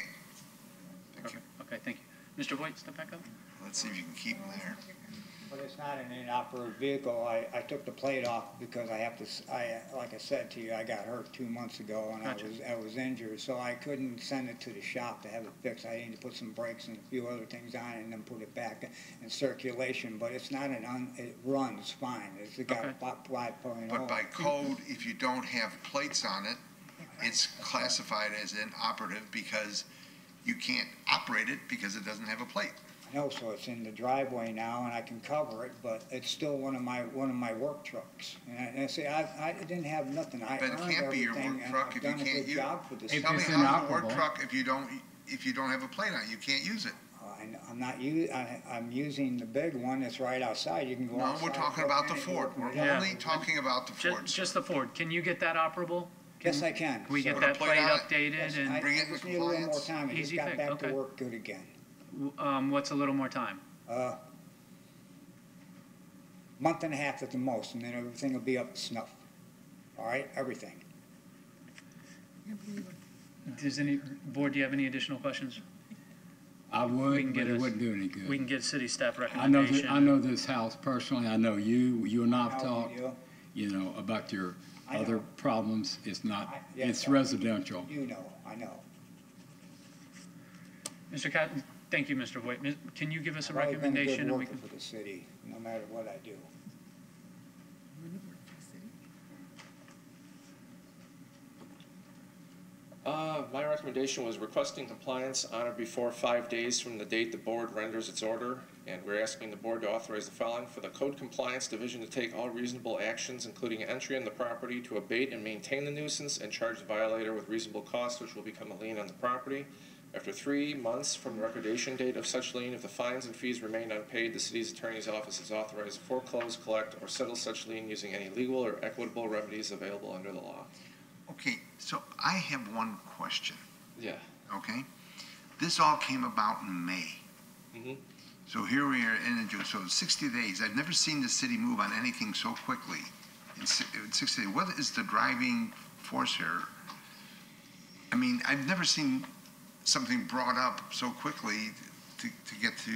Thank you. Okay, thank you. Mr. White, step back up. Let's see if you can keep them there. But it's not an inoperative vehicle. I took the plate off because I have to, like I said to you, I got hurt 2 months ago and Gotcha. I was injured, so I couldn't send it to the shop to have it fixed. I needed to put some brakes and a few other things on it and then put it back in circulation, but it's not it runs fine. It's got a 5.0. But by code, if you don't have plates on it, it's classified as inoperative because you can't operate it because it doesn't have a plate. No, so it's in the driveway now, and I can cover it, but it's still one of my work trucks. And I say, I didn't have nothing. I But it earned can't be your everything, work and truck I've if you done a can't good use job for this. Tell me, how's a work truck if you don't have a plate on it? You can't use it. I'm using the big one that's right outside. You can go No, outside. we're talking about the Ford. We're only talking about the Ford. Just the Ford. Can you get that operable? Yes, I can. Can we get So- that plate Yes, updated and? I just need a little more time. I just Easy got fix, back okay. to work good again. What's a little more time? Month and a half at the most, and then everything will be up to snuff. All right, everything. Does any, board, do you have any additional questions? I We can would, but get it us- wouldn't do any good. We can get city staff I know recommendation. this house personally. I know you and I've How talked, you? you know, about your I other know. problems. It's not, Yes, it's residential. You know, I know. Mr. Cotton, thank you, Mr. Voigt. Can you give us a I've always been a good recommendation? And we worker can, for the city, no matter what I do. My recommendation was requesting compliance on or before 5 days from the date the board renders its order, and we're asking the board to authorize the following: for the Code Compliance Division to take all reasonable actions, including entry on the property, to abate and maintain the nuisance and charge the violator with reasonable costs, which will become a lien on the property. After 3 months from the recordation date of such lien, if the fines and fees remain unpaid, the city's attorney's office is authorized to foreclose, collect, or settle such lien using any legal or equitable remedies available under the law. Okay, so I have one question, Yeah. okay? This all came about in May. Mm-hmm. So here we are in June, so 60 days. I've never seen the city move on anything so quickly. In 60 days, what is the driving force here? I mean, I've never seen something brought up so quickly to get to,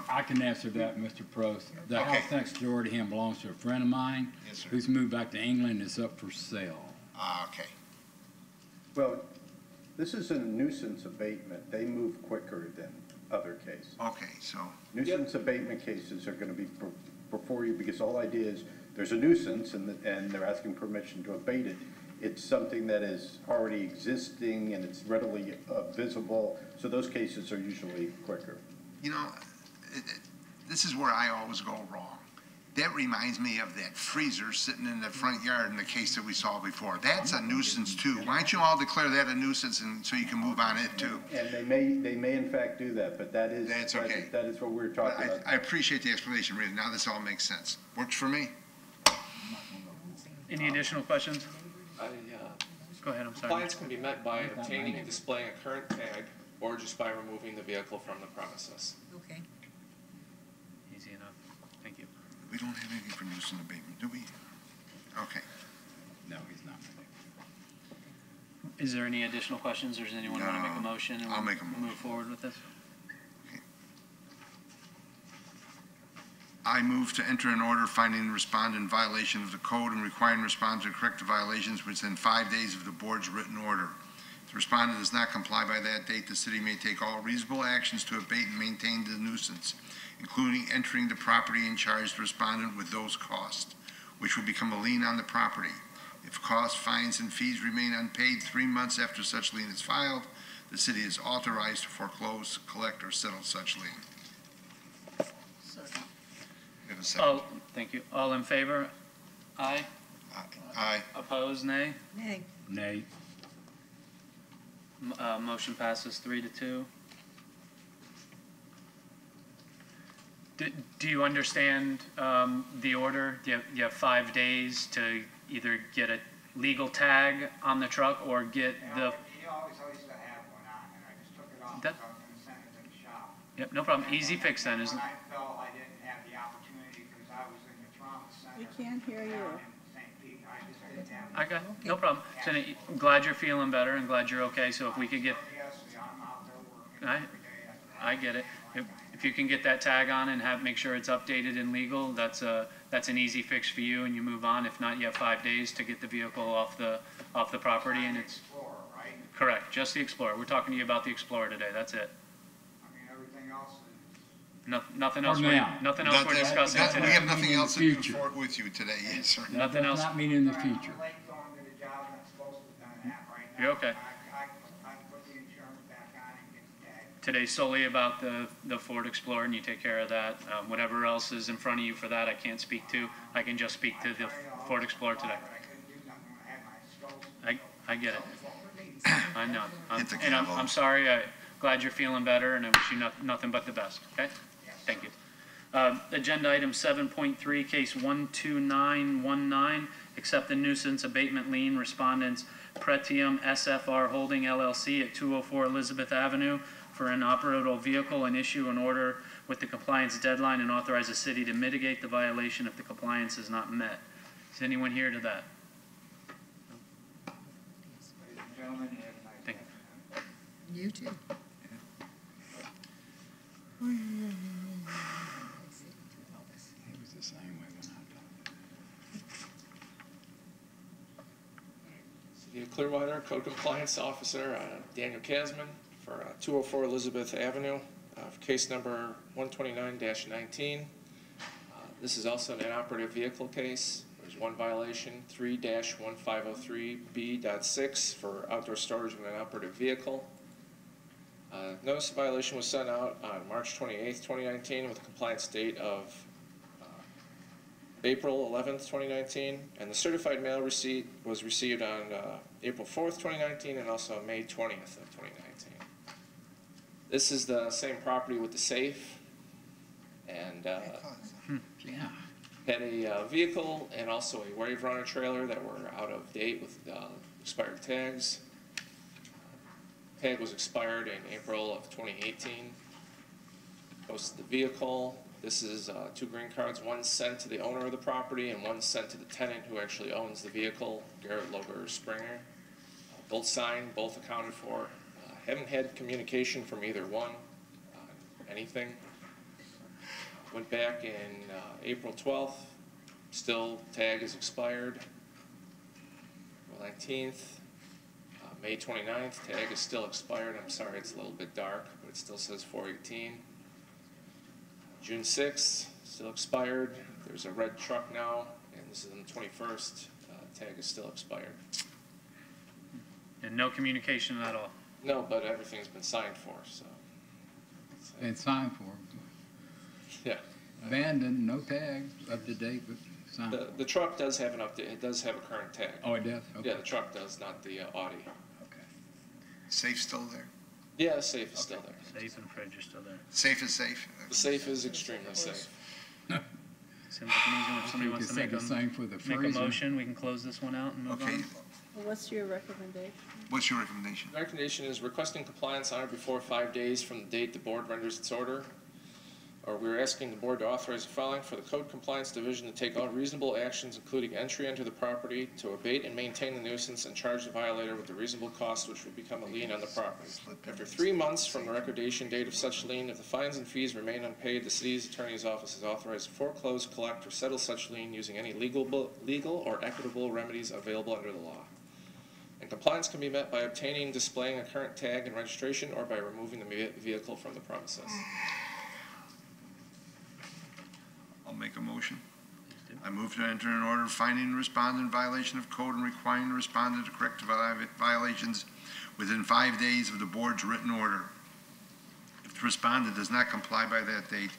I can answer that, Mr. Prost. The Okay. house next door to him belongs to a friend of mine. Yes, sir. Who's moved back to England, is up for sale. okay. Well, this is a nuisance abatement. They move quicker than other cases. Okay, so. Nuisance abatement cases are gonna be before you, because the whole idea is, there's a nuisance and they're asking permission to abate it. It's something that is already existing and it's readily visible, so those cases are usually quicker. You know, this is where I always go wrong. That reminds me of that freezer sitting in the front yard in the case that we saw before. That's a nuisance too. Why don't you all declare that a nuisance and so you can move on it too? And they may in fact do that, but that is. That's okay. That is what we're talking about. I appreciate the explanation, Rita. Now this all makes sense. Works for me. any additional questions? Yeah. Go ahead, I'm sorry. Compliance can be met by obtaining and displaying a current tag, or just by removing the vehicle from the premises. Okay. Easy enough. Thank you. We don't have anything for nuisance abatement, do we? Okay. No, he's not. Is there any additional questions, or does anyone want to make a motion? And I'll we'll make a motion. Move forward with this? I move to enter an order finding the respondent in violation of the code and requiring respondent to correct the violations within 5 days of the board's written order. If the respondent does not comply by that date, the city may take all reasonable actions to abate and maintain the nuisance, including entering the property and charge the respondent with those costs, which will become a lien on the property. If costs, fines, and fees remain unpaid 3 months after such lien is filed, the city is authorized to foreclose, collect, or settle such lien. Have a second. Oh, thank you. All in favor? Aye. Aye. Opposed, nay? Nay. Nay. Motion passes 3-2. Do you understand the order? Do you have 5 days to either get a legal tag on the truck or get the... He always used to have one on, and I just took it off, That- so I was gonna send it to the shop. Yep, no problem. Easy fix then, When isn't it? I felt I didn't have the opportunity, because I was in the trauma center. We can't hear you. down in St. Pete, I just didn't have. Okay, no problem. So, I'm glad you're feeling better and glad you're okay. So if we could get... Yes, I'm out there working every day. I get it. If you can get that tag on and make sure it's updated and legal, that's an easy fix for you, and you move on. If not, you have 5 days to get the vehicle off the property, and it's Explorer, right? correct. Just the Explorer. We're talking to you about the Explorer today. That's it. I mean, everything else is. Nothing else. For now. Nothing else we're discussing We today. have nothing else to do Future. with you today, yes, sir. Nothing else. Not mean in the future. I'm late going to the job, and I'm supposed to have done that right now. You're okay. I put the insurance back on and get the tag. Today's solely about the Ford Explorer, and you take care of that. Whatever else is in front of you for that, I can't speak to. I can just speak to the Ford Explorer today. But I couldn't do nothing when I had my stroke. I get it. I know. Hit the And gavel. I'm sorry. I'm glad you're feeling better, and I wish you nothing but the best, okay? Thank you. Agenda item 7.3, case 12919, accept the nuisance abatement lien, respondents Pretium SFR Holding LLC at 204 Elizabeth Avenue for an operable vehicle, and issue an order with the compliance deadline and authorize the city to mitigate the violation if the compliance is not met. Is anyone here to that? Ladies and gentlemen, you have a nice Thank day. You too. It was the same way when I done it. The Clearwater Code Compliance Officer, Daniel Kasman, for 204 Elizabeth Avenue, for case number 129-19. This is also an inoperative vehicle case. There's one violation, 3-1503B.6 for outdoor storage of an inoperative vehicle. Notice of violation was sent out on March 28th, 2019 with a compliance date of April 11th, 2019, and the certified mail receipt was received on April 4th, 2019, and also May 20th of 2019. This is the same property with the safe, and had a vehicle and also a Wave Runner trailer that were out of date with expired tags. Tag was expired in April of 2018. Posted the vehicle. This is 2 green cards, one sent to the owner of the property and one sent to the tenant who actually owns the vehicle, Garrett Lober Springer. Both signed, both accounted for. Haven't had communication from either one, anything. Went back in April 12th, still tag is expired. April 19th, May 29th, tag is still expired. I'm sorry, it's a little bit dark, but it still says 418. June 6th, still expired. There's a red truck now, and this is on the 21st. Tag is still expired. And no communication at all? No, but everything's been signed for, so. And signed for. Yeah. Abandoned, no tag, up to date, but signed. The truck does have an update. It does have a current tag. Oh, it does? Okay. Yeah, the truck does, not the Audi. Okay. Safe still there? Yeah, the safe is still there. Safe and fridge are still there. Safe is safe? The safe is extremely safe. Seems like an easy one. If somebody wants to make a motion, we can close this one out and move on. What's your recommendation? What's your recommendation? The recommendation is requesting compliance on or before 5 days from the date the board renders its order. Or we're asking the board to authorize the following: for the Code Compliance Division to take all reasonable actions, including entry into the property, to abate and maintain the nuisance and charge the violator with the reasonable cost which will become a lien on the property. After 3 months from the recordation date of such lien, if the fines and fees remain unpaid, the city's attorney's office is authorized to foreclose, collect, or settle such lien using any legal or equitable remedies available under the law. And compliance can be met by obtaining, displaying a current tag and registration, or by removing the vehicle from the premises. I'll make a motion. I move to enter an order finding the respondent in violation of code and requiring the respondent to correct violations within 5 days of the board's written order. If the respondent does not comply by that date,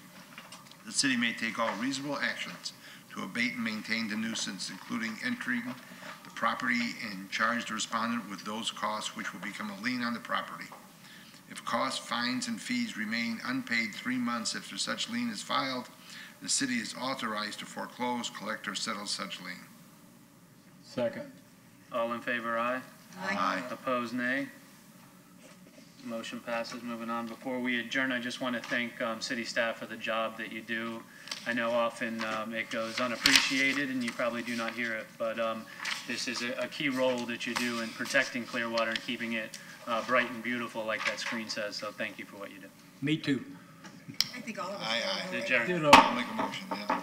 the city may take all reasonable actions to abate and maintain the nuisance, including entering the property and charge the respondent with those costs which will become a lien on the property. If costs, fines, and fees remain unpaid 3 months after such lien is filed, the city is authorized to foreclose, collect, or settle such lien. Second. All in favor, aye? Aye. Opposed, nay? Motion passes. Moving on. Before we adjourn, I just want to thank city staff for the job that you do. I know often it goes unappreciated and you probably do not hear it, but this is a key role that you do in protecting Clearwater and keeping it bright and beautiful like that screen says, so thank you for what you do. Me too. I think all of us. Aye. Adjourn. I'll make a motion, yeah.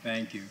Thank you.